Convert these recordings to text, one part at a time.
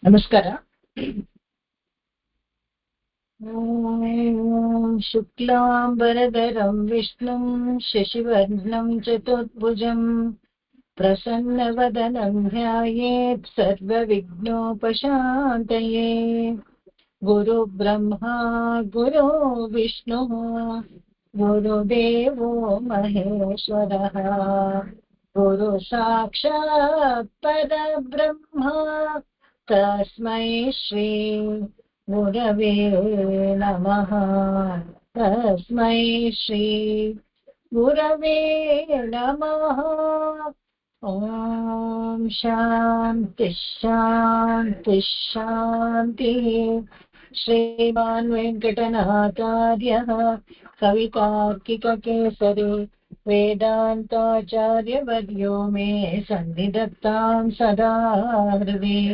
ನಮಸ್ಕಾರ. ಶುಕ್ಲಾಂಬರಧರಂ ವಿಷ್ಣುಂ ಶಶಿವರ್ಣಂ ಚತುರ್ಭುಜಂ ಪ್ರಸನ್ನವದನಂ ಧ್ಯಾಯೇತ್ ಸರ್ವವಿಘ್ನೋಪಶಾಂತಯೇ. ಗುರು ಬ್ರಹ್ಮ ಗುರು ವಿಷ್ಣು ಗುರುದೇವೋ ಮಹೇಶ್ವರಃ ಗುರು ಸಾಕ್ಷಾತ್ ಪರಬ್ರಹ್ಮ ತಸ್ಮೈ ಶ್ರೀ ಗುರವೇ ನಮಃ. ತಸ್ಮೈ ಶ್ರೀ ಗುರವೇ ನಮಃ. ಓಂ ಶಾಂತಿ ಶಾಂತಿ ಶಾಂತಿ. ಶ್ರೀಮಾನ್ ವೆಂಕಟನಾಥಾರ್ಯಃ ಕವಿತಾರ್ಕಿಕಕೇಸರಿ ವೇದಾಂತಾಚಾರ್ಯವರ್ಯೋ ಮೇ ಸನ್ನಿಧತ್ತಾಂ ಸದಾ ಹೃದಯ.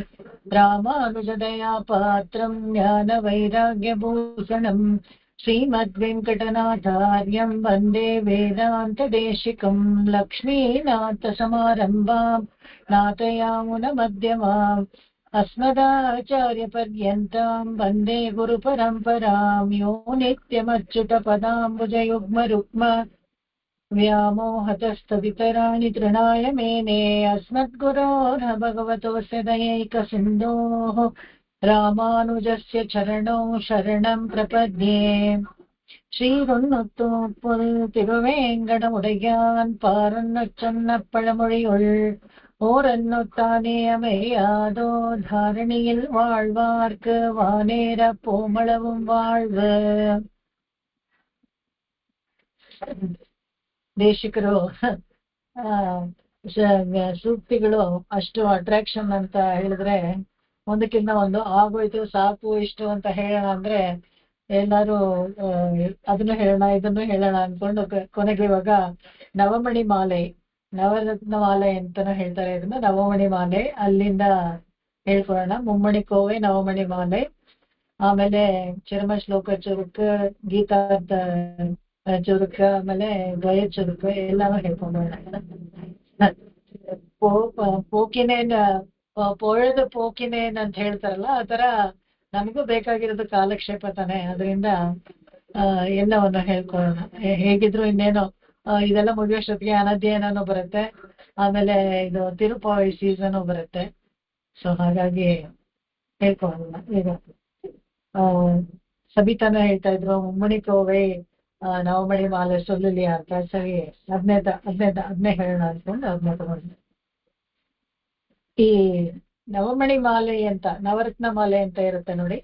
ರಾಮಾನುಜದಯಾ ಪಾತ್ರಂ ಜ್ಞಾನವೈರಾಗ್ಯಭೂಷಣಂ ಶ್ರೀಮದ್ವೆಂಕಟನಾಥಾರ್ಯಂ ವಂದೇ ವೇದಾಂತದೇಶಿಕಂ. ಲಕ್ಷ್ಮೀನಾಥಸಮಾರಂಭಾಂ ನಾಥಯಾಮುನಮಧ್ಯಮಾಂ ಅಸ್ಮದಾಚಾರ್ಯಪರ್ಯಂತಾಂ ವಂದೇ ಗುರುಪರಂಪರಾಂ. ಯೋ ನಿತ್ಯಮಚ್ಯುತಪದಾಂಬುಜಯುಗ್ಮರುಕ್ಮ ವ್ಯಾಮೋಹತಸ್ತದಿತರಾಣಿ ತೃಣಾಯ ಮೇನೆ. ಅಸ್ಮದ್ಗುರೋರ್ಹ ಭಗವತೋಸ್ಯ ದಯೈಕಸಿಂಧೋಃ ರಾಮಾನುಜಸ್ಯ ಚರಣೌ ಶರಣಂ ಪ್ರಪದ್ಯೆ. ஸ்ரீருண்ணுத்து புல் திருவேங்கடமுடையான் பாரன்னு சொன்ன பழமொழியுள் ஓரன்னுத்தானே அமையாதோ தாரணியில் வாழ்வார்க்கு வானேர போமளவும் வாழ்வு. ದೇಶಿಕರು ಸೂಕ್ತಿಗಳು ಅಷ್ಟು ಅಟ್ರಾಕ್ಷನ್ ಅಂತ ಹೇಳಿದ್ರೆ ಒಂದಕ್ಕಿಂತ ಒಂದು ಆಗೋಯ್ತು ಸಾಕು ಇಷ್ಟು ಅಂತ ಹೇಳೋಣ ಅಂದ್ರೆ ಎಲ್ಲಾರು ಅದನ್ನು ಹೇಳೋಣ ಇದನ್ನು ಹೇಳೋಣ ಅನ್ಕೊಂಡು ಕೊನೆಗೆ ಇವಾಗ ನವಮಣಿ ಮಾಲೆ, ನವರತ್ನ ಮಾಲೆ ಅಂತಾನು ಹೇಳ್ತಾರೆ ಇದನ್ನ. ನವಮಣಿ ಮಾಲೆ ಅಲ್ಲಿಂದ ಹೇಳ್ಕೊಳ್ಳೋಣ. ಮುಮ್ಮಣಿ ಕೋವೆ ನವಮಣಿ ಮಾಲೆ, ಆಮೇಲೆ ಚರ್ಮ ಶ್ಲೋಕ ಚುರುಕ, ಗೀತಾರ್ಥ ಚುರುಕ, ಆಮೇಲೆ ದ್ವಯ ಚುರುಕ ಎಲ್ಲಾನು ಹೇಳ್ಕೊಂಡೋಣ. ಪೋಕಿನೇನ್ ಪೊಳೆದು ಪೋಕಿನೇನ್ ಅಂತ ಹೇಳ್ತಾರಲ್ಲ, ಆ ತರ ನಮಗೂ ಬೇಕಾಗಿರೋದು ಕಾಲಕ್ಷೇಪ ತಾನೆ. ಅದರಿಂದ ಎಲ್ಲವನ್ನು ಹೇಳ್ಕೊಳ್ಳೋಣ. ಹೇಗಿದ್ರು ಇನ್ನೇನು ಇದೆಲ್ಲ ಮುಗಿಯೋಷ್ಟೊತ್ತಿಗೆ ಅನಧ್ಯಯನನೂ ಬರುತ್ತೆ, ಆಮೇಲೆ ಇದು ತಿರುಪಾವಿ ಸೀಸನು ಬರುತ್ತೆ. ಸೊ ಹಾಗಾಗಿ ಹೇಳ್ಕೊಳ್ಳೋಣ. ಈಗ ಸಬಿತಾನ ಹೇಳ್ತಾ ಇದ್ರು ಮುಮ್ಮಣಿ ಕೋವೆ ನವಮಣಿ ಮಾಲೆ ಸೊಲ್ಲಿಲಿ ಅಂತ. ಸರಿ, ಅದನ್ನೇ ಹೇಳೋಣ ಅನ್ಕೊಂಡು ಅದನ್ನ ತಗೊಂಡು ಈ ನವಮಣಿ ಮಾಲೆ ಅಂತ, ನವರತ್ನ ಮಾಲೆ ಅಂತ ಇರುತ್ತೆ ನೋಡಿ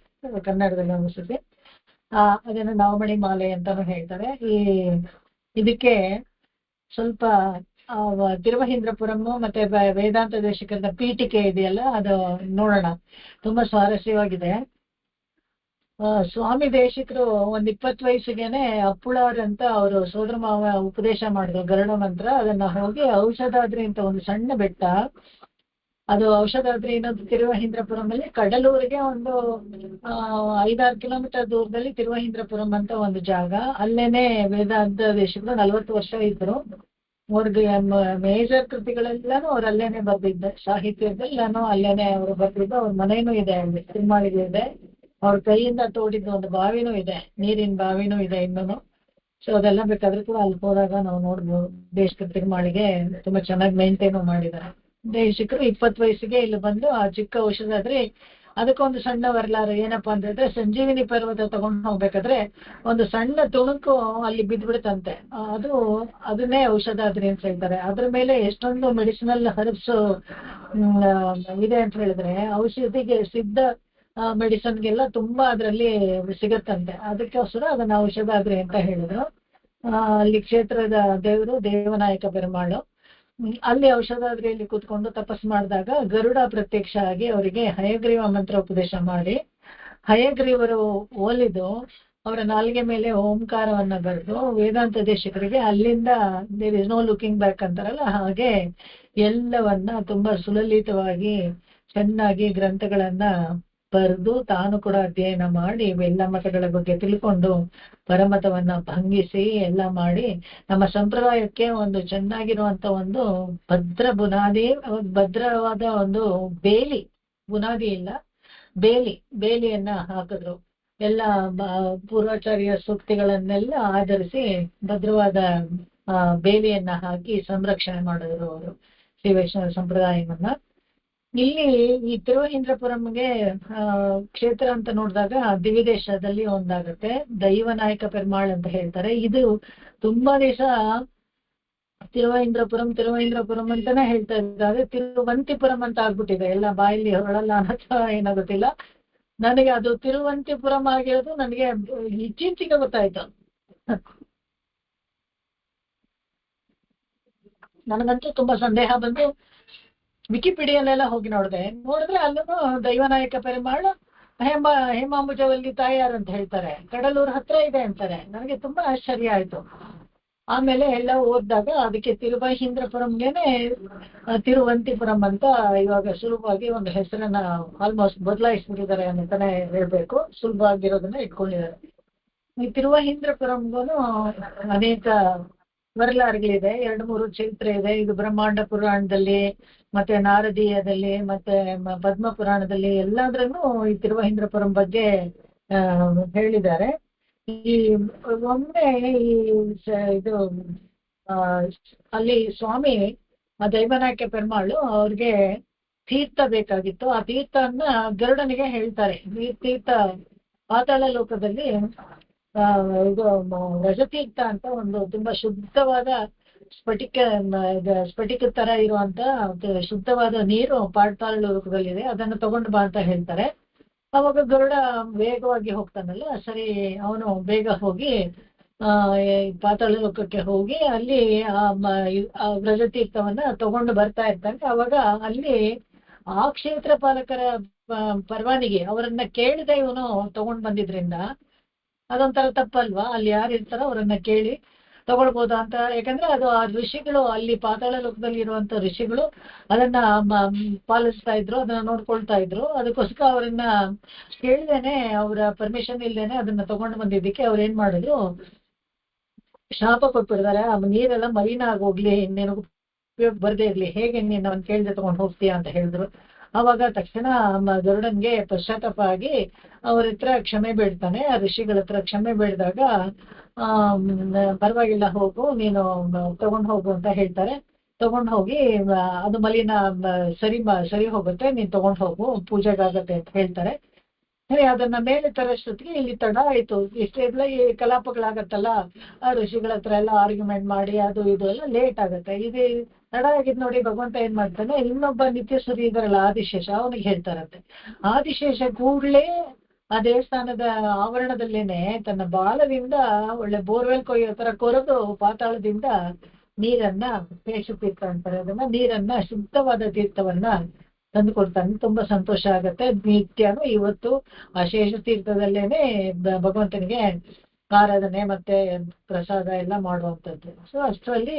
ಕನ್ನಡದಲ್ಲಿ ಅನಿಸುತ್ತೆ. ಅದನ್ನು ನವಮಣಿ ಮಾಲೆ ಅಂತಾನು ಹೇಳ್ತಾರೆ. ಇದಕ್ಕೆ ಸ್ವಲ್ಪ ತಿರುವಹೀಂದ್ರಪುರಂ ಮತ್ತೆ ವೇದಾಂತ ದೇಶಿಕರ ಪೀಠಿಕೆ ಇದೆಯಲ್ಲ, ಅದು ನೋಡೋಣ. ತುಂಬಾ ಸ್ವಾರಸ್ಯವಾಗಿದೆ. ಸ್ವಾಮಿ ದೇಶಿಕರು ಒಂದ್ 20 ವಯಸ್ಸಿಗೆನೆ ಅಪ್ಪುಳಾರ್ ಅಂತ ಅವರು ಸೋದರ ಮಾವ ಉಪದೇಶ ಮಾಡಿದ್ರು ಗರುಡ ಮಂತ್ರ. ಅದನ್ನ ಹೋಗಿ ಔಷಧಾದ್ರಿ ಅಂತ ಒಂದು ಸಣ್ಣ ಬೆಟ್ಟ, ಅದು ಔಷಧಾದ್ರಿ ಇನ್ನೊಂದು ತಿರುವಹೀಂದ್ರಪುರಂ ಅಲ್ಲಿ ಕಡಲೂರಿಗೆ ಒಂದು 5-6 ಕಿಲೋಮೀಟರ್ ದೂರದಲ್ಲಿ ತಿರುವಹೀಂದ್ರಪುರಂ ಅಂತ ಒಂದು ಜಾಗ. ಅಲ್ಲೇನೆ ವೇದಾಂತ ದೇಶಿಕರು 40 ವರ್ಷ ಇದ್ರು. ಅವ್ರಿಗೆ ಮೇಜರ್ ಕೃತಿಗಳೆಲ್ಲಾನು ಅವ್ರು ಅಲ್ಲೇನೆ ಬರ್ದಿದ್ದ, ಸಾಹಿತ್ಯದೆಲ್ಲಾನು ಅಲ್ಲೇನೆ ಅವರು ಬರ್ದಿದ್ದು. ಅವ್ರ ಮನೇನೂ ಇದೆ ಅಲ್ಲಿ, ತಿರುಮಾಳಿಗೆ ಇದೆ. ಅವ್ರ ಕೈಯಿಂದ ತೋಡಿದ್ದ ಒಂದು ಬಾವಿನೂ ಇದೆ, ನೀರಿನ ಬಾವಿನೂ ಇದೆ ಇನ್ನೂ. ಸೊ ಅದೆಲ್ಲ ಬೇಕಾದ್ರೆ ಕೂಡ ಅಲ್ಲಿ ಹೋದಾಗ ನಾವು ನೋಡ್ಬೋದು. ದೇಶದ ತಿರುಮಾಳಿಗೆ ತುಂಬಾ ಚೆನ್ನಾಗಿ ಮೇಂಟೈನು ಮಾಡಿದ್ದಾರೆ. ದೇಶಿಕರು 20 ವಯಸ್ಸಿಗೆ ಇಲ್ಲಿ ಬಂದು ಆ ಚಿಕ್ಕ ಔಷಧಾದ್ರಿ ಅದಕ್ಕೊಂದು ಸಣ್ಣ ವರ್ಲಾರ ಏನಪ್ಪಾ ಅಂತಂದ್ರೆ, ಸಂಜೀವಿನಿ ಪರ್ವತ ತಗೊಂಡು ಹೋಗ್ಬೇಕಾದ್ರೆ ಒಂದು ಸಣ್ಣ ತುಣುಕು ಅಲ್ಲಿ ಬಿದ್ದ್ಬಿಡುತ್ತಂತೆ. ಅದನ್ನೇ ಔಷಧಾದ್ರಿ ಅಂತ ಹೇಳ್ತಾರೆ. ಅದ್ರ ಮೇಲೆ ಎಷ್ಟೊಂದು ಮೆಡಿಸಿನಲ್ ಹರ್ಬ್ಸ್ ಇದೆ ಅಂತ ಹೇಳಿದ್ರೆ, ಔಷಧಿಗೆ ಸಿದ್ಧ ಮೆಡಿಸನ್ಗೆಲ್ಲ ತುಂಬಾ ಅದರಲ್ಲಿ ಸಿಗತ್ತಂತೆ. ಅದಕ್ಕೋಸ್ಕರ ಅದನ್ನ ಔಷಧಾದ್ರಿ ಅಂತ ಹೇಳಿದ್ರು. ಅಲ್ಲಿ ಕ್ಷೇತ್ರದ ದೇವರು ದೇವನಾಯಕ ಪೆರುಮಾಳು. ಅಲ್ಲಿ ಔಷಧಾದ್ರಿಯಲ್ಲಿ ಕೂತ್ಕೊಂಡು ತಪಸ್ ಮಾಡಿದಾಗ ಗರುಡ ಪ್ರತ್ಯಕ್ಷ ಆಗಿ ಅವರಿಗೆ ಹಯಗ್ರೀವ ಮಂತ್ರ ಉಪದೇಶ ಮಾಡಿ, ಹಯಗ್ರೀವರು ಒಲಿದು ಅವರ ನಾಲಿಗೆ ಮೇಲೆ ಓಂಕಾರವನ್ನ ಬರೆದು ವೇದಾಂತ ದೇಶಿಕರಿಗೆ ಅಲ್ಲಿಂದ there is no looking back ಅಂತಾರಲ್ಲ, ಹಾಗೆ ಎಲ್ಲವನ್ನ ತುಂಬಾ ಸುಲಲಿತವಾಗಿ ಚೆನ್ನಾಗಿ ಗ್ರಂಥಗಳನ್ನ ಬರೆದು ತಾನು ಕೂಡ ಅಧ್ಯಯನ ಮಾಡಿ ಎಲ್ಲ ಮತಗಳ ಬಗ್ಗೆ ತಿಳ್ಕೊಂಡು ಪರಮತವನ್ನ ಭಂಗಿಸಿ ಎಲ್ಲ ಮಾಡಿ ನಮ್ಮ ಸಂಪ್ರದಾಯಕ್ಕೆ ಒಂದು ಚೆನ್ನಾಗಿರುವಂತ ಒಂದು ಭದ್ರ ಬುನಾದಿ, ಭದ್ರವಾದ ಒಂದು ಬೇಲಿ, ಬುನಾದಿ ಇಲ್ಲ, ಬೇಲಿ ಬೇಲಿಯನ್ನ ಹಾಕಿದ್ರು. ಎಲ್ಲ ಪೂರ್ವಾಚಾರ್ಯ ಸೂಕ್ತಿಗಳನ್ನೆಲ್ಲ ಆಧರಿಸಿ ಭದ್ರವಾದ ಬೇಲಿಯನ್ನ ಹಾಕಿ ಸಂರಕ್ಷಣೆ ಮಾಡಿದ್ರು ಅವರು ಶ್ರೀ ವೈಷ್ಣವ ಸಂಪ್ರದಾಯವನ್ನ. ಇಲ್ಲಿ ಈ ತಿರುವಹೀಂದ್ರಪುರಂಗೆ ಕ್ಷೇತ್ರ ಅಂತ ನೋಡಿದಾಗ ದಿವಿದೇಶದಲ್ಲಿ ಒಂದಾಗುತ್ತೆ. ದೈವನಾಯಕ ಪೆರ್ಮಾಳ್ ಅಂತ ಹೇಳ್ತಾರೆ. ಇದು ತುಂಬಾ ದಿವಸ ತಿರುವಹೀಂದ್ರಪುರಂ ಅಂತಾನೆ ಹೇಳ್ತಾ ಇದ್ದಾರೆ. ತಿರುವಂತಿಪುರಂ ಅಂತ ಆಗ್ಬಿಟ್ಟಿದೆ. ಎಲ್ಲ ಬಾಯಲ್ಲಿ ಹೊರಳಲ್ಲ ಅನ್ನೋ ಏನೋ ಗೊತ್ತಿಲ್ಲ ನನಗೆ. ಅದು ತಿರುವಂತಿಪುರಂ ಆಗಿರೋದು ನನಗೆ ಇತ್ತೀಚೆಗೆ ಗೊತ್ತಾಯ್ತು. ನನಗಂತೂ ತುಂಬಾ ಸಂದೇಹ ಬಂದು ವಿಕಿಪೀಡಿಯಲ್ಲೆಲ್ಲ ಹೋಗಿ ನೋಡಿದ್ರೆ ಅಲ್ಲೂ ದೈವನಾಯಕ ಪೆರುಮಾಳ್ ಹೇಮಾಂಬುಜವಲ್ಲಿ ತಾಯಾರು ಅಂತ ಹೇಳ್ತಾರೆ. ಕಡಲೂರು ಹತ್ರ ಇದೆ ಅಂತಾರೆ. ನನಗೆ ತುಂಬಾ ಆಶ್ಚರ್ಯ ಆಯ್ತು. ಆಮೇಲೆ ಎಲ್ಲ ಓದಿದಾಗ ಅದಕ್ಕೆ ತಿರುವಹೀಂದ್ರಪುರಂಗೆನೆ ತಿರುವಂತಿಪುರಂ ಅಂತ ಇವಾಗ ಸುಲಭವಾಗಿ ಒಂದು ಹೆಸರನ್ನ ಆಲ್ಮೋಸ್ಟ್ ಬದಲಾಯಿಸ್ಬಿಟ್ಟಿದ್ದಾರೆ ಅಂತಾನೆ ಹೇಳ್ಬೇಕು. ಸುಲಭವಾಗಿರೋದನ್ನ ಇಟ್ಕೊಂಡಿದ್ದಾರೆ. ಈ ತಿರುವಹೀಂದ್ರಪುರಂಗೂ ಅನೇಕ ವರಲಾರ್ಗಳಿದೆ. 2-3 ಚರಿತ್ರೆ ಇದೆ. ಇದು ಬ್ರಹ್ಮಾಂಡ ಪುರಾಣದಲ್ಲಿ ಮತ್ತೆ ನಾರದೀಯದಲ್ಲಿ ಮತ್ತೆ ಪದ್ಮ ಪುರಾಣದಲ್ಲಿ ಎಲ್ಲಾದ್ರಲ್ಲೂ ಈ ತಿರುವಹೀಂದ್ರಪುರಂ ಬಗ್ಗೆ ಹೇಳಿದ್ದಾರೆ. ಈ ಒಮ್ಮೆ ಈ ಇದು ಅಲ್ಲಿ ಸ್ವಾಮಿ ದೈವನಾಯಕ ಪೆರ್ಮಾಳು ಅವ್ರಿಗೆ ತೀರ್ಥ ಬೇಕಾಗಿತ್ತು. ಆ ತೀರ್ಥವನ್ನ ಗರುಡನಿಗೆ ಹೇಳ್ತಾರೆ. ಈ ತೀರ್ಥ ಪಾತಾಳ ಲೋಕದಲ್ಲಿ ಇದು ರಜತೀರ್ಥ ಅಂತ ಒಂದು ತುಂಬಾ ಶುದ್ಧವಾದ ಸ್ಫಟಿಕ ತರ ಇರುವಂತ ಶುದ್ಧವಾದ ನೀರು ಪಾತಾಳ ಲೋಕದಲ್ಲಿದೆ. ಅದನ್ನು ತಗೊಂಡು ಬಾ ಅಂತ ಹೇಳ್ತಾರೆ. ಅವಾಗ ಗರುಡ ವೇಗವಾಗಿ ಹೋಗ್ತಾನಲ್ಲ, ಸರಿ ಅವನು ಬೇಗ ಹೋಗಿ ಪಾತಾಳ ಲೋಕಕ್ಕೆ ಹೋಗಿ ಅಲ್ಲಿ ಆ ವ್ರಜತೀರ್ಥವನ್ನ ತಗೊಂಡು ಬರ್ತಾ ಇರ್ತಾನೆ. ಅವಾಗ ಅಲ್ಲಿ ಆ ಕ್ಷೇತ್ರ ಪಾಲಕರ ಪರವಾನಿಗೆ ಅವರನ್ನ ಕೇಳಿದ ಇವನು ತಗೊಂಡ್ ಬಂದಿದ್ರಿಂದ ಅದೊಂಥರ ತಪ್ಪಲ್ವಾ? ಅಲ್ಲಿ ಯಾರು ಇರ್ತಾರೋ ಅವರನ್ನ ಕೇಳಿ ತಗೊಳ್ಬೋದಾ ಅಂತ. ಯಾಕಂದ್ರೆ ಅದು ಆ ಋಷಿಗಳು ಅಲ್ಲಿ ಪಾತಾಳ ಲೋಕದಲ್ಲಿ ಇರುವಂತ ಋಷಿಗಳು ಅದನ್ನ ಪಾಲಿಸ್ತಾ ಇದ್ರು, ಅದನ್ನ ನೋಡ್ಕೊಳ್ತಾ ಇದ್ರು. ಅದಕ್ಕೋಸ್ಕರ ಅವರನ್ನ ಕೇಳ್ದೇನೆ, ಅವರ ಪರ್ಮಿಷನ್ ಇಲ್ದೇನೆ ಅದನ್ನ ತಗೊಂಡು ಬಂದಿದ್ದಕ್ಕೆ ಅವ್ರು ಏನ್ ಮಾಡಿದ್ರು, ಶಾಪ ಕೊಟ್ಬಿಡ್ತಾರೆ. ಆ ನೀರೆಲ್ಲ ಮಲಿನ ಆಗೋಗ್ಲಿ, ಇನ್ನೇನು ಉಪಯೋಗ ಬರ್ದೇ ಇರ್ಲಿ, ಹೇಗೆ ನೀನು ಅವನ್ ಕೇಳ್ದೆ ತಗೊಂಡು ಹೋಗ್ತೀಯಾ ಅಂತ ಹೇಳಿದ್ರು. ಅವಾಗ ತಕ್ಷಣ ಗರುಡನ್ಗೆ ಪಶ್ಚಾತ್ತಾಪ ಆಗಿ ಅವ್ರ ಹತ್ರ ಕ್ಷಮೆ ಬೇಡ್ತಾನೆ. ಆ ಋಷಿಗಳ ಹತ್ರ ಕ್ಷಮೆ ಬೇಡಿದಾಗ ಪರವಾಗಿಲ್ಲ, ಹೋಗು, ನೀನು ತಗೊಂಡು ಹೋಗು ಅಂತ ಹೇಳ್ತಾರೆ. ತಗೊಂಡು ಹೋಗಿ ಅದು ಮಲಿನ ಸರಿ ಹೋಗುತ್ತೆ, ನೀನ್ ತಗೊಂಡು ಹೋಗು, ಪೂಜೆಗಾಗತ್ತೆ ಅಂತ ಹೇಳ್ತಾರೆ. ಸರಿ, ಅದನ್ನ ಮೇಲೆ ತರೋಷ್ಟೊತ್ತಿಗೆ ಇಲ್ಲಿ ತಡ ಆಯ್ತು. ಇಷ್ಟೆಲ್ಲ ಈ ಕಲಾಪಗಳಾಗತ್ತಲ್ಲ, ಆ ಋಷಿಗಳ ಹತ್ರ ಎಲ್ಲ ಆರ್ಗ್ಯುಮೆಂಟ್ ಮಾಡಿ ಅದು ಇದು ಎಲ್ಲ ಲೇಟ್ ಆಗತ್ತೆ. ಇದು ತಡ ಆಗಿದ್ ನೋಡಿ ಭಗವಂತ ಏನ್ ಮಾಡ್ತಾನೆ, ಇನ್ನೊಬ್ಬ ನಿತ್ಯ ಸುರಿ ಇದಾರಲ್ಲ ಆದಿಶೇಷ, ಅವನಿಗೆ ಹೇಳ್ತಾರಂತೆ. ಆದಿಶೇಷ ಕೂಡ್ಲೇ ಆ ದೇವಸ್ಥಾನದ ಆವರಣದಲ್ಲೇನೆ ತನ್ನ ಬಾಲದಿಂದ ಒಳ್ಳೆ ಬೋರ್ವೆಲ್ ಕೊಯ್ಯೋ ತರ ಕೊರೆದು ಪಾತಾಳದಿಂದ ನೀರನ್ನ ಶೇಷತೀರ್ಥ ಅಂತಾರೆ, ಅದನ್ನ ನೀರನ್ನ ಶುದ್ಧವಾದ ತೀರ್ಥವನ್ನ ತಂದು ಕೊಡ್ತಾನೆ. ತುಂಬಾ ಸಂತೋಷ ಆಗತ್ತೆ. ನಿತ್ಯನೂ ಇವತ್ತು ಆ ಶೇಷತೀರ್ಥದಲ್ಲೇನೆ ಭಗವಂತನಿಗೆ ಆರಾಧನೆ ಮತ್ತೆ ಪ್ರಸಾದ ಎಲ್ಲ ಮಾಡುವಂಥದ್ದು. ಸೊ ಅಷ್ಟರಲ್ಲಿ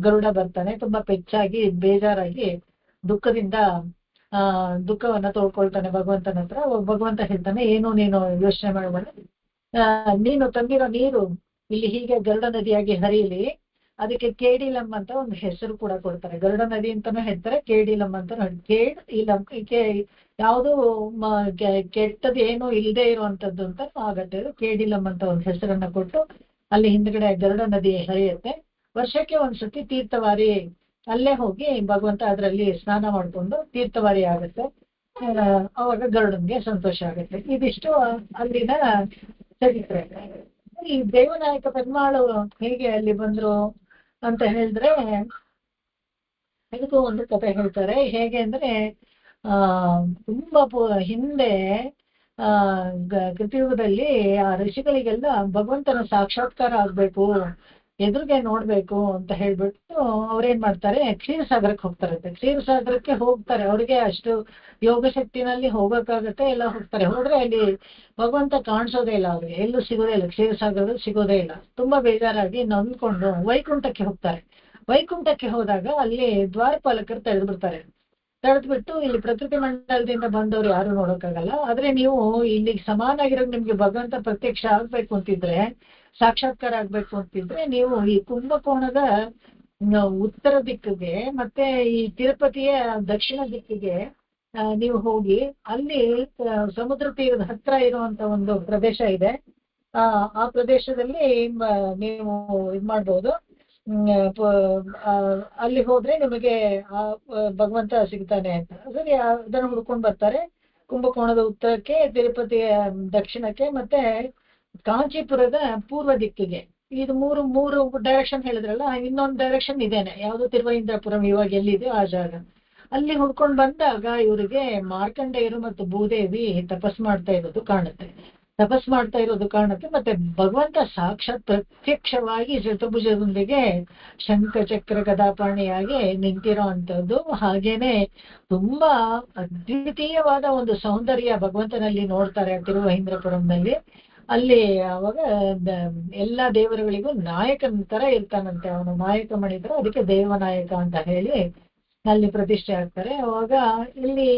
ಗರುಡ ಬರ್ತಾನೆ, ತುಂಬಾ ಪೆಚ್ಚಾಗಿ ಬೇಜಾರಾಗಿ ದುಃಖದಿಂದ ದುಃಖವನ್ನ ತೋಳ್ಕೊಳ್ತಾನೆ ಭಗವಂತನ ಹತ್ರ. ಭಗವಂತ ಹೇಳ್ತಾನೆ, ಏನು ನೀನು ಯೋಚನೆ ಮಾಡಬೇಡ, ನೀನು ತಂದಿರೋ ನೀರು ಇಲ್ಲಿ ಹೀಗೆ ಗರುಡ ನದಿಯಾಗಿ ಹರಿಯಲಿ. ಅದಕ್ಕೆ ಕೇಡಿಲಂ ಅಂತ ಒಂದು ಹೆಸರು ಕೂಡ ಕೊಡ್ತಾರೆ. ಗರುಡ ನದಿ ಅಂತಾನು ಹೇಳ್ತಾರೆ, ಕೇಡಿಲಂ ಅಂತ. ಇಲಂ ಯಾವುದು ಕೆಟ್ಟದ್ದು ಏನು ಇಲ್ಲದೆ ಇರುವಂತದ್ದು ಅಂತ ಆಗತ್ತೆ. ಕೇಡಿಲಂ ಅಂತ ಒಂದು ಹೆಸರನ್ನ ಕೊಟ್ಟು ಅಲ್ಲಿ ಹಿಂದ್ಗಡೆ ಗರುಡ ನದಿ ಹರಿಯುತ್ತೆ. ವರ್ಷಕ್ಕೆ ಒಂದ್ಸತಿ ತೀರ್ಥವಾರಿ ಅಲ್ಲೇ ಹೋಗಿ ಭಗವಂತ ಅದರಲ್ಲಿ ಸ್ನಾನ ಮಾಡ್ಕೊಂಡು ತೀರ್ಥವಾರಿ ಆಗುತ್ತೆ. ಅವಾಗ ಗರುಡನ್ಗೆ ಸಂತೋಷ ಆಗುತ್ತೆ. ಇದಿಷ್ಟು ಅಲ್ಲಿನ ಚರಿತ್ರೆ. ಈ ದೇವನಾಯಕ ಪೆರ್ಮಾಳು ಹೇಗೆ ಅಲ್ಲಿ ಬಂದ್ರು ಅಂತ ಹೇಳಿದ್ರೆ, ಇದಕ್ಕೂ ಒಂದು ಕಥೆ ಹೇಳ್ತಾರೆ. ಹೇಗೆ ಅಂದ್ರೆ ತುಂಬಾ ಹಿಂದೆ ಕೃತಯುಗದಲ್ಲಿ ಆ ಋಷಿಗಳಿಗೆಲ್ಲ ಭಗವಂತನ ಸಾಕ್ಷಾತ್ಕಾರ ಆಗ್ಬೇಕು, ಎದುರಿಗೆ ನೋಡ್ಬೇಕು ಅಂತ ಹೇಳ್ಬಿಟ್ಟು ಅವ್ರೇನ್ ಮಾಡ್ತಾರೆ, ಕ್ಷೀರಸಾಗರಕ್ಕೆ ಹೋಗ್ತಾರಂತೆ. ಕ್ಷೀರಸಾಗರಕ್ಕೆ ಹೋಗ್ತಾರೆ, ಅವ್ರಿಗೆ ಅಷ್ಟು ಯೋಗ ಶಕ್ತಿನಲ್ಲಿ ಹೋಗಕ್ಕಾಗತ್ತೆ, ಎಲ್ಲ ಹೋಗ್ತಾರೆ. ಹೋದ್ರೆ ಅಲ್ಲಿ ಭಗವಂತ ಕಾಣಿಸೋದೇ ಇಲ್ಲ, ಅವ್ರಿಗೆ ಎಲ್ಲೂ ಸಿಗೋದೇ ಇಲ್ಲ, ಕ್ಷೀರಸಾಗರದಲ್ಲಿ ಸಿಗೋದೇ ಇಲ್ಲ. ತುಂಬಾ ಬೇಜಾರಾಗಿ ನೊಂದ್ಕೊಂಡು ವೈಕುಂಠಕ್ಕೆ ಹೋಗ್ತಾರೆ. ವೈಕುಂಠಕ್ಕೆ ಹೋದಾಗ ಅಲ್ಲಿ ದ್ವಾರಪಾಲಕರು ತೆಗೆದ್ಬಿಡ್ತಾರೆ. ತಡೆದ್ಬಿಟ್ಟು, ಇಲ್ಲಿ ಪ್ರಕೃತಿ ಮಂಡಲದಿಂದ ಬಂದವ್ರು ಯಾರು ನೋಡೋಕ್ಕಾಗಲ್ಲ, ಆದ್ರೆ ನೀವು ಇಲ್ಲಿಗೆ ಸಮಾನಾಗಿರೋ ನಿಮ್ಗೆ ಭಗವಂತ ಪ್ರತ್ಯಕ್ಷ ಆಗ್ಬೇಕು ಅಂತಿದ್ರೆ, ಸಾಕ್ಷಾತ್ಕಾರ ಆಗ್ಬೇಕು ಅಂತಿದ್ರೆ, ನೀವು ಈ ಕುಂಭಕೋಣದ ಉತ್ತರ ದಿಕ್ಕಿಗೆ ಮತ್ತೆ ಈ ತಿರುಪತಿಯ ದಕ್ಷಿಣ ದಿಕ್ಕಿಗೆ ನೀವು ಹೋಗಿ ಅಲ್ಲಿ ಸಮುದ್ರ ತೀರದ ಹತ್ರ ಇರುವಂತ ಒಂದು ಪ್ರದೇಶ ಇದೆ. ಆ ಪ್ರದೇಶದಲ್ಲಿ ನೀವು ಇದ್ ಮಾಡ್ಬೋದು. ಅಲ್ಲಿ ಹೋದ್ರೆ ನಿಮಗೆ ಆ ಭಗವಂತ ಸಿಗ್ತಾನೆ ಅಂತ. ಸರಿ, ಅದನ್ನು ಹುಡ್ಕೊಂಡ್ ಬರ್ತಾರೆ. ಕುಂಭಕೋಣದ ಉತ್ತರಕ್ಕೆ, ತಿರುಪತಿಯ ದಕ್ಷಿಣಕ್ಕೆ, ಮತ್ತೆ ಕಾಂಚೀಪುರದ ಪೂರ್ವ ದಿಕ್ಕಿಗೆ. ಇದು ಮೂರು ಮೂರು ಡೈರೆಕ್ಷನ್ ಹೇಳಿದ್ರಲ್ಲ, ಇನ್ನೊಂದು ಡೈರೆಕ್ಷನ್ ಇದೇನೆ, ಯಾವುದು ತಿರುವೇಂದ್ರಪುರಂ ಇವಾಗ ಎಲ್ಲಿದೆ ಆ ಜಾಗ. ಅಲ್ಲಿ ಹುಡ್ಕೊಂಡ್ ಬಂದಾಗ ಇವರಿಗೆ ಮಾರ್ಕಂಡೇಯರು ಮತ್ತು ಭೂದೇವಿ ತಪಸ್ ಮಾಡ್ತಾ ಇರೋದು ಕಾಣುತ್ತೆ. ಮತ್ತೆ ಭಗವಂತ ಸಾಕ್ಷಾತ್ ಪ್ರತ್ಯಕ್ಷವಾಗಿ ಚತುರ್ಭುಜದೊಂದಿಗೆ ಶಂಖ ಚಕ್ರ ಗದಾಪಾಣಿಯಾಗಿ ನಿಂತಿರೋ ಅಂತದ್ದು. ಹಾಗೇನೆ ತುಂಬಾ ಅದ್ವಿತೀಯವಾದ ಒಂದು ಸೌಂದರ್ಯ ಭಗವಂತನಲ್ಲಿ ನೋಡ್ತಾರೆ ತಿರುವೇಂದ್ರಪುರಂನಲ್ಲಿ. ಅಲ್ಲಿ ಅವಾಗ ಎಲ್ಲಾ ದೇವರುಗಳಿಗೂ ನಾಯಕನ ತರ ಇರ್ತಾನಂತೆ, ಅವನು ನಾಯಕ ಮಣಿತರ, ಅದಕ್ಕೆ ದೇವನಾಯಕ ಅಂತ ಹೇಳಿ ಅಲ್ಲಿ ಪ್ರತಿಷ್ಠೆ ಆಗ್ತಾರೆ. ಅವಾಗ ಇಲ್ಲಿ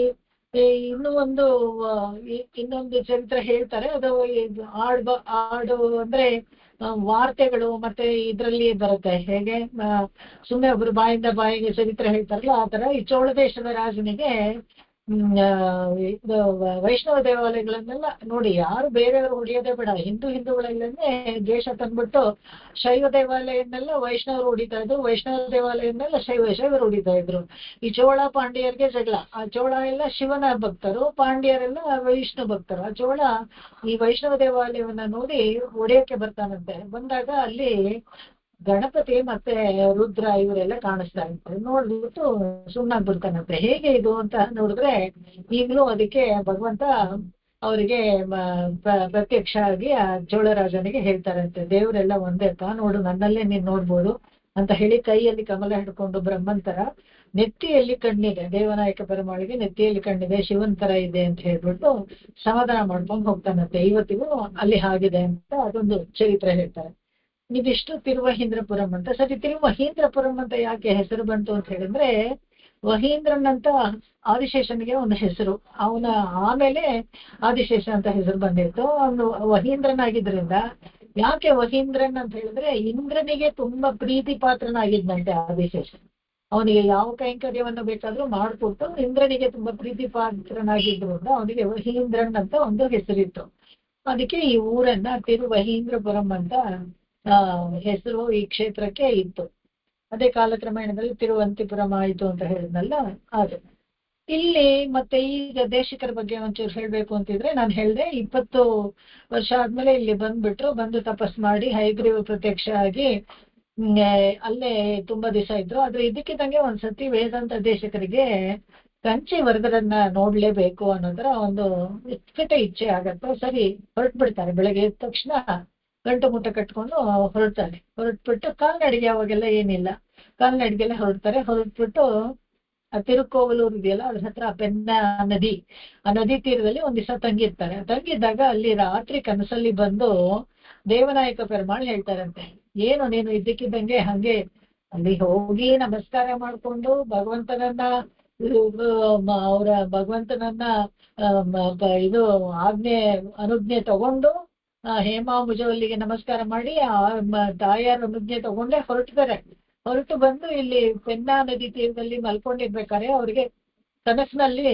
ಇನ್ನೊಂದು ಚರಿತ್ರೆ ಹೇಳ್ತಾರೆ. ಅದು ಆಡು ಅಂದ್ರೆ ವಾರ್ತೆಗಳು ಮತ್ತೆ ಇದ್ರಲ್ಲಿ ಬರುತ್ತೆ. ಹೇಗೆ ಸುಮ್ಮನೆ ಒಬ್ರು ಬಾಯಿಂದ ಬಾಯಿಗೆ ಚರಿತ್ರೆ ಹೇಳ್ತಾರಲ್ಲ, ಆ ತರ ಈ ಚೋಳ ದೇಶದ ರಾಜನಿಗೆ ಇದು ವೈಷ್ಣವ ದೇವಾಲಯಗಳನ್ನೆಲ್ಲ ನೋಡಿ, ಯಾರು ಬೇರೆಯವರು ಹೊಡಿಯೋದೇ ಬೇಡ, ಹಿಂದೂಗಳಲ್ಲೇ ದ್ವೇಷ ತಂದ್ಬಿಟ್ಟು ಶೈವ ದೇವಾಲಯನ್ನೆಲ್ಲ ವೈಷ್ಣವರು ಹೊಡಿತಾ ಇದ್ರು, ವೈಷ್ಣವ ದೇವಾಲಯನ್ನೆಲ್ಲ ಶೈವರು ಹೊಡಿತಾ ಇದ್ರು. ಈ ಚೋಳ ಪಾಂಡ್ಯರಿಗೆ ಜಗಳ. ಆ ಚೋಳ ಎಲ್ಲ ಶಿವನ ಭಕ್ತರು, ಪಾಂಡ್ಯರೆಲ್ಲ ವಿಷ್ಣು ಭಕ್ತರು. ಆ ಚೋಳ ಈ ವೈಷ್ಣವ ದೇವಾಲಯವನ್ನ ನೋಡಿ ಹೊಡೆಯಕ್ಕೆ ಬರ್ತಾನಂತೆ. ಬಂದಾಗ ಅಲ್ಲಿ ಗಣಪತಿ ಮತ್ತೆ ರುದ್ರ ಇವರೆಲ್ಲ ಕಾಣಿಸ್ತಾ ಇರ್ತಾರೆ. ನೋಡ್ಬಿಟ್ಟು ಸುಮ್ಮನಾಗ್ ಬಿಡ್ತಾನಂತೆ. ಹೇಗೆ ಇದು ಅಂತ ನೋಡಿದ್ರೆ ಈಗಲೂ ಅದಕ್ಕೆ ಭಗವಂತ ಅವರಿಗೆ ಪ್ರತ್ಯಕ್ಷ ಆಗಿ ಆ ಚೋಳರಾಜನಿಗೆ ಹೇಳ್ತಾರಂತೆ, ದೇವರೆಲ್ಲ ಒಂದೇಪ್ಪ, ನೋಡು ನನ್ನಲ್ಲೇ ನೀನ್ ನೋಡ್ಬೋದು ಅಂತ ಹೇಳಿ ಕೈಯಲ್ಲಿ ಕಮಲ ಹಿಡ್ಕೊಂಡು ಬ್ರಹ್ಮಂತರ, ನೆತ್ತಿಯಲ್ಲಿ ಕಣ್ಣಿದೆ, ದೇವನಾಯಕ ಪೆರುಮಾಳಿಗೆ ನೆತ್ತಿಯಲ್ಲಿ ಕಣ್ಣಿದೆ, ಶಿವನ್ ತರ ಇದೆ ಅಂತ ಹೇಳ್ಬಿಟ್ಟು ಸಮಾಧಾನ ಮಾಡ್ಕೊಂಡು ಹೋಗ್ತಾನಂತೆ. ಇವತ್ತಿಗೂ ಅಲ್ಲಿ ಆಗಿದೆ ಅಂತ ಅದೊಂದು ಚರಿತ್ರೆ ಹೇಳ್ತಾರೆ. ಇದಿಷ್ಟು ತಿರುವಹೀಂದ್ರಪುರಂ ಅಂತ. ಸರಿ, ತಿರುವಹೀಂದ್ರಪುರಂ ಅಂತ ಯಾಕೆ ಹೆಸರು ಬಂತು ಅಂತ ಹೇಳಿದ್ರೆ, ವಹೀಂದ್ರನ್ ಅಂತ ಆದಿಶೇಷನಿಗೆ ಒಂದು ಹೆಸರು, ಅವನ ಆಮೇಲೆ ಆದಿಶೇಷ ಅಂತ ಹೆಸರು ಬಂದಿತ್ತು. ಅವನು ವಹೀಂದ್ರನಾಗಿದ್ರಿಂದ. ಯಾಕೆ ವಹೀಂದ್ರನ್ ಅಂತ ಹೇಳಿದ್ರೆ, ಇಂದ್ರನಿಗೆ ತುಂಬಾ ಪ್ರೀತಿ ಪಾತ್ರನಾಗಿದ್ದಂತೆ ಆದಿಶೇಷ. ಅವನಿಗೆ ಯಾವ ಕೈಂಕರ್ಯವನ್ನು ಬೇಕಾದ್ರೂ ಮಾಡಿಕೊಟ್ಟು ಇಂದ್ರನಿಗೆ ತುಂಬಾ ಪ್ರೀತಿ ಪಾತ್ರನಾಗಿದ್ರಿಂದ ಅವನಿಗೆ ವಹೀಂದ್ರನ್ ಅಂತ ಒಂದು ಹೆಸರಿತ್ತು. ಅದಕ್ಕೆ ಈ ಊರನ್ನ ತಿರುವಹೀಂದ್ರಪುರಂ ಅಂತ ಹೆಸರು ಈ ಕ್ಷೇತ್ರಕ್ಕೆ ಇತ್ತು. ಅದೇ ಕಾಲಕ್ರಮೇಣದಲ್ಲಿ ತಿರುವಂತಿಪುರಂ ಆಯಿತು ಅಂತ ಹೇಳಿದ್ನಲ್ಲ ಅದು. ಇಲ್ಲಿ ಮತ್ತೆ ಈಗ ದೇಶಿಕರ ಬಗ್ಗೆ ಒಂಚೂರು ಹೇಳ್ಬೇಕು ಅಂತಿದ್ರೆ, ನಾನು ಹೇಳ್ದೆ 20 ವರ್ಷ ಆದ್ಮೇಲೆ ಇಲ್ಲಿ ಬಂದು ತಪಸ್ ಮಾಡಿ ಹಯಗ್ರೀವ ಪ್ರತ್ಯಕ್ಷ ಆಗಿ ಅಲ್ಲೇ ತುಂಬಾ ದಿವಸ ಇದ್ರು. ಆದ್ರೆ ಇದಕ್ಕಿದ್ದಂಗೆ ಒಂದ್ಸತಿ ವೇದಾಂತ ದೇಶಕರಿಗೆ ಕಂಚಿ ವರದರನ್ನ ನೋಡ್ಲೇಬೇಕು ಅನ್ನೋದ್ರ ಒಂದು ವಿಕಟ ಇಚ್ಛೆ ಆಗತ್ತೆ. ಸರಿ, ಹೊರಟು ಬಿಡ್ತಾರೆ. ಬೆಳಗ್ಗೆ ಎದ್ದ ತಕ್ಷಣ ಗಂಟು ಮುಟ್ಟ ಕಟ್ಕೊಂಡು ಹೊರಟ್ಬಿಟ್ಟು ಕಾಲ್ನಡಿಗೆ, ಅವಾಗೆಲ್ಲ ಏನಿಲ್ಲ, ಕಾಲ್ನಡಿಗೆಲ್ಲ ಹೊರಟ್ಬಿಟ್ಟು ಆ ತಿರುಕೋವಲೂರು ಇದೆಯಲ್ಲ, ಅದ್ರ ಹತ್ರ ಪೆನ್ನ ನದಿ, ಆ ನದಿ ತೀರದಲ್ಲಿ ಒಂದ್ ದಿವಸ ತಂಗಿದ್ದಾಗ ಅಲ್ಲಿ ರಾತ್ರಿ ಕನಸಲ್ಲಿ ಬಂದು ದೇವನಾಯಕ ಪೆರುಮಾಳ್ ಹೇಳ್ತಾರಂತೆ, ಏನು ನೀನು ಇದ್ದಕ್ಕಿದ್ದಂಗೆ ಹಂಗೆ ಅಲ್ಲಿ ಹೋಗಿ ನಮಸ್ಕಾರ ಮಾಡ್ಕೊಂಡು ಭಗವಂತನನ್ನ ಇದು ಅನುಜ್ಞೆ ತಗೊಂಡು ಹೇಮಾಂಬುಜವಲ್ಲಿಗೆ ನಮಸ್ಕಾರ ಮಾಡಿ ತಾಯಾರ ಅನುಜ್ಞೆ ತಗೊಂಡೆ ಹೊರಟು ಬಂದು ಇಲ್ಲಿ ಪೆನ್ನಾ ನದಿ ತೀರದಲ್ಲಿ ಮಲ್ಕೊಂಡಿರ್ಬೇಕಾದ್ರೆ ಅವ್ರಿಗೆ ಕನಸಿನಲ್ಲಿ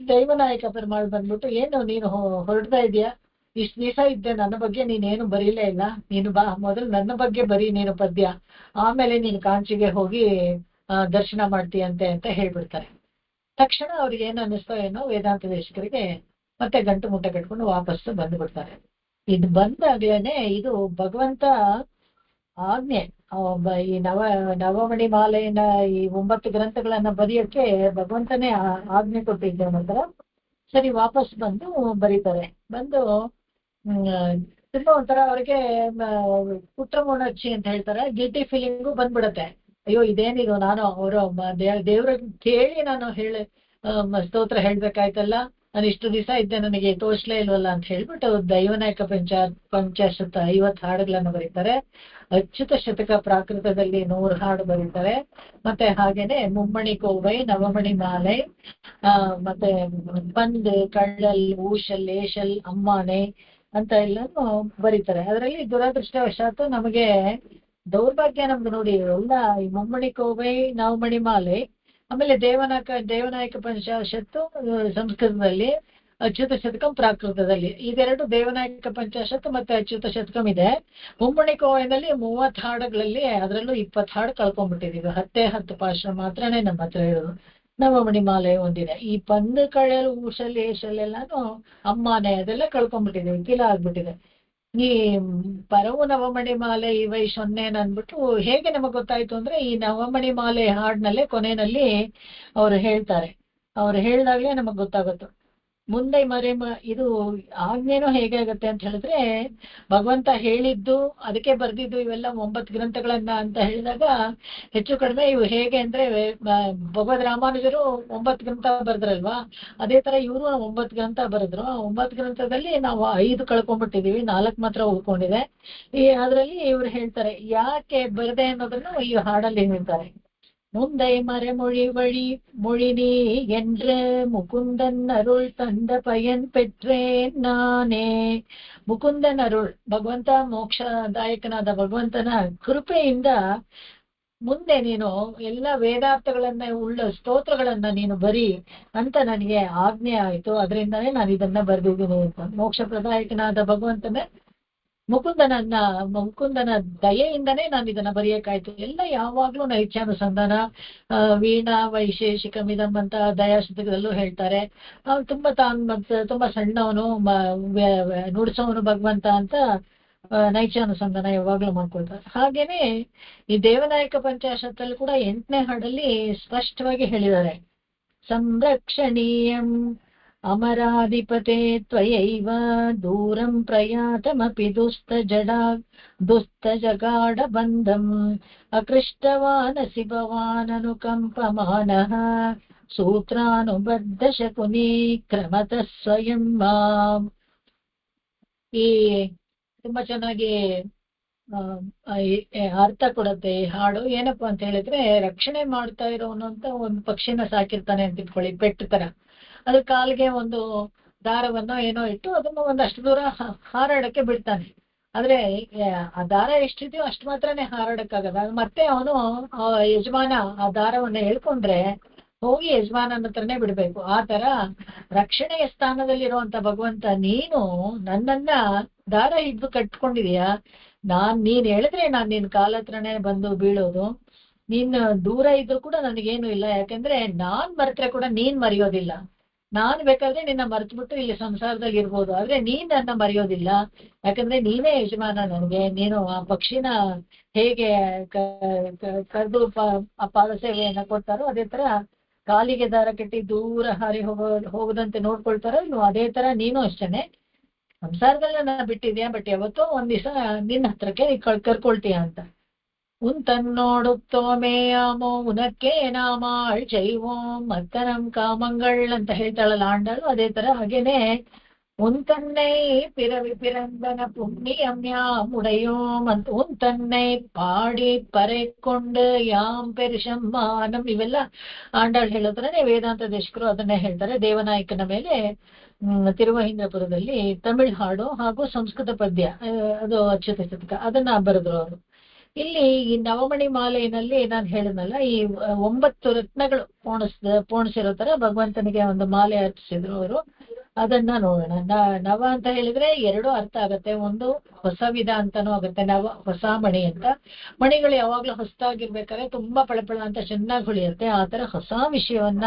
ದೈವನಾಯಕ ಪೆರುಮಾಳ್ ಬಂದ್ಬಿಟ್ಟು, ಏನು ನೀನು ಹೊರಡ್ತಾ ಇದೀಯಾ, ಇಷ್ಟು ದಿವಸ ಇದ್ದೆ, ನನ್ನ ಬಗ್ಗೆ ನೀನೇನು ಬರೀಲೇ ಇಲ್ಲ, ನೀನು ಬಾ ಮೊದಲು ನನ್ನ ಬಗ್ಗೆ ಬರೀ ನೀನು ಪದ್ಯ, ಆಮೇಲೆ ನೀನು ಕಾಂಚಿಗೆ ಹೋಗಿ ದರ್ಶನ ಮಾಡ್ತೀಯಂತೆ ಅಂತ ಹೇಳ್ಬಿಡ್ತಾರೆ. ತಕ್ಷಣ ಅವ್ರಿಗೆ ಏನು ಅನ್ನಿಸ್ತೋ ಏನೋ ವೇದಾಂತ ದೇಶಕರಿಗೆ ಮತ್ತೆ ಗಂಟು ಮುಟ್ಟ ಕಟ್ಕೊಂಡು ವಾಪಸ್ಸು ಬಂದ್ಬಿಡ್ತಾರೆ. ಇದು ಬಂದಾಗ್ಲೇನೆ ಇದು ಭಗವಂತ ಆಜ್ಞೆ. ಈ ನವಮಣಿ ಮಾಲೆಯನ್ನ ಈ 9 ಗ್ರಂಥಗಳನ್ನ ಬರೆಯೋಕೆ ಭಗವಂತನೇ ಆಜ್ಞೆ ಕೊಟ್ಟಿದ್ದೆ ನಂತರ. ಸರಿ, ವಾಪಸ್ ಬಂದು ಬರೀತಾರೆ. ಬಂದು ತುಂಬಾ ಒಂಥರ ಅವ್ರಿಗೆ ಕುಟ್ರಮೋಣಚ್ಚಿ ಅಂತ ಹೇಳ್ತಾರೆ, ಗಿಲ್ಟಿ ಫೀಲಿಂಗು ಬಂದ್ಬಿಡತ್ತೆ. ಅಯ್ಯೋ ಇದೇನಿದು, ನಾನು ಅವರು ದೇವ್ರ ಕೇಳಿ ನಾನು ಸ್ತೋತ್ರ ಹೇಳ್ಬೇಕಾಯ್ತಲ್ಲ, ನಾನು ಇಷ್ಟು ದಿವಸ ಇದ್ದೆ, ನನಗೆ ತೋಚ್ಲೇ ಇಲ್ವಲ್ಲ ಅಂತ ಹೇಳ್ಬಿಟ್ಟು ದೈವನಾಯಕ ಪಂಚಾಶತ್ 50 ಹಾಡುಗಳನ್ನು ಬರೀತಾರೆ. ಅಚ್ಯುತ ಶತಕ ಪ್ರಾಕೃತದಲ್ಲಿ 100 ಹಾಡು ಬರೀತಾರೆ. ಮತ್ತೆ ಹಾಗೇನೆ ಮುಮ್ಮಣಿ ಕೋವೈ, ನವಮಣಿ ಮಾಲೆ, ಮತ್ತೆ ಬಂದ್, ಕಳ್ಳಲ್, ಊಶಲ್, ಏಷಲ್, ಅಮ್ಮಾನೆ ಅಂತ ಎಲ್ಲಾನು ಬರೀತಾರೆ. ಅದರಲ್ಲಿ ದುರದೃಷ್ಟವಶಾತ್ ನಮಗೆ ದೌರ್ಭಾಗ್ಯ ನಮ್ದು ನೋಡಿ, ಎಲ್ಲ ಈ ಮುಮ್ಮಣಿ ಕೋವೈ, ನವಮಣಿ ಮಾಲೆ ಆಮೇಲೆ ದೇವನಾಯಕ ಪಂಚಾಶತ್ತು ಸಂಸ್ಕೃತದಲ್ಲಿ, ಅಚ್ಯುತ ಶತಕಂ ಪ್ರಾಕೃತದಲ್ಲಿ. ಇದೆರಡು ದೇವನಾಯಕ ಪಂಚಾಶತ್ ಮತ್ತೆ ಅಚ್ಯುತ ಶತಕಂ ಇದೆ. ಮುಮ್ಮಣಿ ಕೋವಿನಲ್ಲಿ 30 ಹಾಡುಗಳಲ್ಲಿ ಅದರಲ್ಲೂ 20 ಹಾಡು ಕಳ್ಕೊಂಡ್ಬಿಟ್ಟಿದೀವಿ. 10 ಪಾಶುರ ಮಾತ್ರನೇ ನಮ್ಮ ಹತ್ರ ಇರೋದು. ನವಮಣಿ ಮಾಲೆ ಒಂದಿದೆ. ಈ ಪಂದು ಕಳೆಯಲು ಊಷಲಿ ಏಷಲ್ಲೆಲ್ಲಾನು ಅಮ್ಮಾನೆ ಅದೆಲ್ಲ ಕಳ್ಕೊಂಡ್ಬಿಟ್ಟಿದೀವಿ, ಕಿಲ ಆಗ್ಬಿಟ್ಟಿದೆ. ಈ ಪರವು ನವಮಣಿ ಮಾಲೆ ಇವೈ ಸೊನ್ನೆನ್ ಅಂದ್ಬಿಟ್ಟು ಹೇಗೆ ನಮಗ್ ಗೊತ್ತಾಯ್ತು ಅಂದ್ರೆ, ಈ ನವಮಣಿ ಮಾಲೆ ಹಾಡಿನಲ್ಲೇ ಕೊನೆಯಲ್ಲಿ ಅವ್ರು ಹೇಳ್ತಾರೆ. ಅವ್ರು ಹೇಳಿದಾಗ್ಲೇ ನಮಗ್ ಗೊತ್ತಾಗುತ್ತೆ. ಮುಂದೆ ಇದು ಆಜ್ಞೆನೂ ಹೇಗೆ ಆಗುತ್ತೆ ಅಂತ ಹೇಳಿದ್ರೆ, ಭಗವಂತ ಹೇಳಿದ್ದು ಅದಕ್ಕೆ ಬರ್ದಿದ್ದು ಇವೆಲ್ಲ 9 ಗ್ರಂಥಗಳನ್ನ ಅಂತ ಹೇಳಿದಾಗ ಹೆಚ್ಚು ಕಡಿಮೆ ಇವು ಹೇಗೆ ಅಂದ್ರೆ, ಭಗವದ್ ರಾಮಾನುಜರು 9 ಗ್ರಂಥ ಬರೆದ್ರಲ್ವಾ, ಅದೇ ತರ ಇವರು 9 ಗ್ರಂಥ ಬರೆದ್ರು. 9 ಗ್ರಂಥದಲ್ಲಿ ನಾವು 5 ಕಳ್ಕೊಂಡ್ಬಿಟ್ಟಿದೀವಿ, 4 ಮಾತ್ರ ಉಳ್ಕೊಂಡಿದೆ. ಅದ್ರಲ್ಲಿ ಇವ್ರು ಹೇಳ್ತಾರೆ ಯಾಕೆ ಬರದೆ ಅನ್ನೋದನ್ನು ಈ ಹಾಡಲ್ಲಿ ಹೇಳ್ತಾರೆ. முந்தை மறைமொழி வழி மொழினி என்று முகுந்தன் அருள் தந்த பயன் பெற்றேன் ನಾನೇ. ಮುಕುಂದನ್ ಅರುಳ್, ಭಗವಂತ ಮೋಕ್ಷದಾಯಕನಾದ ಭಗವಂತನ ಕೃಪೆಯಿಂದ ಮುಂದೆ ನೀನು ಎಲ್ಲ ವೇದಾರ್ಥಗಳನ್ನ ಉಳ್ಳ ಸ್ತೋತ್ರಗಳನ್ನ ನೀನು ಬರಿ ಅಂತ ನನಗೆ ಆಜ್ಞೆ ಆಯ್ತು. ಅದರಿಂದಾನೇ ನಾನು ಇದನ್ನ ಬರೆದಿದ್ದೀನಿ ಅಂತ. ಮೋಕ್ಷ ಪ್ರದಾಯಕನಾದ ಭಗವಂತನ ಮುಕುಂದನ ದಯೆಯಿಂದನೇ ನಾನು ಇದನ್ನ ಬರೆಯಕ್ಕಾಯ್ತು. ಎಲ್ಲ ಯಾವಾಗ್ಲೂ ನೈತ್ಯಾನುಸಂಧಾನ, ವೀಣಾ ವೈಶೇಷಿಕಮಿದಂ ಅಂತ ದಯಾಶತಕದಲ್ಲೂ ಹೇಳ್ತಾರೆ. ಅವ್ನು ತುಂಬಾ ಸಣ್ಣವನು, ನುಡಿಸೋನು ಭಗವಂತ ಅಂತ ನೈತ್ಯಾನುಸಂಧಾನ ಯಾವಾಗ್ಲೂ ಮಾಡ್ಕೊಳ್ತಾರೆ. ಹಾಗೇನೆ ಈ ದೇವನಾಯಕ ಪಂಚಾಶತ್ತಲ್ಲಿ ಕೂಡ 8ನೇ ಹಾಡಲ್ಲಿ ಸ್ಪಷ್ಟವಾಗಿ ಹೇಳಿದ್ದಾರೆ, ಸಂರಕ್ಷಣೀಯಂ ಅಮರಾಧಿಪತೆ ತ್ವಯೈವ ದೂರಂ ಪ್ರಯಾತಮಪಿ ದುಸ್ತ ಜಗಾಢ ಬಂಧಂ ಅಕೃಷ್ಟವಾನಸಿ ಭವಾನನುಕಂಪಮಾನಃ ಸೂತ್ರಾನುಬದ್ಧ ಶಕುನಿ ಕ್ರಮತಃ ಸ್ವಯಂ ಮಾಂ. ಈ ತುಂಬಾ ಚೆನ್ನಾಗಿ ಅರ್ಥ ಕೊಡುತ್ತೆ ಈ ಹಾಡು. ಏನಪ್ಪಾ ಅಂತ ಹೇಳಿದ್ರೆ, ರಕ್ಷಣೆ ಮಾಡ್ತಾ ಇರೋನು ಅಂತ ಒಂದು ಪಕ್ಷಿನ ಸಾಕಿರ್ತಾನೆ ಅಂತ ಇಟ್ಕೊಳ್ಳಿ, ಪೆಟ್ಟು ತರ. ಅದ್ರ ಕಾಲಿಗೆ ಒಂದು ದಾರವನ್ನೋ ಏನೋ ಇಟ್ಟು ಅದನ್ನ ಒಂದಷ್ಟು ದೂರ ಹಾರಾಡಕ್ಕೆ ಬಿಡ್ತಾನೆ. ಆದ್ರೆ ಆ ದಾರ ಎಷ್ಟಿದೆಯೋ ಅಷ್ಟು ಮಾತ್ರನೇ ಹಾರಾಡಕ್ಕಾಗದ. ಮತ್ತೆ ಅವನು ಯಜಮಾನ ಆ ದಾರವನ್ನ ಹೇಳ್ಕೊಂಡ್ರೆ ಹೋಗಿ ಯಜಮಾನನ ಹತ್ರನೇ ಬಿಡ್ಬೇಕು. ಆ ತರ ರಕ್ಷಣೆಯ ಸ್ಥಾನದಲ್ಲಿರುವಂತ ಭಗವಂತ, ನೀನು ನನ್ನನ್ನ ದಾರ ಹಿಡಿದು ಕಟ್ಕೊಂಡಿದೀಯ. ನೀನ್ ಹೇಳಿದ್ರೆ ನಾನ್ ನಿನ್ ಕಾಲ ಹತ್ರನೇ ಬಂದು ಬೀಳೋದು. ನೀನ್ ದೂರ ಇದ್ರು ಕೂಡ ನನಗೇನು ಇಲ್ಲ, ಯಾಕಂದ್ರೆ ನಾನ್ ಮರೆತ್ರೆ ಕೂಡ ನೀನ್ ಮರೆಯೋದಿಲ್ಲ. ನಾನ್ ಬೇಕಾದ್ರೆ ನಿನ್ನ ಮರೆತ್ಬಿಟ್ಟು ಇಲ್ಲಿ ಸಂಸಾರದಲ್ಲಿ ಇರ್ಬೋದು, ಆದ್ರೆ ನೀನ್ ನನ್ನ ಮರೆಯೋದಿಲ್ಲ. ಯಾಕಂದ್ರೆ ನೀನೇ ಯಜಮಾನ ನನಗೆ. ನೀನು ಆ ಪಕ್ಷಿನ ಹೇಗೆ ಕರೆದು ಪಾದ ಸೇವೆಯನ್ನ ಕೊಡ್ತಾರೋ, ಅದೇ ತರ ಕಾಲಿಗೆ ದಾರ ಕಟ್ಟಿ ದೂರ ಹಾರಿ ಹೋಗದಂತೆ ನೋಡ್ಕೊಳ್ತಾರೋ, ನೀವು ಅದೇ ತರ ನೀನು ಅಷ್ಟೇನೆ ಸಂಸಾರದಲ್ಲಿ ನನ್ನ ಬಿಟ್ಟಿದ್ಯಾ, ಬಟ್ ಯಾವತ್ತೋ ಒಂದ್ ದಿವಸ ನಿನ್ನ ಹತ್ರಕ್ಕೆ ಕರ್ಕೊಳ್ತೀಯ ಅಂತ. ತನ್ನೋಡುತ್ತೋಮೇಯಾಮೋ ಉನಕ್ಕೆ ನಾಮಾಳ್ ಜೈವೋಂ ಮತ್ತನಂ ಕಾಮಂಗಳ್ ಅಂತ ಹೇಳ್ತಾಳಲ್ಲ ಆಂಡಾಳು, ಅದೇ ತರ. ಹಾಗೇನೆ ಉಂತನ್ನೈ ಪಿರವಿ ಪಿರಂದನ புண்ணியம் உடையோம் ಅಂತ ಉಂತನ್ನೈ ಪಾಡಿ ಪರೆಕೊಂಡು ಯಾಂ ಪೆರಿಶಮ್ಮಾನಂ, ಇವೆಲ್ಲ ಆಂಡಾಳ್ ಹೇಳೋದ್ರನೆ ವೇದಾಂತ ದೇಶಕರು ಅದನ್ನೇ ಹೇಳ್ತಾರೆ. ದೇವನಾಯಕನ ಮೇಲೆ ತಿರುವಹೀಂದ್ರಪುರದಲ್ಲಿ ತಮಿಳ್ ಹಾಡು ಹಾಗೂ ಸಂಸ್ಕೃತ ಪದ್ಯ, ಅದು ಅಚ್ಯುತ ಶತಕ, ಅದನ್ನ ಬರೆದ್ರು ಅವರು. ಇಲ್ಲಿ ಈ ನವಮಣಿ ಮಾಲೆಯಲ್ಲಿ ನಾನು ಹೇಳಿದ್ನಲ್ಲ, ಈ 9 ರತ್ನಗಳು ಪೋಣಿಸಿರೋ ತರ ಭಗವಂತನಿಗೆ ಒಂದು ಮಾಲೆ ಅರ್ಪಿಸಿದ್ರು ಅವರು. ಅದನ್ನ ನೋಡೋಣ. ನವ ಅಂತ ಹೇಳಿದ್ರೆ 2 ಅರ್ಥ ಆಗತ್ತೆ. ಒಂದು ಹೊಸ ವಿಧ ಅಂತಾನೂ ಆಗುತ್ತೆ, ಹೊಸ ಮಣಿ ಅಂತ. ಮಣಿಗಳು ಯಾವಾಗ್ಲೂ ಹೊಸದಾಗಿರ್ಬೇಕಾದ್ರೆ ತುಂಬಾ ಪಳಪಳ ಅಂತ ಚೆನ್ನಾಗಿ ಹೊಳಿಯುತ್ತೆ. ಆ ತರ ಹೊಸ ವಿಷಯವನ್ನ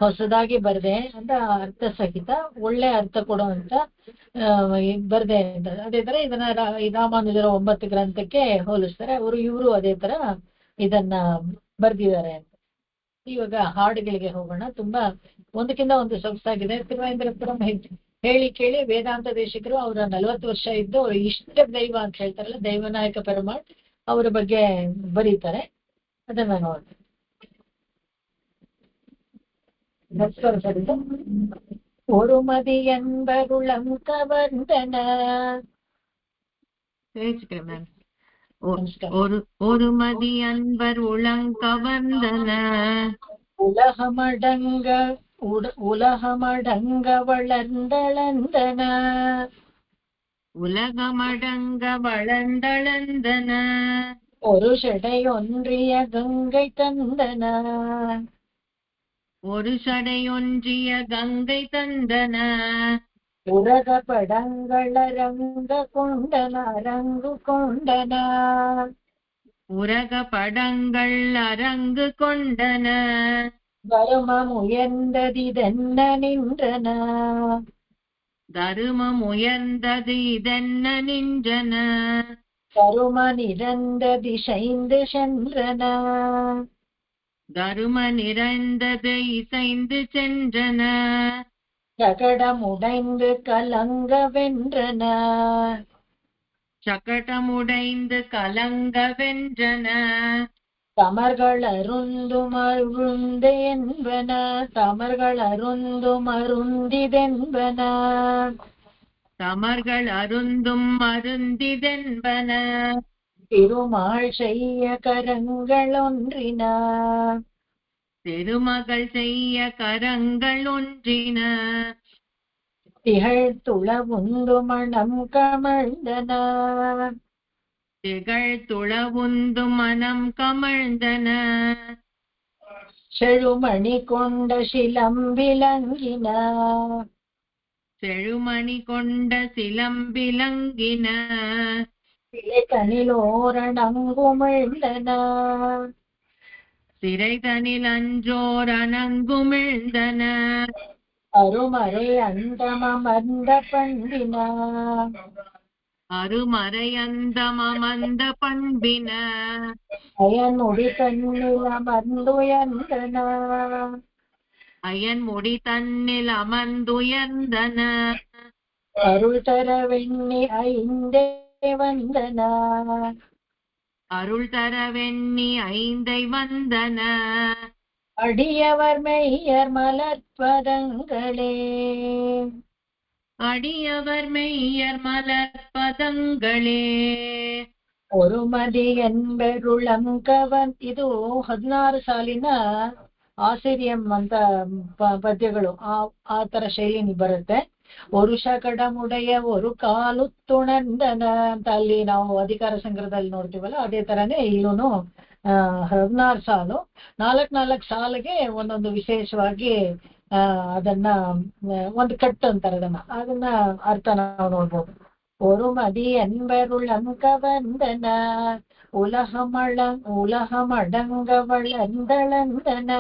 ಹೊಸದಾಗಿ ಬರ್ದೆ ಅಂತ ಅರ್ಥ ಸಹಿತ ಒಳ್ಳೆ ಅರ್ಥ ಕೊಡುವಂತ ಬರ್ದೆ ಅಂತ. ಅದೇ ತರ ಇದನ್ನ ರಾಮಾನುಜರ 9 ಗ್ರಂಥಕ್ಕೆ ಹೋಲಿಸ್ತಾರೆ. ಇವರು ಅದೇ ತರ ಇದನ್ನ ಬರ್ದಿದ್ದಾರೆ ಅಂತ. ಇವಾಗ ಹಾಡುಗಳಿಗೆ ಹೋಗೋಣ. ತುಂಬಾ ಒಂದಕ್ಕಿಂತ ಒಂದು ಸೊಗಸಾಗಿದೆ. ತಿರುವೇಂದ್ರಪುರಂ ಹೇಳಿ ಕೇಳಿ ವೇದಾಂತ ದೇಶಿಕರು ಅವರ 40 ವರ್ಷ ಇದ್ದು ಅವ್ರ ಇಷ್ಟ ದೈವ ಅಂತ ಹೇಳ್ತಾರಲ್ಲ, ದೈವನಾಯಕ ಪೆರುಮಾಳ್, ಅವರ ಬಗ್ಗೆ ಬರೀತಾರೆ. ಅದನ್ನ ನೋಡಿ. ஒரு மதி என்பருளம் கவர்ந்தன. ஒரு மதி அன்பர் உளங்கவர்ந்தன. உலகமடங்க வளர்ந்தளந்தன. உலகமடங்க வளர்ந்தளந்தன. ஒரு செடை ஒன்றிய கங்கை தந்தன. ஒரு சடையொன்றிய கங்கை தந்தன உரக படங்கள ரங்க கொண்டன ரங்கு கொண்டன உரக படங்கள் அரங்கு கொண்டன தருமம் உயர்ந்ததிதென்ன நின்றன தருமம் உயர்ந்தது இதென்ன நின்றன தரும நிறந்த திசைந்து சென்றன தரும நிறைந்தது இசைந்து சென்றன சகடம் உடைந்து கலங்க வென்றன சகடமுடைந்து கலங்க வென்றன தமர்கள் அருந்தும் அருந்து என்பன தமர்கள் அருந்தும் அருந்திதென்பன தமர்கள் அருந்தும் அருந்திதென்பன திருமால் செய்ய கரங்கள் ஒன்றின திருமகள் செய்ய கரங்கள் ஒன்றின திகழ் துளவுந்து மணம் கமழ்ந்தன திகழ் துளவுந்து மனம் கமழ்ந்தன செழுமணி கொண்ட சிலம்பிலங்கின செழுமணி கொண்ட சிலம்பிலங்கின சிலைதனிலோரணங்குமிழ்ந்தன சிறைதனில் அன்றோர் அணங்குமிழ்ந்தன அருமறை அந்தமர்ந்த பண்பின அருமறை அந்தமந்த பண்பின அயன்முடி தன்னில் அமர்ந்துயர்ந்தன அயன் முடி தன்னில் அமர்ந்துயர்ந்தன அருள் தர வெண்ணி ஐந்தே வந்தன அருள் தர வெண்ணி ஐந்தை வந்தன அடியவர் மெய்யர் மலர்பதங்களே அடியவர் மெய்யர் மலர்பதங்களே ಒರುಮದಿ ಎನ್ಬೆರುಳಂಕವನ್ ಇದು 16 ಸಾಲಿನ ಆಸಿರಿಯಂ ಅಂತ ಪದ್ಯಗಳು ಆ ತರ ಶೈಲಿ ಬರುತ್ತೆ. ಒರುಷ ಕಡಮುಡೆಯ ಒರು ಕಾಲು ತುಣಂದನ ಅಂತ ಅಲ್ಲಿ ನಾವು ಅಧಿಕಾರ ಸಂಗ್ರಹದಲ್ಲಿ ನೋಡ್ತೀವಲ್ಲ, ಅದೇ ತರನೇ ಇಲ್ಲೂನು 16 ಸಾಲು, 4 ಸಾಲಿಗೆ ಒಂದೊಂದು ವಿಶೇಷವಾಗಿ ಅದನ್ನ ಒಂದು ಕಟ್ಟು ಅಂತಾರೆ, ಅದನ್ನ ಅರ್ಥ ನಾವು ನೋಡ್ಬೋದು. ஒருமதி என்பருளங்க வந்தன உலகமடங்க வளர்ந்தளந்தன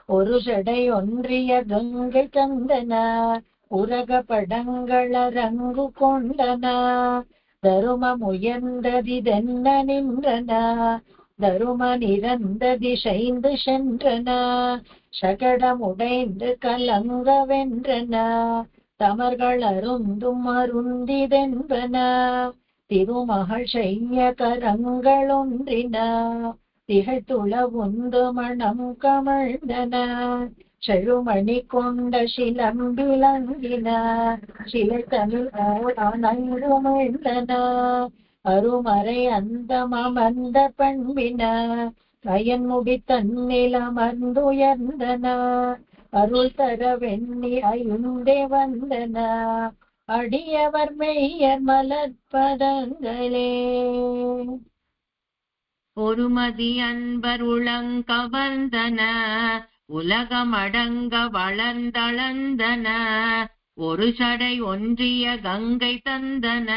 ஒரு ஜடை ஒன்றிய கங்கை தந்தன உரக படங்களரங்கு கொண்டன தருமம் உயர்ந்ததிதென்ன நின்றன தரும நிறந்த திசைந்து சென்றன சகடம் உடைந்து கலங்க வென்றன தமர்கள் அருந்தும் அருந்திதென்பன திருமகள் செய்ய கரங்கள் ஒன்றின திகழ்த்துள உந்து மணம் கமழ்ந்தன செழுமணி கொண்ட சிலம்பிலங்கின சிலை தமிழ் ஓடனங்குமிழ்ந்தன அருமறை அந்தமர்ந்த பண்பின அயன்முடி தன்னில் அமர்ந்துயர்ந்தன அருள் தர வெண்ணி ஐந்தே வந்தன அடியவர் மெய்யர் மலர்பதங்களே. ஒருமதி அன்பர் உளங்கவர்ந்தன உலகமடங்க வளர்ந்தளந்தன ஒரு சடை ஒன்றிய கங்கை தந்தன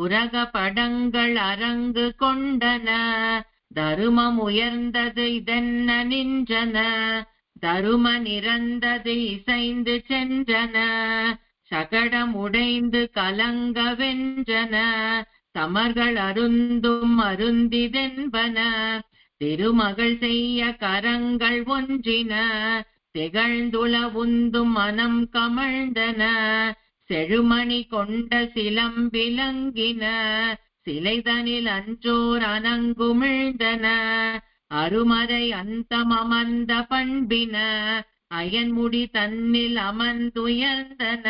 உரக படங்கள் அரங்கு கொண்டன தருமம் உயர்ந்தது இதென்ன நின்றன தரும நிறந்தது இசைந்து சென்றன சகடம் உடைந்து கலங்க வென்றன தமர்கள் அருந்தும் அருந்திதென்பன திருமகள் செய்ய கரங்கள் ஒன்றின திகழ்ந்துள உந்தும் மனம் கமழ்ந்தன செழுமணி கொண்ட சிலம்பிலங்கின சிலைதனில் அன்றோர் அணங்குமிழ்ந்தன அருமறை அந்தமர்ந்த பண்பின அயன்முடி தன்னில் அமர்ந்துயர்ந்தன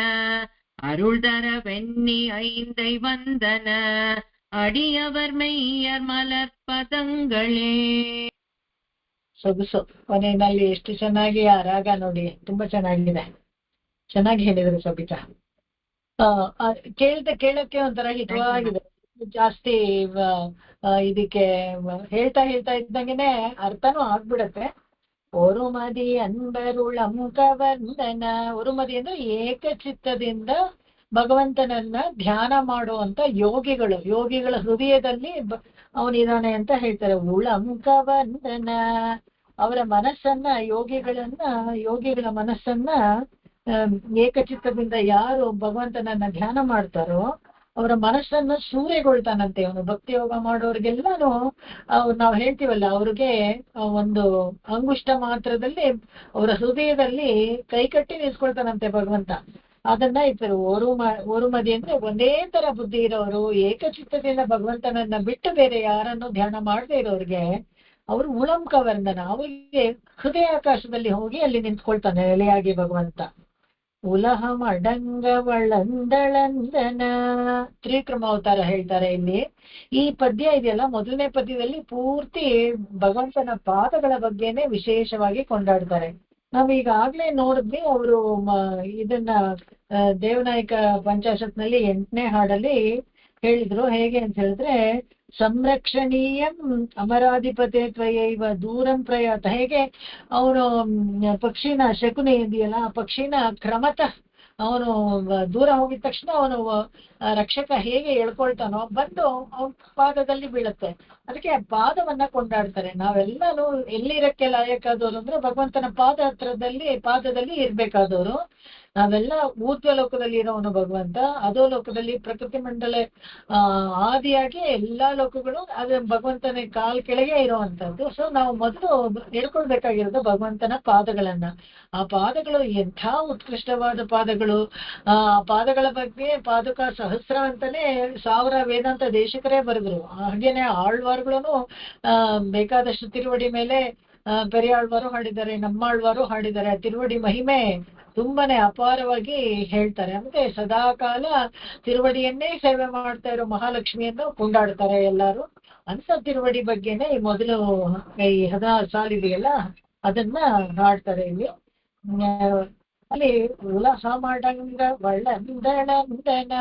அருள் தர வெண்ணி ஐந்தை வந்தன ಅಡಿಯವರ್ ಮೆಯ್ಯರ್ ಮಲರ್ಪದಂಗಳೇ. ಸೊಗಸು. ಕೊನೆಯಲ್ಲಿ ಎಷ್ಟು ಚೆನ್ನಾಗಿ ಆ ರಾಗ ನೋಡಿ, ತುಂಬಾ ಚೆನ್ನಾಗಿದೆ, ಚೆನ್ನಾಗಿ ಹೇಳಿದ್ರು ಸಬಿತಾ. ಕೇಳಕ್ಕೆ ಒಂಥರ ಹಿತವಾಗಿದೆ. ಜಾಸ್ತಿ ಇದಕ್ಕೆ ಹೇಳ್ತಾ ಇದ್ದಂಗೆನೆ ಅರ್ಥನೂ ಆಗ್ಬಿಡತ್ತೆ. ಒರುಮದಿ ಅನ್ಬರುಳಂ ಕವಂದನ. ಒರುಮದಿ ಅಂದ್ರೆ ಏಕಚಿತ್ತದಿಂದ ಭಗವಂತನನ್ನ ಧ್ಯಾನ ಮಾಡುವಂತ ಯೋಗಿಗಳ ಹೃದಯದಲ್ಲಿ ಅವನಿದಾನೆ ಅಂತ ಹೇಳ್ತಾರೆ. ಉಳಂ ಕವಂದನ, ಅವರ ಮನಸ್ಸನ್ನ ಯೋಗಿಗಳ ಮನಸ್ಸನ್ನ ಏಕಚಿತ್ತದಿಂದ ಯಾರು ಭಗವಂತನನ್ನ ಧ್ಯಾನ ಮಾಡ್ತಾರೋ ಅವರ ಮನಸ್ಸನ್ನು ಸೂರೆಗೊಳ್ತಾನಂತೆ ಅವನು. ಭಕ್ತಿ ಯೋಗ ಮಾಡೋರ್ಗೆಲ್ಲಾನು ನಾವು ಹೇಳ್ತೀವಲ್ಲ, ಅವ್ರಿಗೆ ಒಂದು ಅಂಗುಷ್ಟ ಮಾತ್ರದಲ್ಲಿ ಅವರ ಹೃದಯದಲ್ಲಿ ಕೈಕಟ್ಟಿ ನಿಲ್ಸ್ಕೊಳ್ತಾನಂತೆ ಭಗವಂತ. ಅದನ್ನ ಇರ್ತಾರೆ ಓರುಮದಿ ಅಂದ್ರೆ ಒಂದೇ ತರ ಬುದ್ಧಿ ಇರೋರು, ಏಕಚಿತ್ತದಿಂದ ಭಗವಂತನನ್ನ ಬಿಟ್ಟು ಬೇರೆ ಯಾರನ್ನು ಧ್ಯಾನ ಮಾಡದೇ ಇರೋರಿಗೆ ಅವರು ಉಳಂಕವರ್ಧನ, ಅವರಿಗೆ ಹೃದಯಾಕಾಶದಲ್ಲಿ ಹೋಗಿ ಅಲ್ಲಿ ನಿಂತ್ಕೊಳ್ತಾನೆ ನೆಲೆಯಾಗಿ ಭಗವಂತ. ಉಲಹಂ ಅಡಂಗವಳಂದಳಂದನ. ತ್ರಿವಿಕ್ರಮ ಅವತಾರ ಹೇಳ್ತಾರೆ ಇಲ್ಲಿ. ಈ ಪದ್ಯ ಇದೆಯಲ್ಲ, ಮೊದಲನೇ ಪದ್ಯದಲ್ಲಿ ಪೂರ್ತಿ ಭಗವಂತನ ಪಾದಗಳ ಬಗ್ಗೆನೆ ವಿಶೇಷವಾಗಿ ಕೊಂಡಾಡ್ತಾರೆ. ನಾವ್ ಈಗಾಗ್ಲೇ ನೋಡಿದ್ವಿ, ಅವರು ಇದನ್ನ ದೇವನಾಯಕ ಪಂಚಾಶತ್ನಲ್ಲಿ 8ನೇ ಹಾಡಲ್ಲಿ ಹೇಳಿದ್ರು. ಹೇಗೆ ಅಂತ ಹೇಳಿದ್ರೆ, ಸಂರಕ್ಷಣೀಯಂ ಅಮರಾಧಿಪತೆ ತ್ವಯೈವ ದೂರಂ ಪ್ರಯಾತ. ಹೇಗೆ ಅವನು ಪಕ್ಷಿನ ಶಕುನಿ ಇದೆಯಲ್ಲ, ಆ ಪಕ್ಷಿನ ಕ್ರಮತಃ ಅವನು ದೂರ ಹೋಗಿದ ತಕ್ಷಣ ಅವನು ರಕ್ಷಕ ಹೇಗೆ ಎಳ್ಕೊಳ್ತಾನೋ ಬಂದು ಅವನ ಪಾದದಲ್ಲಿ ಬೀಳುತ್ತೆ. ಅದಕ್ಕೆ ಆ ಪಾದವನ್ನ ಕೊಂಡಾಡ್ತಾರೆ. ನಾವೆಲ್ಲಾನು ಎಲ್ಲಿರಕ್ಕೆ ಲಾಯಕ್ಕಾದವರು ಅಂದ್ರೆ ಭಗವಂತನ ಪಾದದಲ್ಲಿ ಇರ್ಬೇಕಾದವರು. ನಾವೆಲ್ಲ ಊರ್ಧ್ವ ಲೋಕದಲ್ಲಿ ಇರೋವನು ಭಗವಂತ, ಅಧೋ ಲೋಕದಲ್ಲಿ ಪ್ರಕೃತಿ ಮಂಡಲ ಆದಿಯಾಗಿ ಎಲ್ಲಾ ಲೋಕಗಳು ಅದು ಭಗವಂತನ ಕಾಲ್ ಕೆಳಗೆ ಇರುವಂತದ್ದು. ಸೊ ನಾವು ಮೊದಲು ಹಿಡ್ಕೊಳ್ಬೇಕಾಗಿರೋದು ಭಗವಂತನ ಪಾದಗಳನ್ನ. ಆ ಪಾದಗಳು ಎಂಥ ಉತ್ಕೃಷ್ಟವಾದ ಪಾದಗಳು. ಆ ಪಾದಗಳ ಬಗ್ಗೆ ಪಾದುಕಾ ಸಹಸ್ರ ಅಂತಾನೆ 1000 ವೇದಾಂತ ದೇಶಿಕರೇ ಬರೆದ್ರು. ಹಾಗೇನೆ ಆಳ್ವಾರ್ಗಳು ಬೇಕಾದಷ್ಟು ತಿರುವಡಿ ಮೇಲೆ ಪೆರಿಯಾಳ್ವಾರು ಹಾಡಿದ್ದಾರೆ, ನಮ್ಮಾಳ್ವಾರು ಹಾಡಿದ್ದಾರೆ. ಆ ತಿರುವಡಿ ಮಹಿಮೆ ತುಂಬಾನೇ ಅಪಾರವಾಗಿ ಹೇಳ್ತಾರೆ. ಮತ್ತೆ ಸದಾಕಾಲ ತಿರುವಡಿಯನ್ನೇ ಸೇವೆ ಮಾಡ್ತಾ ಇರೋ ಮಹಾಲಕ್ಷ್ಮಿಯನ್ನು ಕೊಂಡಾಡ್ತಾರೆ ಎಲ್ಲಾರು. ಅಂತ ತಿರುವಡಿ ಬಗ್ಗೆನೆ ಈ ಮೊದಲು ಈ 16 ಸಾಲಿದೆಯಲ್ಲ ಅದನ್ನ ಹಾಡ್ತಾರೆ ಇಲ್ಲಿ. ಅಲ್ಲಿ ಉಲಹ ಮಾಡಂಗ ಒಳ್ಳಂದನ.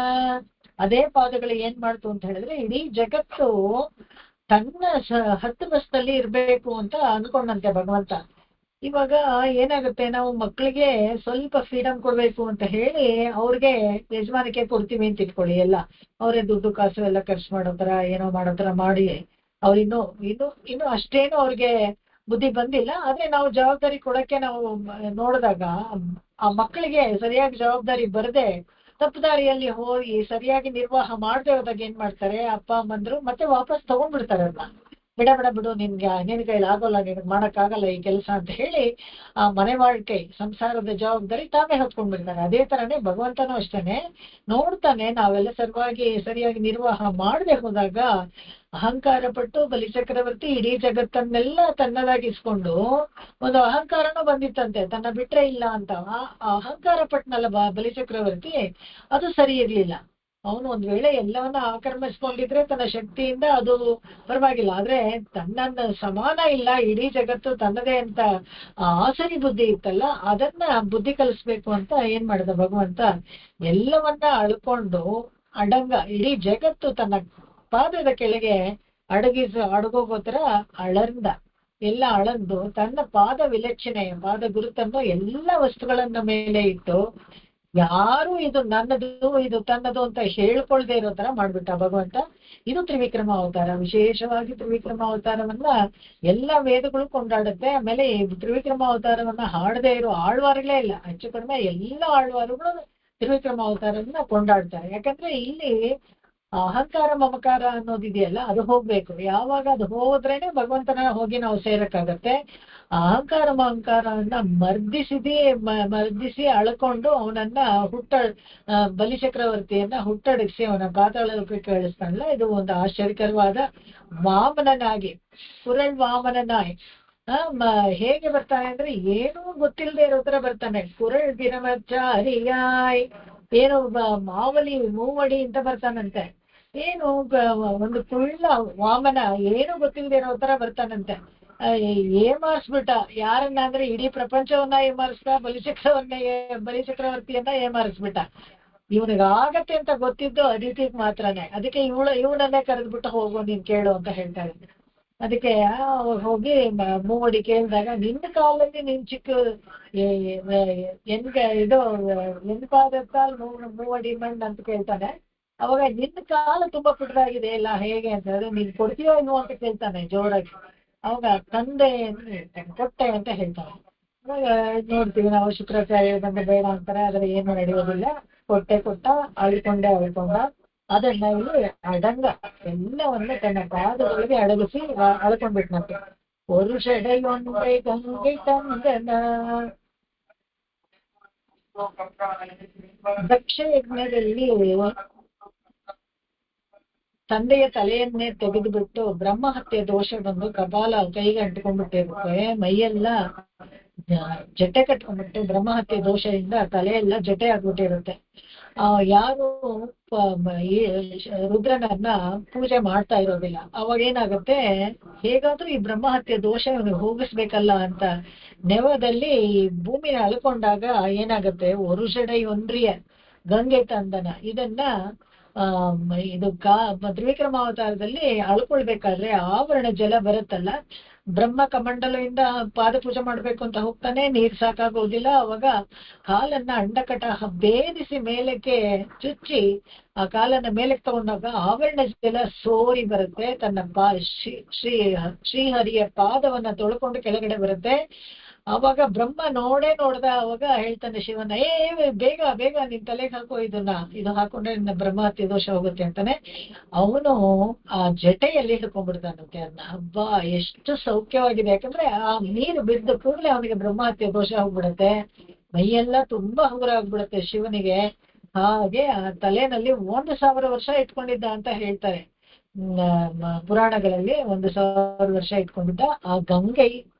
ಅದೇ ಪಾದಗಳು ಏನ್ ಮಾಡ್ತು ಅಂತ ಹೇಳಿದ್ರೆ, ಇಡೀ ಜಗತ್ತು ತನ್ನ ಹತ್ತುಬಸ್ತಲ್ಲಿ ಇರ್ಬೇಕು ಅಂತ ಅನ್ಕೊಂಡಂತೆ ಭಗವಂತ. ಇವಾಗ ಏನಾಗುತ್ತೆ, ನಾವು ಮಕ್ಕಳಿಗೆ ಸ್ವಲ್ಪ ಫ್ರೀಡಮ್ ಕೊಡ್ಬೇಕು ಅಂತ ಹೇಳಿ ಅವ್ರಿಗೆ ಯಜಮಾನಿಕೆ ಕೊಡ್ತೀವಿ ಅಂತ ಇಟ್ಕೊಳ್ಳಿ. ಎಲ್ಲ ಅವರೇ ದುಡ್ಡು ಕಾಸು ಎಲ್ಲ ಖರ್ಚು ಮಾಡೋತರ ಏನೋ ಮಾಡೋತರ ಮಾಡಿ ಅವ್ರು ಇನ್ನು ಅಷ್ಟೇನು ಅವ್ರಿಗೆ ಬುದ್ಧಿ ಬಂದಿಲ್ಲ. ಆದ್ರೆ ನಾವು ಜವಾಬ್ದಾರಿ ಕೊಡಕ್ಕೆ ನಾವು ನೋಡಿದಾಗ ಆ ಮಕ್ಕಳಿಗೆ ಸರಿಯಾಗಿ ಜವಾಬ್ದಾರಿ ಬರದೆ ತಪ್ಪುದಾರಿಯಲ್ಲಿ ಹೋಗಿ ಸರಿಯಾಗಿ ನಿರ್ವಾಹ ಮಾಡದೆ ಹೋದಾಗ ಏನ್ ಮಾಡ್ತಾರೆ ಅಪ್ಪ ಅಮ್ಮಂದ್ರು, ಮತ್ತೆ ವಾಪಸ್ ತಗೊಂಡ್ಬಿಡ್ತಾರೆ ಅದನ್ನ. ಬಿಡು ನಿನ್ ಕೈಲಿ ಆಗೋಲ್ಲ, ನಿನಗೆ ಮಾಡಕ್ಕಾಗಲ್ಲ ಈ ಕೆಲಸ ಅಂತ ಹೇಳಿ ಆ ಮನೆ வாழ்க்கை ಸಂಸಾರದ ಜವಾಬ್ದಾರಿ ತಾವೇ ಹೊತ್ಕೊಂಡ್ಬಿಡ್ತಾರೆ. ಅದೇ ತರನೇ ಭಗವಂತನೂ ಅಷ್ಟೇನೆ ನೋಡ್ತಾನೆ, ನಾವೆಲ್ಲ ಸರಿಯಾಗಿ ನಿರ್ವಾಹ ಮಾಡದೆ ಹೋದಾಗ ಅಹಂಕಾರ ಪಟ್ಟು ಬಲಿಚಕ್ರವರ್ತಿ ಇಡೀ ಜಗತ್ತನ್ನೆಲ್ಲ ತನ್ನದಾಗಿಸ್ಕೊಂಡು ಒಂದು ಅಹಂಕಾರನೂ ಬಂದಿತ್ತಂತೆ, ತನ್ನ ಬಿಟ್ರೆ ಇಲ್ಲ ಅಂತ. ಆ ಅಹಂಕಾರ ಪಟ್ನಲ್ಲ ಬಲಿಚಕ್ರವರ್ತಿ, ಅದು ಸರಿ ಇರ್ಲಿಲ್ಲ. ಅವನು ಒಂದ್ ವೇಳೆ ಎಲ್ಲವನ್ನ ಆಕ್ರಮಿಸ್ಕೊಂಡಿದ್ರೆ ತನ್ನ ಶಕ್ತಿಯಿಂದ ಅದು ಪರವಾಗಿಲ್ಲ. ಆದ್ರೆ ತನ್ನನ್ನ ಸಮಾನ ಇಲ್ಲ, ಇಡೀ ಜಗತ್ತು ತನ್ನದೇ ಅಂತ ಆಸರಿ ಬುದ್ಧಿ ಇತ್ತಲ್ಲ, ಅದನ್ನ ಬುದ್ಧಿ ಕಲಿಸ್ಬೇಕು ಅಂತ ಏನ್ ಮಾಡಿದ ಭಗವಂತ, ಎಲ್ಲವನ್ನ ಅಳ್ಕೊಂಡು ಇಡೀ ಜಗತ್ತು ತನ್ನ ಪಾದದ ಕೆಳಗೆ ಅಡಗೋಗೋತರ ಎಲ್ಲ ಅಳಂದು ತನ್ನ ಪಾದ ಪಾದ ಗುರುತನ್ನು ಎಲ್ಲ ವಸ್ತುಗಳನ್ನ ಮೇಲೆ ಇಟ್ಟು ಯಾರು ಇದು ನನ್ನದು ಇದು ತನ್ನದು ಅಂತ ಹೇಳ್ಕೊಳ್ದೆ ಇರೋ ತರ ಮಾಡ್ಬಿಟ್ಟ ಭಗವಂತ. ಇದು ತ್ರಿವಿಕ್ರಮ ಅವತಾರ. ವಿಶೇಷವಾಗಿ ತ್ರಿವಿಕ್ರಮ ಅವತಾರವನ್ನ ಎಲ್ಲ ವೇದಗಳು ಕೊಂಡಾಡುತ್ತೆ. ಆಮೇಲೆ ಈ ತ್ರಿವಿಕ್ರಮ ಅವತಾರವನ್ನ ಹಾಡದೇ ಇರೋ ಆಳ್ವಾರುಗಳೇ ಇಲ್ಲ, ಹೆಚ್ಚು ಕಡಿಮೆ ಎಲ್ಲ ಆಳ್ವಾರುಗಳು ತ್ರಿವಿಕ್ರಮ ಅವತಾರವನ್ನ ಕೊಂಡಾಡ್ತಾರೆ. ಯಾಕಂದ್ರೆ ಇಲ್ಲಿ ಅಹಂಕಾರ ಮಮಕಾರ ಅನ್ನೋದಿದೆಯಲ್ಲ, ಅದು ಹೋಗ್ಬೇಕು. ಯಾವಾಗ ಅದು ಹೋದ್ರೇನೆ ಭಗವಂತನ ಹೋಗಿ ನಾವು ಸೇರಕ್ಕಾಗತ್ತೆ. ಅಹಂಕಾರ ಮಹಂಕಾರವನ್ನ ಮರ್ದಿಸಿ ಅಳ್ಕೊಂಡು ಅವನನ್ನ ಬಲಿಚಕ್ರವರ್ತಿಯನ್ನ ಹುಟ್ಟಡಗಿಸಿ ಅವನ ಪಾತಾಳಕ್ಕೆ ಕಳಿಸ್ತಾನಲ್ಲ, ಇದು ಒಂದು ಆಶ್ಚರ್ಯಕರವಾದ ವಾಮನನಾಗಿ, ಕುರಳ್ ವಾಮನನಾಗಿ ಹೇಗೆ ಬರ್ತಾನೆ ಅಂದ್ರೆ ಏನೂ ಗೊತ್ತಿಲ್ಲದೆ ಇರೋ ತರ ಬರ್ತಾನೆ. ಕುರಳ್ ಗಿರಮಚಾರಿಯಾಯ್, ಏನು ಮಾವಲಿ ಮೂವಡಿ ಅಂತ ಬರ್ತಾನಂತೆ. ಏನು ಒಂದು ಕುಳ್ಳ ವಾಮನ, ಏನು ಗೊತ್ತಿಲ್ಲದೆ ಇರೋ ತರ ಬರ್ತಾನಂತೆ. ಏಮಾರಿಸ್ಬಿಟ್ಟ ಯಾರನ್ನ ಅಂದ್ರೆ ಇಡೀ ಪ್ರಪಂಚವನ್ನ ಏಮಾರಿಸ್ತಾ ಬಲಿಚಕ್ರವರ್ತಿಯನ್ನ ಏಮಾರಿಸ್ಬಿಟ್ಟ. ಇವನಿಗಾಗತ್ತೆ ಅಂತ ಗೊತ್ತಿದ್ದು ಅದಿತಿಗ್ ಮಾತ್ರನೇ. ಅದಕ್ಕೆ ಇವನನ್ನೇ ಕರೆದ್ಬಿಟ್ಟು ಹೋಗು ನೀನ್ ಕೇಳು ಅಂತ ಹೇಳ್ತಾ ಇದ್ದೆ. ಅದಕ್ಕೆ ಅವ್ರು ಹೋಗಿ ಮೂವಡಿ ಕೇಳಿದಾಗ ನಿನ್ನ ಕಾಲದಲ್ಲಿ ನಿನ್ ಚಿಕ್ಕ ಇದು ಎನ್ಪಾದತ್ತಾಲ್ ಮೂವಡಿ ಮಣ್ಣು ಅಂತ ಕೇಳ್ತಾನೆ. ಅವಾಗ ನಿನ್ನ ಕಾಲ ತುಂಬಾ ಪುಟ್ಟದಾಗಿದೆ ಇಲ್ಲ ಹೇಗೆ ಅಂತ ಹೇಳಿದ್ರೆ ನೀನ್ ಕೊಡ್ತೀಯೋ ಇಲ್ವೋ ಅಂತ ಕೇಳ್ತಾನೆ ಜೋರಾಗಿ. ಅವಾಗ ತಂದೆ ಅಂತ ಹೇಳ್ತಾನೆ, ಕೊಟ್ಟೆ ಅಂತ ಹೇಳ್ತಾನೆ. ಅವಾಗ ನೋಡ್ತೀವಿ ನಾವು ಶುಕ್ರಾಚಾರ್ಯ ಬಂದು ಬೇಡ ಅಂತಾರೆ, ಆದ್ರೆ ಏನು ನಡೆಯೋದಿಲ್ಲ. ಕೊಟ್ಟ ಅಳ್ಕೊಂಡ ಅದನ್ನ ಇಲ್ಲಿ ಅಡಂಗ ಎಲ್ಲವನ್ನು ತನ್ನ ಪಾದಗಳಿಗೆ ಅಡಗಿಸಿ ಅಳ್ಕೊಂಡ್ಬಿಟ್ನಂತೆ. ಪುರುಷಡೆಯೊಂದೇ ಗಂಗೆ ತಂದನ. ದಕ್ಷ ಯಜ್ಞದಲ್ಲಿ ತಂದೆಯ ತಲೆಯನ್ನೇ ತೆಗೆದುಬಿಟ್ಟು ಬ್ರಹ್ಮಹತ್ಯೆ ದೋಷ ಬಂದು ಕಪಾಲ ಕೈಗೆ ಅಂಟ್ಕೊಂಡ್ಬಿಟ್ಟಿರುತ್ತೆ, ಮೈಯೆಲ್ಲ ಜಟೆ ಕಟ್ಕೊಂಡ್ಬಿಟ್ಟು ಬ್ರಹ್ಮಹತ್ಯೆ ದೋಷದಿಂದ ತಲೆಯೆಲ್ಲ ಜಟೆ ಆಗ್ಬಿಟ್ಟಿರುತ್ತೆ. ಯಾರು ರುದ್ರನನ್ನ ಪೂಜೆ ಮಾಡ್ತಾ ಇರೋದಿಲ್ಲ. ಅವಾಗ ಏನಾಗುತ್ತೆ, ಹೇಗಾದ್ರೂ ಈ ಬ್ರಹ್ಮಹತ್ಯೆ ದೋಷ ಹೋಗಿಸ್ಬೇಕಲ್ಲ ಅಂತ ನೆವದಲ್ಲಿ ಭೂಮಿನ ಅಳ್ಕೊಂಡಾಗ ಏನಾಗುತ್ತೆ, ವರುಷಡೈ ಒಂದ್ರಿಯ ಗಂಗೆ ತಂದನ ಇದನ್ನ ಇದು ತ್ರಿವಿಕ್ರಮಾವತಾರದಲ್ಲಿ ಅಳ್ಕೊಳ್ಬೇಕಾದ್ರೆ ಆವರಣ ಜಲ ಬರುತ್ತಲ್ಲ, ಬ್ರಹ್ಮ ಕಮಂಡಲದಿಂದ ಪಾದ ಪೂಜೆ ಮಾಡ್ಬೇಕು ಅಂತ ಹೋಗ್ತಾನೆ, ನೀರ್ ಸಾಕಾಗೋದಿಲ್ಲ. ಅವಾಗ ಕಾಲನ್ನ ಅಂಡಕಟ ಭೇದಿಸಿ ಮೇಲಕ್ಕೆ ಚುಚ್ಚಿ ಆ ಕಾಲನ್ನ ಮೇಲಕ್ಕೆ ತಗೊಂಡಾಗ ಆವರಣ ಜಲ ಸೋರಿ ಬರುತ್ತೆ, ತನ್ನ ಶ್ರೀಹರಿಯ ಪಾದವನ್ನ ತೊಳ್ಕೊಂಡು ಕೆಳಗಡೆ ಬರುತ್ತೆ. ಅವಾಗ ಬ್ರಹ್ಮ ನೋಡ್ದ. ಅವಾಗ ಹೇಳ್ತಾನೆ ಶಿವನ, ಬೇಗ ನಿನ್ ತಲೆಗೆ ಹಾಕೋ ಇದು ಹಾಕೊಂಡ್ರೆ ನಿನ್ನ ಬ್ರಹ್ಮಹತ್ಯೆ ದೋಷ ಹೋಗುತ್ತೆ ಅಂತಾನೆ. ಅವನು ಆ ಜಟೆಯಲ್ಲಿ ಹಿಡ್ಕೊಂಡ್ಬಿಡ್ತಾನಂತೆ ಅದನ್ನ. ಹಬ್ಬ ಎಷ್ಟು ಸೌಖ್ಯವಾಗಿದೆ, ಯಾಕಂದ್ರೆ ಆ ನೀರು ಬಿದ್ದ ಕೂಡಲೇ ಅವನಿಗೆ ಬ್ರಹ್ಮಹತ್ಯೆ ದೋಷ ಹೋಗ್ಬಿಡತ್ತೆ, ಮೈಯೆಲ್ಲ ತುಂಬಾ ಹಗುರ ಆಗ್ಬಿಡತ್ತೆ ಶಿವನಿಗೆ. ಹಾಗೆ ಆ ತಲೆನಲ್ಲಿ 1,000 ವರ್ಷ ಇಟ್ಕೊಂಡಿದ್ದ ಅಂತ ಹೇಳ್ತಾರೆ ಪುರಾಣಗಳಲ್ಲಿ. 1,000 ವರ್ಷ ಇಟ್ಕೊಂಡಿದ್ದ. ಆ ಗಂಗೆ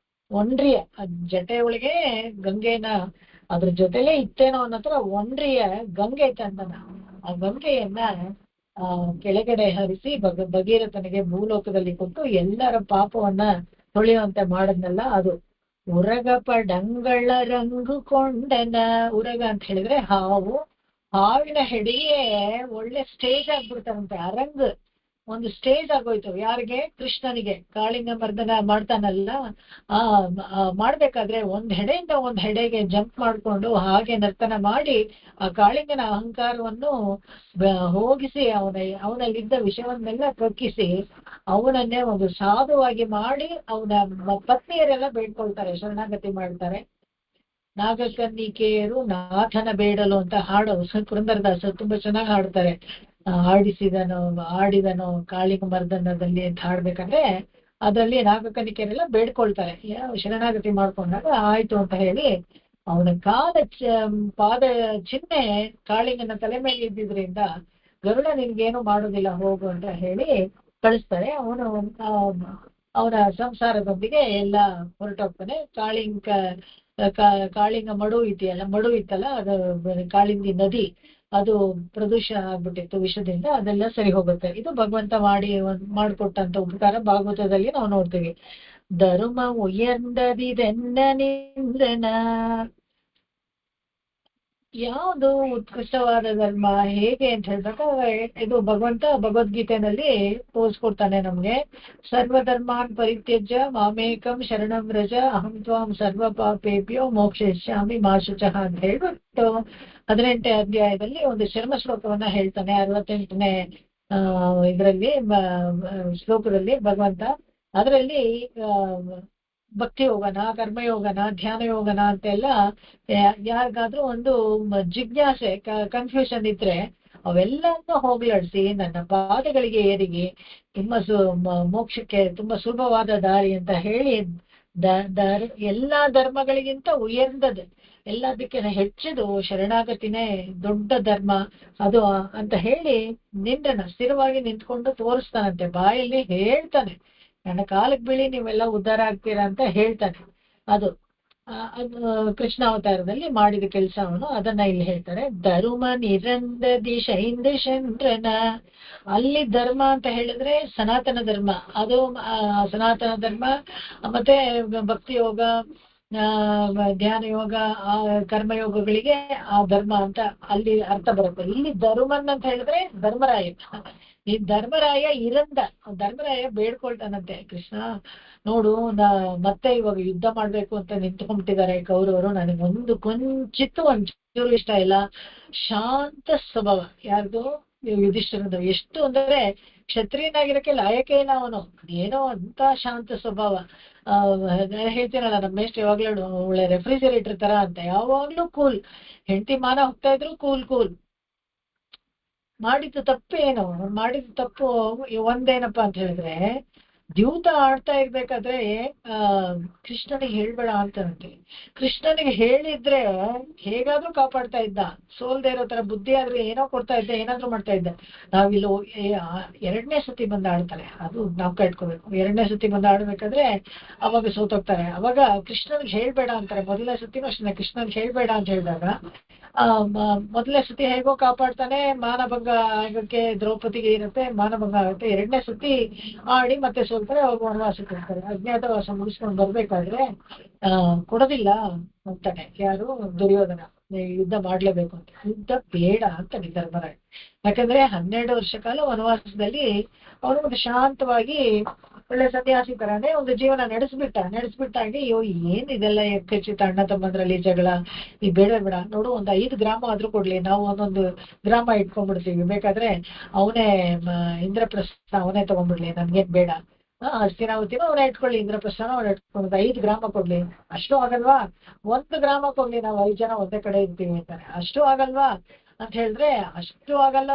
ಒಂಡ್ರಿಯ ಜಟೆ ಒಳಗೆ ಗಂಗೆನ ಅದ್ರ ಜೊತೆಲೇ ಇತ್ತೇನೋ ಅನ್ನೋ ಹತ್ರ ಒಂಡ್ರಿಯ ಗಂಗೆ ತಂದನ. ಆ ಗಂಗೆಯನ್ನ ಕೆಳಗಡೆ ಹರಿಸಿ ಭಗೀರಥನಿಗೆ ಭೂಲೋಕದಲ್ಲಿ ಕೊಟ್ಟು ಎಲ್ಲರ ಪಾಪವನ್ನ ತೊಳೆಯುವಂತೆ ಮಾಡದ್ನಲ್ಲ ಅದು. ಉರಗ ಪಡಂಗಳ ರಂಗು ಕೊಂಡನ. ಉರಗ ಅಂತ ಹೇಳಿದ್ರೆ ಹಾವು. ಹಾವಿನ ಹೆಡೆಗೆ ಒಳ್ಳೆ ಸ್ಟೇಜ್ ಆಗ್ಬಿಡ್ತಾರಂತೆ. ಅರಂಗ್ ಒಂದು ಸ್ಟೇಜ್ ಆಗೋಯ್ತು. ಯಾರಿಗೆ? ಕೃಷ್ಣನಿಗೆ. ಕಾಳಿಂಗ ಮರ್ದನ ಮಾಡ್ತಾನಲ್ಲ, ಮಾಡ್ಬೇಕಾದ್ರೆ ಒಂದ್ ಹೆಡೆಯಿಂದ ಒಂದ್ ಹೆಡೆಗೆ ಜಂಪ್ ಮಾಡ್ಕೊಂಡು ಹಾಗೆ ನರ್ತನ ಮಾಡಿ ಆ ಕಾಳಿಂಗನ ಅಹಂಕಾರವನ್ನು ಹೋಗಿಸಿ ಅವನಲ್ಲಿದ್ದ ವಿಷಯವನ್ನೆಲ್ಲ ಕಕ್ಕಿಸಿ ಅವನನ್ನೇ ಒಂದು ಸಾಧುವಾಗಿ ಮಾಡಿ ಅವನ ಪತ್ನಿಯರೆಲ್ಲ ಬೇಡ್ಕೊಳ್ತಾರೆ, ಶರಣಾಗತಿ ಮಾಡ್ತಾರೆ. ನಾಗಕನ್ನಿಕೆಯರು ನಾಥನ ಬೇಡಲು ಅಂತ ಹಾಡು ಪುರಂದರದಾಸರು ತುಂಬಾ ಚೆನ್ನಾಗಿ ಹಾಡ್ತಾರೆ. ಆಡಿದನೋ ಕಾಳಿಂಗ ಮರ್ದನದಲ್ಲಿ ಅಂತ ಹಾಡ್ಬೇಕಂದ್ರೆ ಅದ್ರಲ್ಲಿ ನಾಗಕನ್ನಿಕೆಯರೆಲ್ಲ ಬೇಡ್ಕೊಳ್ತಾರೆ. ಶರಣಾಗತಿ ಮಾಡ್ಕೊಂಡಾಗ ಆಯ್ತು ಅಂತ ಹೇಳಿ ಅವನ ಪಾದ ಚಿಹ್ನೆ ಕಾಳಿಂಗನ ತಲೆ ಮೇಲೆ ಇದ್ದಿದ್ರಿಂದ ಗರುಡ ನಿನ್ಗೇನು ಮಾಡೋದಿಲ್ಲ ಹೋಗು ಅಂತ ಹೇಳಿ ಕಳಿಸ್ತಾರೆ. ಅವನ ಸಂಸಾರದೊಂದಿಗೆ ಎಲ್ಲ ಹೊರಟೋಗ್ತಾನೆ. ಕಾಳಿಂಗ ಮಡು ಇತ್ತಲ್ಲ, ಅದು ಕಾಳಿಂದಿ ನದಿ ಅದು ಪ್ರದೂಷಣ ಆಗ್ಬಿಟ್ಟಿತ್ತು ವಿಷದಿಂದ, ಅದೆಲ್ಲ ಸರಿ ಹೋಗುತ್ತೆ. ಇದು ಭಗವಂತ ಮಾಡಿಕೊಟ್ಟಂತ ಉಪಕಾರ ಭಾಗವತದಲ್ಲಿ ನಾವು ನೋಡ್ತೀವಿ. ಧರ್ಮ ಉಯರ್ಂದದಿದೆನ್ನ ನಿಂದನ. ಯಾವುದು ಉತ್ಕೃಷ್ಟವಾದ ಧರ್ಮ ಹೇಗೆ ಅಂತ ಹೇಳ್ಬೇಕಾದ್ರೆ ಇದು ಭಗವಂತ ಭಗವದ್ಗೀತೆನಲ್ಲಿ ತೋರಿಸ್ಕೊಡ್ತಾನೆ ನಮ್ಗೆ. ಸರ್ವಧರ್ಮಾನ್ ಪರಿತ್ಯಜ್ಯ ಮಾಮೇಕಂ ಶರಣಂ ವ್ರಜ ಅಹಂ ತ್ವಾಂ ಸರ್ವ ಪಾಪೇಭ್ಯೋ ಮೋಕ್ಷಯಿಷ್ಯಾಮಿ ಮಾ ಶುಚಃ ಅಂತ ಹೇಳ್ಬಿಟ್ಟು 18ನೇ ಅಧ್ಯಾಯದಲ್ಲಿ ಒಂದು ಶರ್ಮ ಶ್ಲೋಕವನ್ನ ಹೇಳ್ತಾನೆ. 68ನೇ ಇದರಲ್ಲಿ ಶ್ಲೋಕದಲ್ಲಿ ಭಗವಂತ ಅದರಲ್ಲಿ ಭಕ್ತಿ ಯೋಗನ, ಕರ್ಮಯೋಗನ, ಧ್ಯಾನ ಯೋಗನ ಅಂತೆಲ್ಲ ಯಾರಿಗಾದ್ರೂ ಒಂದು ಜಿಜ್ಞಾಸೆ ಕನ್ಫ್ಯೂಷನ್ ಇದ್ರೆ ಅವೆಲ್ಲವನ್ನು ಹೋಗ್ಲಾಡಿಸಿ ನನ್ನ ಪಾದಗಳಿಗೆ ಏರಿಗಿ ತುಂಬಾ ಮೋಕ್ಷಕ್ಕೆ ತುಂಬಾ ಸುಲಭವಾದ ದಾರಿ ಅಂತ ಹೇಳಿ ಎಲ್ಲಾ ಧರ್ಮಗಳಿಗಿಂತ ಉಯರ್ந்தது, ಎಲ್ಲದಕ್ಕಿಂತ ಹೆಚ್ಚಿದು ಶರಣಾಗತಿನೇ ದೊಡ್ಡ ಧರ್ಮ ಅದು ಅಂತ ಹೇಳಿ ಸ್ಥಿರವಾಗಿ ನಿಂತ್ಕೊಂಡು ತೋರಿಸ್ತಾನಂತೆ. ಬಾಯಲ್ಲಿ ಹೇಳ್ತಾನೆ, ನನ್ನ ಕಾಲಕ್ಕೆ ಬೀಳಿ ನೀವೆಲ್ಲ ಉದ್ಧಾರ ಆಗ್ತೀರಾ ಅಂತ ಹೇಳ್ತಾನೆ. ಅದು ಕೃಷ್ಣ ಅವತಾರದಲ್ಲಿ ಮಾಡಿದ ಕೆಲಸ ಅವನು. ಅದನ್ನ ಇಲ್ಲಿ ಹೇಳ್ತಾರೆ. ಧರ್ಮ ನಿರಂದದಿ ಶೈಂದ್ರನ. ಅಲ್ಲಿ ಧರ್ಮ ಅಂತ ಹೇಳಿದ್ರೆ ಸನಾತನ ಧರ್ಮ. ಅದು ಸನಾತನ ಧರ್ಮ ಮತ್ತೆ ಭಕ್ತಿ ಯೋಗ ಧ್ಯಾನ ಯೋಗ, ಆ ಕರ್ಮಯೋಗಗಳಿಗೆ ಆ ಧರ್ಮ ಅಂತ ಅಲ್ಲಿ ಅರ್ಥ ಬರುತ್ತೆ. ಇಲ್ಲಿ ಧರ್ಮನ್ ಅಂತ ಹೇಳಿದ್ರೆ ಧರ್ಮರಾಯ. ಈ ಧರ್ಮರಾಯ ಧರ್ಮರಾಯ ಬೇಡ್ಕೊಳ್ತಾನಂತೆ, ಕೃಷ್ಣ ನೋಡು, ಮತ್ತೆ ಇವಾಗ ಯುದ್ಧ ಮಾಡ್ಬೇಕು ಅಂತ ನಿಂತ್ಕೊಂಡ್ಬಿಟ್ಟಿದ್ದಾರೆ ಕೌರವರು, ನನಗೆ ಒಂಚೂರು ಇಷ್ಟ ಇಲ್ಲ. ಶಾಂತ ಸ್ವಭಾವ ಯಾರ್ದು? ಯುಧಿಷ್ಠಿರದು. ಎಷ್ಟು ಅಂದ್ರೆ ಕ್ಷತ್ರಿಯನಾಗಿರಕ್ಕೆ ಲಾಯಕ ಇಲ್ಲ ಅವನು, ಏನೋ ಅಂತ ಶಾಂತ ಸ್ವಭಾವ. ಹೇಳ್ತೀನಲ್ಲ, ನಮ್ಮ ಮೇಷ್ಟ್ರು ಯಾವಾಗ್ಲೂ ಒಳ್ಳೆ ರೆಫ್ರಿಜರೇಟರ್ ತರ ಅಂತ, ಯಾವಾಗ್ಲೂ ಕೂಲ್. ಹೆಂಡತಿ ಮಾನ ಹೋಗ್ತಾ ಇದ್ರು ಕೂಲ್. ಮಾಡಿದ್ದು ತಪ್ಪು ಏನು? ಮಾಡಿದ್ದು ತಪ್ಪು ಒಂದೇನಪ್ಪಾ ಅಂತ ಹೇಳಿದ್ರೆ, ದ್ಯೂತ ಆಡ್ತಾ ಇರ್ಬೇಕಾದ್ರೆ ಕೃಷ್ಣನಿಗೆ ಹೇಳ್ಬೇಡ ಅಂತಂತೆ. ಕೃಷ್ಣನಿಗೆ ಹೇಳಿದ್ರೆ ಹೇಗಾದ್ರೂ ಕಾಪಾಡ್ತಾ ಇದ್ದ, ಸೋಲ್ದೇ ಇರೋ ತರ ಬುದ್ಧಿ ಆದ್ರೆ ಏನೋ ಕೊಡ್ತಾ ಇದ್ದ, ಏನಾದ್ರೂ ಮಾಡ್ತಾ ಇದ್ದ. ನಾವಿಲ್ಲಿ ಎರಡನೇ ಸತಿ ಬಂದು ಆಡ್ತಾರೆ, ಅದು ನಾವ್ ಕಟ್ಕೋಬೇಕು. ಎರಡನೇ ಸತಿ ಬಂದು ಆಡ್ಬೇಕಾದ್ರೆ ಅವಾಗ ಸೋತೋಗ್ತಾರೆ. ಅವಾಗ ಕೃಷ್ಣನಿಗೆ ಹೇಳ್ಬೇಡ ಅಂತಾರೆ. ಮೊದಲನೇ ಸತಿನೂ ಅಷ್ಟೇ, ಕೃಷ್ಣನಿಗೆ ಹೇಳ್ಬೇಡ ಅಂತ ಹೇಳಿದಾಗ ಮೊದಲನೇ ಸತಿ ಹೇಗೋ ಕಾಪಾಡ್ತಾನೆ, ಮಾನಭಂಗ ಆಗಕ್ಕೆ ದ್ರೌಪದಿಗೆ ಇರುತ್ತೆ, ಮಾನಭಂಗ ಆಗುತ್ತೆ. ಎರಡನೇ ಸತಿ ಆಡಿ ಮತ್ತೆ ಸೋಲ್ತಾರೆ, ಅವಾಗ ವನವಾಸಕ್ಕೆ ಹೋಗ್ತಾರೆ. ಅಜ್ಞಾತವಾಸ ಮುಗಿಸ್ಕೊಂಡು ಬರ್ಬೇಕಾದ್ರೆ ಕೊಡೋದಿಲ್ಲ ಅಂತಾನೆ ಯಾರು? ದುರ್ಯೋಧನ. ಯುದ್ಧ ಮಾಡ್ಲೇಬೇಕು ಅಂತ. ಯುದ್ಧ ಬೇಡ ಅಂತಾನೆ ಧರ್ಮರಾಯ. ಯಾಕಂದ್ರೆ 12 ವರ್ಷ ಕಾಲ ವನವಾಸದಲ್ಲಿ ಅವನು ಒಂದು ಶಾಂತವಾಗಿ ಒಳ್ಳೆ ಸನ್ಯಾಸಿ ತರಾನೇ ಒಂದು ಜೀವನ ನಡೆಸ್ಬಿಟ್ಟಾಗಿ, ಅಯ್ಯೋ ಏನ್ ಇದೆಲ್ಲ ಎಕ್ಕಚಿತ ಅಣ್ಣ ತಮ್ಮಂದ್ರಲ್ಲಿ ಜಗಳ, ಈ ಬೇಡ ನೋಡು, ಒಂದು 5 ಗ್ರಾಮ ಆದ್ರೂ ಕೊಡ್ಲಿ, ನಾವು ಒಂದೊಂದು ಗ್ರಾಮ ಇಟ್ಕೊಂಡ್ಬಿಡ್ತೀವಿ, ಬೇಕಾದ್ರೆ ಅವನೇ ಇಂದ್ರಪ್ರಸ್ಥ ಅವನೇ ತಗೊಂಡ್ಬಿಡ್ಲಿ, ನನ್ಗೇನ್ ಬೇಡ. ಹಸ್ತಿನಾವತಿನೂ ಅವನೇ ಇಟ್ಕೊಳ್ಳಿ, ಇಂದ್ರಪ್ರಸ್ಥನ ಅವನೇ ಇಟ್ಕೊಂಡು 5 ಗ್ರಾಮ ಕೊಡ್ಲಿ. ಅಷ್ಟು ಆಗಲ್ವಾ? 1 ಗ್ರಾಮ ಕೊಡ್ಲಿ, ನಾವು 5 ಜನ ಒಂದೇ ಕಡೆ ಇರ್ತೀವಿ ಅಂತಾರೆ. ಅಷ್ಟು ಆಗಲ್ವಾ ಅಂತ ಹೇಳಿದ್ರೆ, ಅಷ್ಟು ಆಗಲ್ಲ,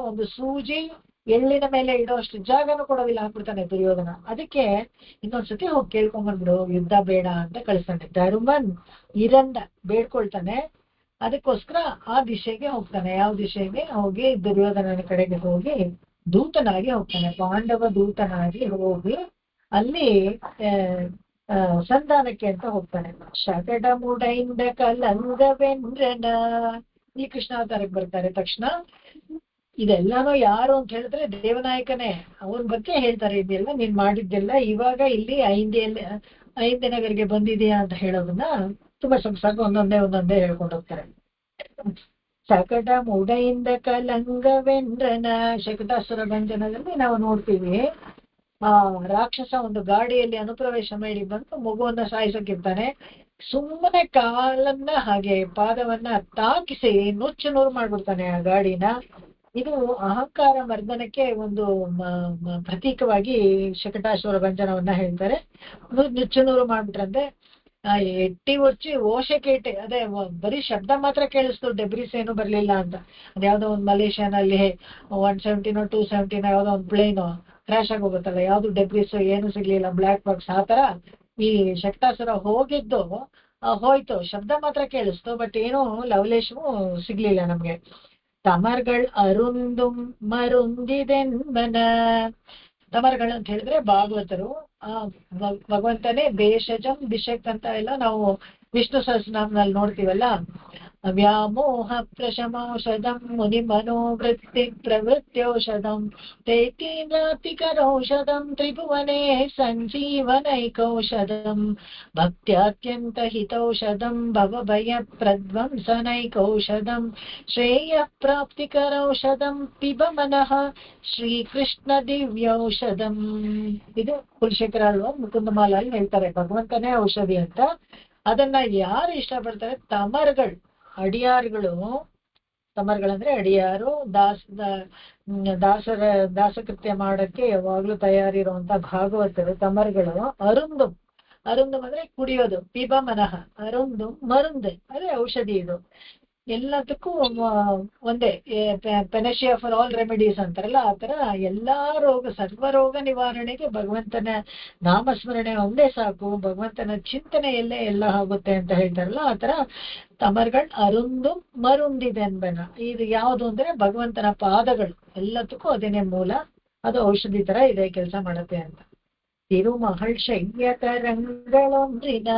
ಒಂದು ಸೂಜಿ ಎಳ್ಳಿನ ಮೇಲೆ ಇಡೋಷ್ಟು ಜಾಗನೂ ಕೊಡೋದಿಲ್ಲ ಅಂದ್ಬಿಡ್ತಾನೆ ದುರ್ಯೋಧನ. ಅದಕ್ಕೆ ಇನ್ನೊಂದ್ಸತಿ ಹೋಗಿ ಕೇಳ್ಕೊಂಡ್ಬಂದ್ಬಿಡು, ಯುದ್ಧ ಬೇಡ ಅಂತ ಕಳಿಸ್ತಾನೆ. ಧರ್ಮನ್ ಇರಂದ ಬೇಡ್ಕೊಳ್ತಾನೆ, ಅದಕ್ಕೋಸ್ಕರ ಆ ದಿಶೆಗೆ ಹೋಗ್ತಾನೆ. ಯಾವ ದಿಶೆಗೆ ಹೋಗಿ? ದುರ್ಯೋಧನನ ಕಡೆಗೆ ಹೋಗಿ ದೂತನಾಗಿ ಹೋಗ್ತಾನೆ, ಪಾಂಡವ ದೂತನಾಗಿ ಹೋಗಿ ಅಲ್ಲಿ ಸಂಧಾನಕ್ಕೆ ಅಂತ ಹೋಗ್ತಾನೆ. ಶಕಟ ಮುಡೈಂದ ಕಲಂಗವೆಂದ್ರನ, ಈ ಕೃಷ್ಣಾವತಾರಕ್ಕೆ ಬರ್ತಾರೆ ತಕ್ಷಣ. ಇದೆಲ್ಲಾನು ಯಾರು ಅಂತ ಹೇಳಿದ್ರೆ ದೇವನಾಯಕನೇ, ಅವ್ರ ಬಗ್ಗೆ ಹೇಳ್ತಾರೆ. ಇದೆಲ್ಲ ನೀನ್ ಮಾಡಿದ್ದೆಲ್ಲ ಇವಾಗ ಇಲ್ಲಿ 5 ನಗರಿಗೆ ಬಂದಿದೆಯಾ ಅಂತ ಹೇಳೋದನ್ನ ತುಂಬಾ ಸೊಗಸಾಗಿ ಒಂದೊಂದೇ ಹೇಳ್ಕೊಂಡು ಹೋಗ್ತಾರೆ. ಶಕಟ ಮುಡೈಂದ ಕಲಂಗವೆಂದ್ರನ, ಶಕಟಾಸುರ ಭಂಜನದಲ್ಲಿ ನಾವು ನೋಡ್ತೀವಿ, ಆ ರಾಕ್ಷಸ ಒಂದು ಗಾಡಿಯಲ್ಲಿ ಅನುಪ್ರವೇಶ ಮಾಡಿ ಬಂದು ಮಗುವನ್ನ ಸಾಯಿಸಕ್ಕಿರ್ತಾನೆ. ಸುಮ್ಮನೆ ಕಾಲನ್ನ ಹಾಗೆ ಪಾದವನ್ನ ತಾಕಿಸಿ ನುಚ್ಚು ನೂರು ಮಾಡ್ಬಿಡ್ತಾನೆ ಆ ಗಾಡಿನ. ಇದು ಅಹಂಕಾರ ಮರ್ದನಕ್ಕೆ ಒಂದು ಪ್ರತೀಕವಾಗಿ ಶಕಟಾಸುರ ಭಂಜನವನ್ನ ಹೇಳ್ತಾರೆ. ನುಚ್ಚು ನೂರು ಮಾಡ್ಬಿಟ್ರಂತೆ. ಎಟ್ಟಿ ಒಚ್ಚಿ ಓಶೆ ಕೇಟೆ, ಅದೇ ಬರೀ ಶಬ್ದ ಮಾತ್ರ ಕೇಳಿಸ್ತು, ಡೆಬ್ರಿಸ್ ಏನು ಬರ್ಲಿಲ್ಲ ಅಂತ. ಅದ್ಯಾವ್ದೋ ಒಂದು ಮಲೇಷಿಯಾನಲ್ಲಿ 170 270 ಯಾವ್ದೋ ಒಂದು ಪ್ಲೇನ್ ಕ್ರಾಶ್ ಆಗಿ ಹೋಗುತ್ತಲ್ಲ, ಯಾವ್ದು ಡೆಬ್ರಿಸ್ ಏನು ಸಿಗ್ಲಿಲ್ಲ, ಬ್ಲಾಕ್ ಬಾಕ್ಸ್. ಆ ತರ ಈ ಶಕ್ತಾಸುರ ಹೋಗಿದ್ದು ಹೋಯ್ತು, ಶಬ್ದ ಮಾತ್ರ ಕೇಳಿಸ್ತು, ಬಟ್ ಏನು ಲವಲೇಶವು ಸಿಗ್ಲಿಲ್ಲ ನಮ್ಗೆ. ತಮರ್ಗಳ್ ಅರುಂದುಂ ಮರುಂದಿದೆನ್ಮನ, ತಮರ್ಗಳು ಅಂತ ಹೇಳಿದ್ರೆ ಭಾಗವತರು. ಭಗವಂತನೇ ಭೇಷಜಂ ಭಿಷಕ್ ಅಂತ ಎಲ್ಲ ನಾವು ವಿಷ್ಣು ಸಹಸ್ರನಾಮದಲ್ಲಿ ನೋಡ್ತೀವಲ್ಲ. ವ್ಯಾಮೋಹ ಪ್ರಶಮೌಷಧಂ ಮುನಿ ಮನೋವೃತ್ತಿ ಪ್ರವೃತ್ತಿೌಷಧಂ ತೈತೀನಾತಿಕರೌಷಧಂ ತ್ರಿಭುವನೇ ಸಂಜೀವನೈಕೌಷಧಂ ಭಕ್ತ್ಯತ್ಯಂತ ಹಿತೌಷಧಂ ಭವಭಯ ಪ್ರಧ್ವಂಸನೈಕೌಷಧಂ ಶ್ರೇಯ ಪ್ರಾಪ್ತಿಕರೌಷಧಂ ಪಿಬ ಮನಃ ಶ್ರೀಕೃಷ್ಣ ದಿವ್ಯೌಷಧಂ. ಇದು ಕುಲಶೇಖರ ಅಲ್ವಾ ಮುಕುಂದಮಾಲಲ್ಲಿ ಹೇಳ್ತಾರೆ, ಭಗವಂತನೇ ಔಷಧಿ ಅಂತ. ಅದನ್ನ ಯಾರು ಇಷ್ಟಪಡ್ತಾರೆ? ತಮರ್ಗಳು, ಅಡಿಯಾರುಗಳು. ತಮರ್ಗಳಂದ್ರೆ ಅಡಿಯಾರು, ದಾಸಕೃತ್ಯ ಮಾಡಕ್ಕೆ ಯಾವಾಗ್ಲೂ ತಯಾರಿರುವಂತ ಭಾಗವತರು ತಮರ್ಗಳು. ಅರುಂದುಂ ಅಂದ್ರೆ ಕುಡಿಯೋದು. ಪಿಬ ಮನಃ, ಅರುಂದುಂ ಮರುಂದೆ ಅದೇ ಔಷಧಿ. ಇದು ಎಲ್ಲದಕ್ಕೂ ಒಂದೇ, ಪೆನಶಿಯಾ ಫಾರ್ ಆಲ್ ರೆಮಿಡೀಸ್ ಅಂತಾರಲ್ಲ, ಆ ತರ ಎಲ್ಲಾ ಸರ್ವ ರೋಗ ನಿವಾರಣೆಗೆ ಭಗವಂತನ ನಾಮಸ್ಮರಣೆ ಒಂದೇ ಸಾಕು, ಭಗವಂತನ ಚಿಂತನೆಯಲ್ಲೇ ಎಲ್ಲ ಆಗುತ್ತೆ ಅಂತ ಹೇಳ್ತಾರಲ್ಲ, ಆ ತರ ತಮರ್ಗಳ್ ಅರುಂದು ಮರುಂದಿದೆ ಅನ್ಬೇನ. ಇದು ಯಾವುದು ಅಂದ್ರೆ ಭಗವಂತನ ಪಾದಗಳು, ಎಲ್ಲದಕ್ಕೂ ಅದೇನೆ ಮೂಲ, ಅದು ಔಷಧಿ ತರ ಇದೆ, ಕೆಲಸ ಮಾಡತ್ತೆ ಅಂತ. ತಿರುಮಹಳ್ ಶಯ್ಯ ತರಂಗಳೊಂದ್ರಿನ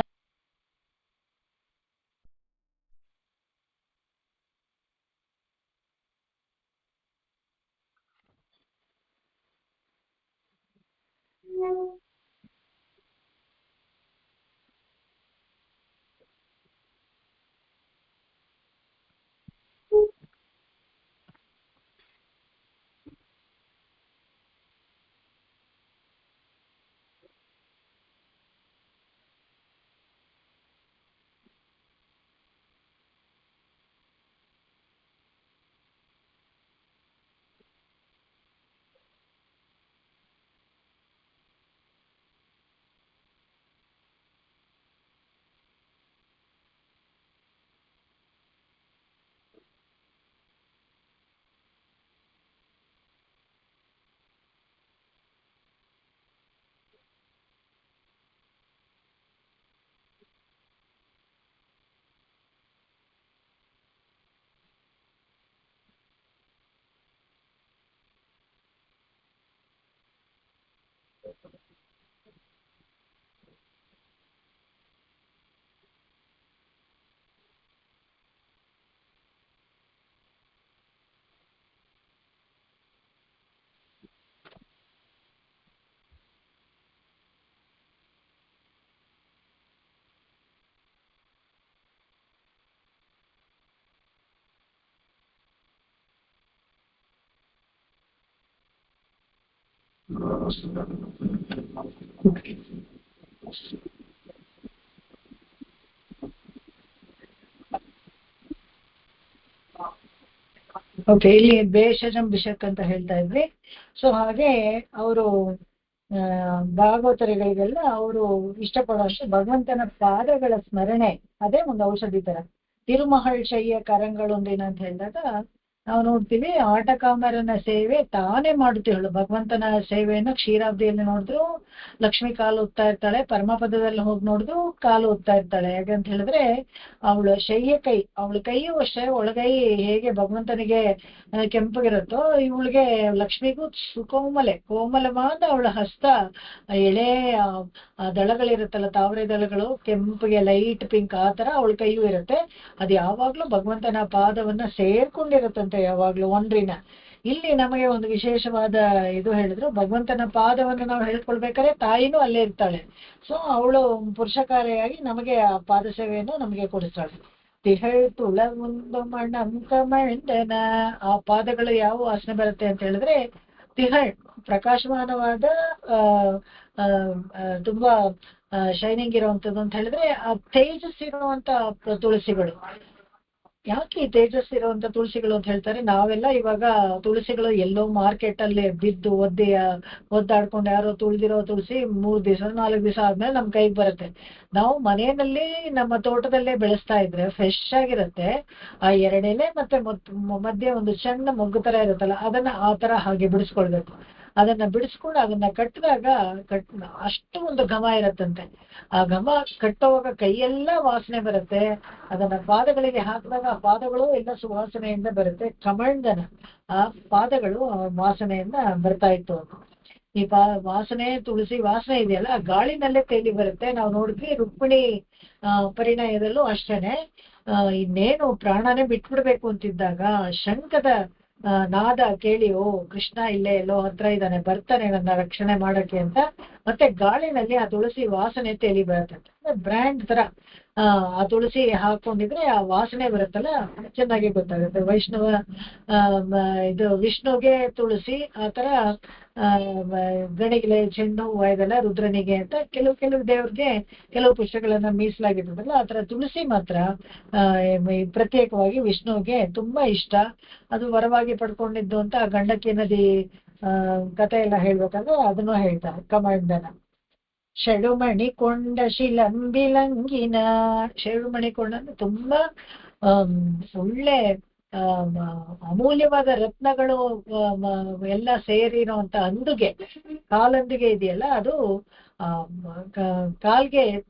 ಓಕೆ, ಇಲ್ಲಿ ಭೇಷಜಂ ಬಿಷಕ್ ಅಂತ ಹೇಳ್ತಾ ಇದ್ವಿ. ಸೊ ಹಾಗೆ ಅವರು ಭಾಗವತರಿಗಳಿಗೆಲ್ಲ ಅವರು ಇಷ್ಟಪಡುವಷ್ಟು ಭಗವಂತನ ಪಾದಗಳ ಸ್ಮರಣೆ, ಅದೇ ಒಂದು ಔಷಧಿ ತರ. ತಿರುಮಹಳ್ ಶಯ್ಯ ಕರಂಗಳೊಂದಿನ ಅಂತ ಹೇಳಿದಾಗ ನಾವು ನೋಡ್ತೀವಿ, ಆಟಕಾಮರನ ಸೇವೆ ತಾನೇ ಮಾಡುತ್ತೇಳು. ಭಗವಂತನ ಸೇವೆಯನ್ನು ಕ್ಷೀರಾಬ್ದಿಯಲ್ಲಿ ನೋಡಿದ್ರು ಲಕ್ಷ್ಮಿ ಕಾಲು ಓದ್ತಾ ಇರ್ತಾಳೆ, ಪರಮಪದದಲ್ಲಿ ಹೋಗಿ ನೋಡಿದ್ರು ಕಾಲು ಓದ್ತಾ ಇರ್ತಾಳೆ. ಯಾಕಂತ ಹೇಳಿದ್ರೆ ಅವಳ ಶಯ್ಯ ಕೈ, ಅವಳ ಕೈಯೂ ಅಷ್ಟೇ, ಒಳಗೈ ಹೇಗೆ ಭಗವಂತನಿಗೆ ಕೆಂಪಗಿರುತ್ತೋ ಇವಳಿಗೆ ಲಕ್ಷ್ಮಿಗೂ ಕೋಮಲವಾದ ಅವಳ ಹಸ್ತ, ಎಳೆ ದಳಗಳಿರುತ್ತಲ್ಲ, ತಾವರೆ ದಳಗಳು ಕೆಂಪಿಗೆ ಲೈಟ್ ಪಿಂಕ್, ಆ ತರ ಅವಳ ಕೈಯೂ ಇರುತ್ತೆ. ಅದು ಯಾವಾಗ್ಲೂ ಭಗವಂತನ ಪಾದವನ್ನ ಸೇರ್ಕೊಂಡಿರುತ್ತಂತೆ ಯಾವಾಗ್ಲೂ ಒಂದ್ರಿನ. ಇಲ್ಲಿ ನಮಗೆ ಒಂದು ವಿಶೇಷವಾದ ಇದು ಹೇಳಿದ್ರು, ಭಗವಂತನ ಪಾದವನ್ನು ನಾವು ಹೇಳ್ಕೊಳ್ಬೇಕಾದ್ರೆ ತಾಯಿನೂ ಅಲ್ಲೇ ಇರ್ತಾಳೆ. ಸೊ ಅವಳು ಪುರುಷಕಾರಿಯಾಗಿ ನಮಗೆ ಆ ಪಾದ ಸೇವೆಯನ್ನು ನಮಗೆ ಕೊಡಿಸ್ತಾಳೆ. ತಿಹಳ್ ತುಳಗುಂದು ಮಣಂಕ ಮಂಡನ, ಆ ಪಾದಗಳು ಯಾವ ವಾಸನೆ ಬರುತ್ತೆ ಅಂತ ಹೇಳಿದ್ರೆ ತಿಹಳ್, ಪ್ರಕಾಶಮಾನವಾದ ತುಂಬಾ ಶೈನಿಂಗ್ ಇರುವಂತದ್ದು ಅಂತ ಹೇಳಿದ್ರೆ ಆ ತೇಜಸ್ ಇರುವಂತ ತುಳಸಿಗಳು. ಯಾಕೆ ಈ ತೇಜಸ್ ಇರುವಂತ ತುಳಸಿಗಳು ಅಂತ ಹೇಳ್ತಾರೆ? ನಾವೆಲ್ಲ ಇವಾಗ ತುಳಸಿಗಳು ಎಲ್ಲೋ ಮಾರ್ಕೆಟ್ ಅಲ್ಲಿ ಬಿದ್ದು ಒದ್ದಾಡ್ಕೊಂಡು ಯಾರೋ ತುಳಿದಿರೋ ತುಳಸಿ 3 ದಿವಸ 4 ದಿವಸ ಆದ್ಮೇಲೆ ನಮ್ ಕೈಗೆ ಬರುತ್ತೆ. ನಾವು ಮನೆಯಲ್ಲಿ ನಮ್ಮ ತೋಟದಲ್ಲೇ ಬೆಳೆಸ್ತಾ ಇದ್ರೆ ಫ್ರೆಶ್ ಆಗಿರುತ್ತೆ. ಆ 2 ಎಲೆ ಮತ್ತೆ ಮಧ್ಯೆ ಒಂದು ಸಣ್ಣ ಮೊಗ್ಗು ತರ ಇರುತ್ತಲ್ಲ, ಅದನ್ನ ಆ ತರ ಹಾಗೆ ಬಿಡಿಸ್ಕೊಳ್ಬೇಕು. ಅದನ್ನ ಬಿಡಿಸ್ಕೊಂಡು ಅದನ್ನ ಕಟ್ಟಿದಾಗ ಅಷ್ಟು ಒಂದು ಘಮ ಇರತ್ತಂತೆ. ಆ ಘಮ ಕಟ್ಟುವಾಗ ಕೈಯೆಲ್ಲ ವಾಸನೆ ಬರುತ್ತೆ. ಅದನ್ನ ಪಾದಗಳಿಗೆ ಹಾಕಿದಾಗ ಆ ಪಾದಗಳು ಎಲ್ಲ ಸುವಾಸನೆಯಿಂದ ಬರುತ್ತೆ. ಕಮಂಡನ, ಆ ಪಾದಗಳು ವಾಸನೆಯಿಂದ ಬರ್ತಾ ಇತ್ತು. ಈ ವಾಸನೆ, ತುಳಸಿ ವಾಸನೆ ಇದೆಯಲ್ಲ, ಆ ಗಾಳಿನಲ್ಲೇ ತೇಲಿ ಬರುತ್ತೆ. ನಾವು ನೋಡಿದ್ವಿ ರುಕ್ಮಿಣಿ ಪರಿಣಯದಲ್ಲೂ ಅಷ್ಟೇನೆ. ಇನ್ನೇನು ಪ್ರಾಣನೇ ಬಿಟ್ಬಿಡ್ಬೇಕು ಅಂತಿದ್ದಾಗ ಶಂಖದ ನಾದ ಕೇಳಿ, ಓ ಕೃಷ್ಣ ಇಲ್ಲೇ ಎಲ್ಲೋ ಹತ್ರ ಇದ್ದಾನೆ, ಬರ್ತಾನೆ ನನ್ನ ರಕ್ಷಣೆ ಮಾಡಕ್ಕೆ ಅಂತ. ಮತ್ತೆ ಗಾಳಿನಲ್ಲಿ ಆ ತುಳಸಿ ವಾಸನೆ ತೇಲಿ ಬರುತ್ತೆ. ಬ್ರ್ಯಾಂಡ್ ತರ ಆ ತುಳಸಿ ಹಾಕೊಂಡಿದ್ರೆ ಆ ವಾಸನೆ ಬರುತ್ತಲ್ಲ, ಚೆನ್ನಾಗಿ ಗೊತ್ತಾಗುತ್ತೆ. ವೈಷ್ಣವ ಇದು ವಿಷ್ಣುಗೆ ತುಳಸಿ, ಆತರ ಗಣಿಗೆ ಚೆಂಡು ಹೂವು ಇದೆಲ್ಲ ರುದ್ರನಿಗೆ ಅಂತ ಕೆಲವು ದೇವ್ರಿಗೆ ಕೆಲವು ಪುಷ್ಪಗಳನ್ನ ಮೀಸಲಾಗಿರ್ತದಲ್ಲ, ಆತರ ತುಳಸಿ ಮಾತ್ರ ಪ್ರತ್ಯೇಕವಾಗಿ ವಿಷ್ಣುವಿಗೆ ತುಂಬಾ ಇಷ್ಟ. ಅದು ವರವಾಗಿ ಪಡ್ಕೊಂಡಿದ್ದು ಅಂತ ಗಂಡಕಿ ನದಿ ಕಥೆ ಎಲ್ಲ ಹೇಳ್ಬೇಕಾದ್ರೆ ಅದನ್ನು ಹೇಳ್ತಾರೆ. ಕಮಂಡನ ಷಡುಮಣಿ ಕೊಂಡ ಶಿಲಂಬಿಲಂಗಿನ, ಷಡುಮಣಿ ಕೊಂಡ ಅಂದ್ರೆ ತುಂಬಾ ಒಳ್ಳೆ ಅಮೂಲ್ಯವಾದ ರತ್ನಗಳು ಎಲ್ಲ ಸೇರಿರುವಂತ ಅಂದುಗೆ, ಕಾಲಂದುಗೆ ಇದೆಯಲ್ಲ, ಅದು ಕಾಲ್ಗೆ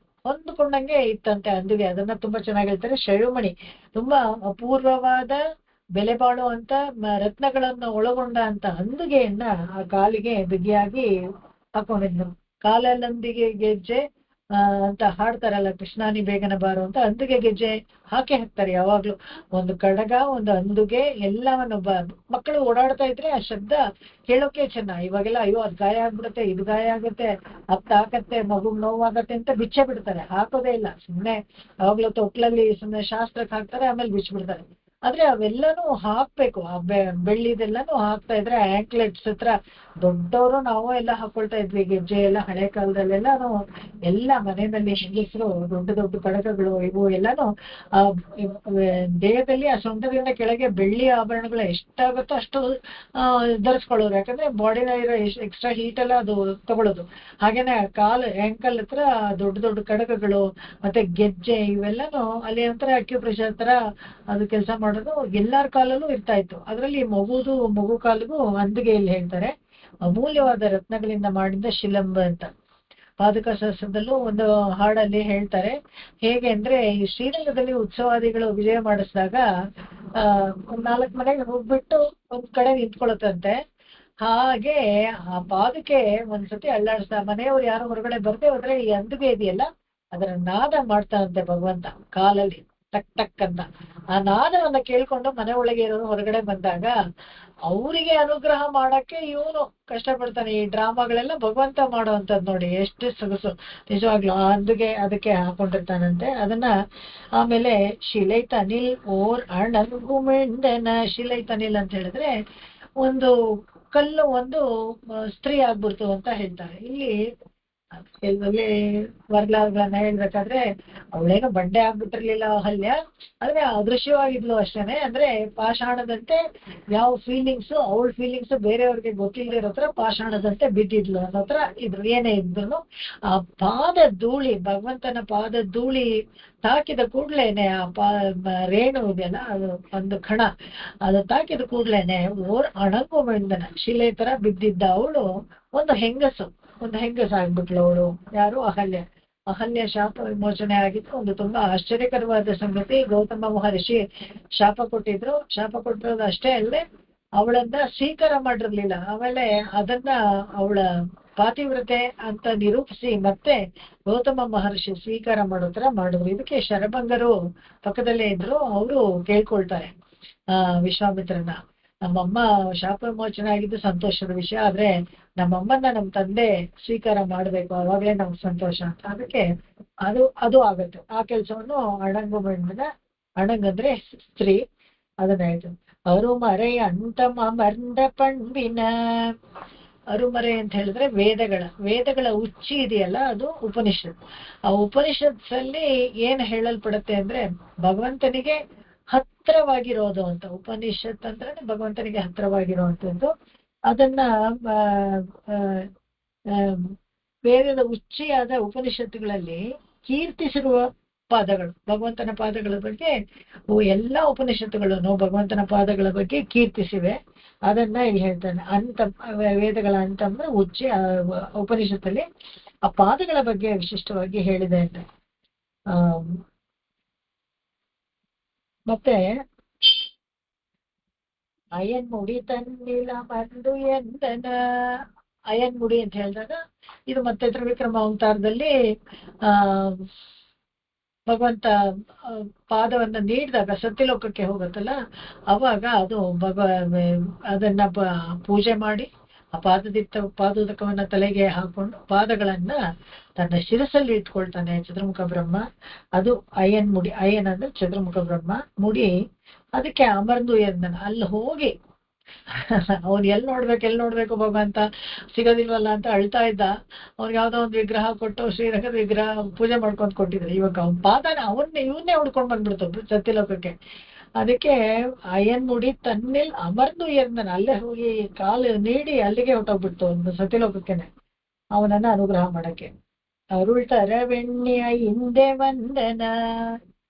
ಹೊಂದ್ಕೊಂಡಂಗೆ ಇತ್ತಂತೆ ಅಂದುಗೆ. ಅದನ್ನ ತುಂಬಾ ಚೆನ್ನಾಗಿ ಹೇಳ್ತಾರೆ. ಷಡುಮಣಿ ತುಂಬಾ ಅಪೂರ್ವವಾದ ಬೆಲೆ ಬಾಳುವಂತ ರತ್ನಗಳನ್ನ ಒಳಗೊಂಡ ಅಂತ ಅಂದುಗೆಯನ್ನ ಆ ಕಾಲಿಗೆ ಬಿಗಿಯಾಗಿ ಹಾಕೊಂಡಿದ್ನು. ಕಾಲಲ್ಲಂದಿಗೆ ಗೆಜ್ಜೆ ಅಂತ ಹಾಡ್ತಾರಲ್ಲ, ಕೃಷ್ಣಾನಿ ಬೇಗನ ಬಾರು ಅಂತ, ಅಂದುಗೆ ಗೆಜ್ಜೆ ಹಾಕ್ತಾರೆ ಯಾವಾಗ್ಲೂ. ಒಂದು ಕಡಗ, ಒಂದು ಅಂದುಗೆ, ಎಲ್ಲವನ್ನು ಮಕ್ಕಳು ಓಡಾಡ್ತಾ ಇದ್ರೆ ಆ ಶಬ್ದ ಕೇಳೋಕೆ ಚೆನ್ನ. ಇವಾಗೆಲ್ಲ ಅಯ್ಯೋ ಅದ್ ಗಾಯ ಆಗ್ಬಿಡುತ್ತೆ, ಇದು ಗಾಯ ಆಗುತ್ತೆ, ಹಾಕತ್ತೆ, ಮಗು ನೋವಾಗತ್ತೆ ಅಂತ ಬಿಚ್ಚೆ ಬಿಡ್ತಾರೆ, ಹಾಕೋದೇ ಇಲ್ಲ. ಸುಮ್ನೆ ಯಾವಾಗ್ಲೂ ತೊಟ್ಲಲ್ಲಿ ಸುಮ್ನೆ ಶಾಸ್ತ್ರಕ್ಕೆ ಹಾಕ್ತಾರೆ, ಆಮೇಲೆ ಬಿಚ್ಚಿಬಿಡ್ತಾರೆ. ಆದ್ರೆ ಅವೆಲ್ಲಾನು ಹಾಕ್ಬೇಕು. ಆ ಬೆಳ್ಳಿದೆಲ್ಲಾನು ಹಾಕ್ತಾ ಇದ್ರೆ ಆಂಕ್ಲೆಟ್ಸ್ ಹತ್ರ ದೊಡ್ಡವರು ನಾವು ಎಲ್ಲ ಹಾಕೊಳ್ತಾ ಇದ್ವಿ ಗೆಜ್ಜೆ ಎಲ್ಲ. ಹಳೆ ಕಾಲದಲ್ಲೆಲ್ಲಾನು ಎಲ್ಲ ಮನೆಯಲ್ಲಿ ಹೆಂಗಸರು ದೊಡ್ಡ ದೊಡ್ಡ ಕಡಗಗಳು ಇವು ಎಲ್ಲಾನು ಆ ದೇಹದಲ್ಲಿ ಆ ಸೊಂಟದಿಂದ ಕೆಳಗೆ ಬೆಳ್ಳಿ ಆಭರಣಗಳು ಎಷ್ಟಾಗುತ್ತೋ ಅಷ್ಟು ಧರಿಸ್ಕೊಳ್ಳೋರು. ಯಾಕಂದ್ರೆ ಬಾಡಿನಲ್ಲಿರೋ ಎಕ್ಸ್ಟ್ರಾ ಹೀಟ್ ಎಲ್ಲ ಅದು ತಗೊಳ್ಳೋದು. ಹಾಗೇನೆ ಆಂಕಲ್ ಹತ್ರ ದೊಡ್ಡ ದೊಡ್ಡ ಕಡಗಗಳು ಮತ್ತೆ ಗೆಜ್ಜೆ ಇವೆಲ್ಲಾನು ಅಲ್ಲಿ ಒಂಥರ ಅಕ್ಯುಪ್ರೆಷರ್ ತರ ಅದು ಕೆಲಸ ಮಾಡೋದು ಎಲ್ಲಾರ ಕಾಲಲ್ಲೂ ಇರ್ತಾ ಇತ್ತು. ಅದ್ರಲ್ಲಿ ಮಗು ಕಾಲಿಗೂ ಅಂದುಗೆಯಲ್ಲಿ ಹೇಳ್ತಾರೆ ಅಮೂಲ್ಯವಾದ ರತ್ನಗಳಿಂದ ಮಾಡಿದ ಶಿಲಂಬ ಅಂತ. ಪಾದುಕ ಶಾಸ್ತ್ರದಲ್ಲೂ ಒಂದು ಹಾಡಲ್ಲಿ ಹೇಳ್ತಾರೆ. ಹೇಗೆ ಅಂದ್ರೆ ಈ ಶ್ರೀರಂಗದಲ್ಲಿ ಉತ್ಸವಾದಿಗಳು ವಿಜಯ ಮಾಡಿಸಿದಾಗ ಒಂದ್ 4 ಮನೆಗೆ ಹೋಗ್ಬಿಟ್ಟು ಒಂದ್ ಕಡೆ ನಿಂತ್ಕೊಳತ್ತಂತೆ. ಹಾಗೆ ಆ ಪಾದುಕೆ ಒಂದ್ಸತಿ ಅಳ್ಳಾಡಿಸ್ದ ಮನೆಯವ್ರು ಯಾರು ಹೊರಗಡೆ ಬರ್ದೇ ಹೋದ್ರೆ ಈ ಅಂದುಗೆ ಇದೆಯಲ್ಲ ಅದರ ನಾದ ಮಾಡ್ತಾನಂತೆ ಭಗವಂತ ಕಾಲಲ್ಲಿ, ಟಕ್ ಟಕ್ ಅಂತ. ಆ ನಾದವನ್ನ ಕೇಳ್ಕೊಂಡು ಮನೆ ಒಳಗೆ ಇರೋರು ಹೊರಗಡೆ ಬಂದಾಗ ಅವರಿಗೆ ಅನುಗ್ರಹ ಮಾಡಕ್ಕೆ ಇವನು ಕಷ್ಟಪಡ್ತಾನೆ. ಈ ಡ್ರಾಮಾಗಳೆಲ್ಲ ಭಗವಂತ ಮಾಡುವಂತದ್ ನೋಡಿ ಎಷ್ಟು ಸೊಗಸು ನಿಜವಾಗ್ಲು. ಅದಕ್ಕೆ ಹಾಕೊಂಡಿರ್ತಾನಂತೆ ಅದನ್ನ. ಆಮೇಲೆ ಶಿಲೈ ತನಿಲ್ ಓರ್ ಅಣಗುಮೆಂಡನ, ಶಿಲೈ ತನಿಲ್ ಅಂತ ಹೇಳಿದ್ರೆ ಒಂದು ಕಲ್ಲು ಒಂದು ಸ್ತ್ರೀ ಆಗ್ಬಿಡ್ತು ಅಂತ ಹೇಳ್ತಾರೆ. ಇಲ್ಲಿ ಕೆಲವಲ್ಲಿ ವರ್ಲಾಗಳನ್ನ ಹೇಳ್ಬೇಕಾದ್ರೆ ಅವಳೇನೋ ಬಂಡೆ ಆಗ್ಬಿಟ್ಟಿರ್ಲಿಲ್ಲ ಅಹಲ್ಯ, ಆದ್ರೆ ಅದೃಶ್ಯವಾಗಿದ್ಲು ಅಷ್ಟೇನೆ. ಅಂದ್ರೆ ಪಾಷಾಣದಂತೆ ಯಾವ ಫೀಲಿಂಗ್ಸ್, ಅವಳ ಫೀಲಿಂಗ್ಸ್ ಬೇರೆಯವ್ರಿಗೆ ಗೊತ್ತಿಲ್ಲದೆ ಇರೋ ತರ ಪಾಷಾಣದಂತೆ ಬಿದ್ದಿದ್ಲು ಅನ್ನೋ ತರ ಇದ್ರು. ಏನೇ ಇದ್ರು ಆ ಪಾದ ಧೂಳಿ, ಭಗವಂತನ ಪಾದ ಧೂಳಿ ತಾಕಿದ ಕೂಡ್ಲೇನೆ ಆ ರೇಣು ಇದೆಯಲ್ಲ, ಅದು ಒಂದು ಕಣ, ಅದು ತಾಕಿದ ಕೂಡ್ಲೇನೆ ಅಣಂಗು ಬಂದನ ಶಿಲೆ ತರ ಬಿದ್ದಿದ್ದ ಅವಳು ಒಂದು ಹೆಂಗಸ ಆಗ್ಬಿಟ್ಲು ಅವಳು. ಯಾರು? ಅಹಲ್ಯ ಶಾಪ ವಿಮೋಚನೆ ಆಗಿತ್ತು. ಒಂದು ತುಂಬಾ ಆಶ್ಚರ್ಯಕರವಾದ ಸಂಗತಿ. ಗೌತಮ ಮಹರ್ಷಿ ಶಾಪ ಕೊಟ್ಟಿರೋದು ಅಷ್ಟೇ ಅಲ್ಲದೆ ಅವಳನ್ನ ಸ್ವೀಕಾರ ಮಾಡಿರ್ಲಿಲ್ಲ. ಆಮೇಲೆ ಅದನ್ನ ಅವಳ ಪಾತಿವ್ರತೆ ಅಂತ ನಿರೂಪಿಸಿ ಮತ್ತೆ ಗೌತಮ ಮಹರ್ಷಿ ಸ್ವೀಕಾರ ಮಾಡೋ ತರ ಮಾಡಿದ್ರು. ಇದಕ್ಕೆ ಶರಭಂಗರು ಪಕ್ಕದಲ್ಲೇ ಇದ್ರು. ಅವರು ಕೇಳ್ಕೊಳ್ತಾರೆ ವಿಶ್ವಾಮಿತ್ರನ, ನಮ್ಮಮ್ಮ ಶಾಪ ವಿಮೋಚನೆ ಆಗಿದ್ದು ಸಂತೋಷದ ವಿಷಯ, ಆದ್ರೆ ನಮ್ಮಮ್ಮನ್ನ ನಮ್ ತಂದೆ ಸ್ವೀಕಾರ ಮಾಡ್ಬೇಕು, ಅವಾಗ್ಲೇ ನಮ್ಗೆ ಸಂತೋಷ ಅಂತ. ಅದಕ್ಕೆ ಅದು ಆಗತ್ತೆ. ಆ ಕೆಲ್ಸವನ್ನು ಅಣಂಗ್ ಅಂದ್ರೆ ಸ್ತ್ರೀ, ಅದನ್ನ ಹೇಳ್ತಾರೆ. ಅರುಮರೆ ಅಂತಮರ್ಂಡ ಪಣ್ಬಿನ. ಅರುಮರೆ ಅಂತ ಹೇಳಿದ್ರೆ ವೇದಗಳ ಉಚ್ಚಿ ಇದೆಯಲ್ಲ, ಅದು ಉಪನಿಷತ್. ಆ ಉಪನಿಷತ್ಸಲ್ಲಿ ಏನ್ ಹೇಳಲ್ಪಡುತ್ತೆ ಅಂದ್ರೆ ಭಗವಂತನಿಗೆ ಹತ್ರವಾಗಿರೋದು ಅಂತ. ಉಪನಿಷತ್ ಅಂದ್ರೆ ಭಗವಂತನಿಗೆ ಹತ್ರವಾಗಿರುವಂತದ್ದು. ಅದನ್ನ ವೇದದ ಉಚ್ಚಿಯಾದ ಉಪನಿಷತ್ತುಗಳಲ್ಲಿ ಕೀರ್ತಿಸಿರುವ ಪಾದಗಳು, ಭಗವಂತನ ಪಾದಗಳ ಬಗ್ಗೆ ಎಲ್ಲಾ ಉಪನಿಷತ್ತುಗಳನ್ನು ಭಗವಂತನ ಪಾದಗಳ ಬಗ್ಗೆ ಕೀರ್ತಿಸಿವೆ. ಅದನ್ನ ಇಲ್ಲಿ ಹೇಳ್ತಾನೆ. ವೇದಗಳ ಅಂತ ಅಂದ್ರೆ ಉಚ್ಚಿ ಉಪನಿಷತ್ತಲ್ಲಿ ಆ ಪಾದಗಳ ಬಗ್ಗೆ ವಿಶಿಷ್ಟವಾಗಿ ಹೇಳಿದೆ ಅಂತ. ಮತ್ತೆ ಅಯನ್ಮುಡಿ ತನ್ನಿಲ ಮಂದು ಎಂದನ. ಅಯನ್ಮುಡಿ ಅಂತ ಹೇಳಿದಾಗ ಇದು ಮತ್ತೆ ತ್ರಿವಿಕ್ರಮ ಅವತಾರದಲ್ಲಿ ಭಗವಂತ ಪಾದವನ್ನ ನೀಡಿದಾಗ ಸತ್ಯಲೋಕಕ್ಕೆ ಹೋಗುತ್ತಲ್ಲ, ಅವಾಗ ಅದು ಅದನ್ನ ಪೂಜೆ ಮಾಡಿ ಆ ಪಾದೋದಕವನ್ನ ತಲೆಗೆ ಹಾಕೊಂಡು ಪಾದಗಳನ್ನ ತನ್ನ ಶಿರಸಲ್ಲಿ ಇಟ್ಕೊಳ್ತಾನೆ ಚತುರ್ಮುಖ ಬ್ರಹ್ಮ. ಅದು ಅಯನ್ ಮುಡಿ. ಅಯನ್ ಅಂದ್ರೆ ಚತುರ್ಮುಖ ಬ್ರಹ್ಮ, ಮುಡಿ ಅದಕ್ಕೆ ಅಮರ್ದು ಎಂದನ. ಅಲ್ಲಿ ಹೋಗಿ ಅವ್ನು ಎಲ್ಲಿ ನೋಡ್ಬೇಕು ಭಗವಂತ ಸಿಗೋದಿಲ್ವಲ್ಲ ಅಂತ ಅಳ್ತಾ ಇದ್ದ. ಅವ್ನಿಗೆ ಯಾವ್ದೋ ಒಂದು ವಿಗ್ರಹ ಕೊಟ್ಟು ಶ್ರೀರಂಗದ ವಿಗ್ರಹ ಪೂಜೆ ಮಾಡ್ಕೊಂಡ್ ಕೊಟ್ಟಿದ್ರು. ಇವಾಗ ಅವ್ನ ಪಾದನ ಇವನ್ನೇ ಹುಡ್ಕೊಂಡ್ ಬಂದ್ಬಿಡ್ತು ಸತ್ಯಲೋಕಕ್ಕೆ. ಅದಕ್ಕೆ ಅಯನ್ ಮುಡಿ ತನ್ನಿಲ್ ಅಮರ್ದು ಎಂದನ. ಅಲ್ಲೇ ಹೋಗಿ ಕಾಲು ನೀಡಿ ಅಲ್ಲಿಗೆ ಹೊಟ್ಟೋಗ್ಬಿಡ್ತು ಒಂದು ಸತ್ಯಲೋಕಕ್ಕೇನೆ ಅವನನ್ನ ಅನುಗ್ರಹ ಮಾಡಕ್ಕೆ. ಅರುಳ್ತರ ಬೆಣ್ಣಿಯ ಹಿಂದೆ ವಂದನ.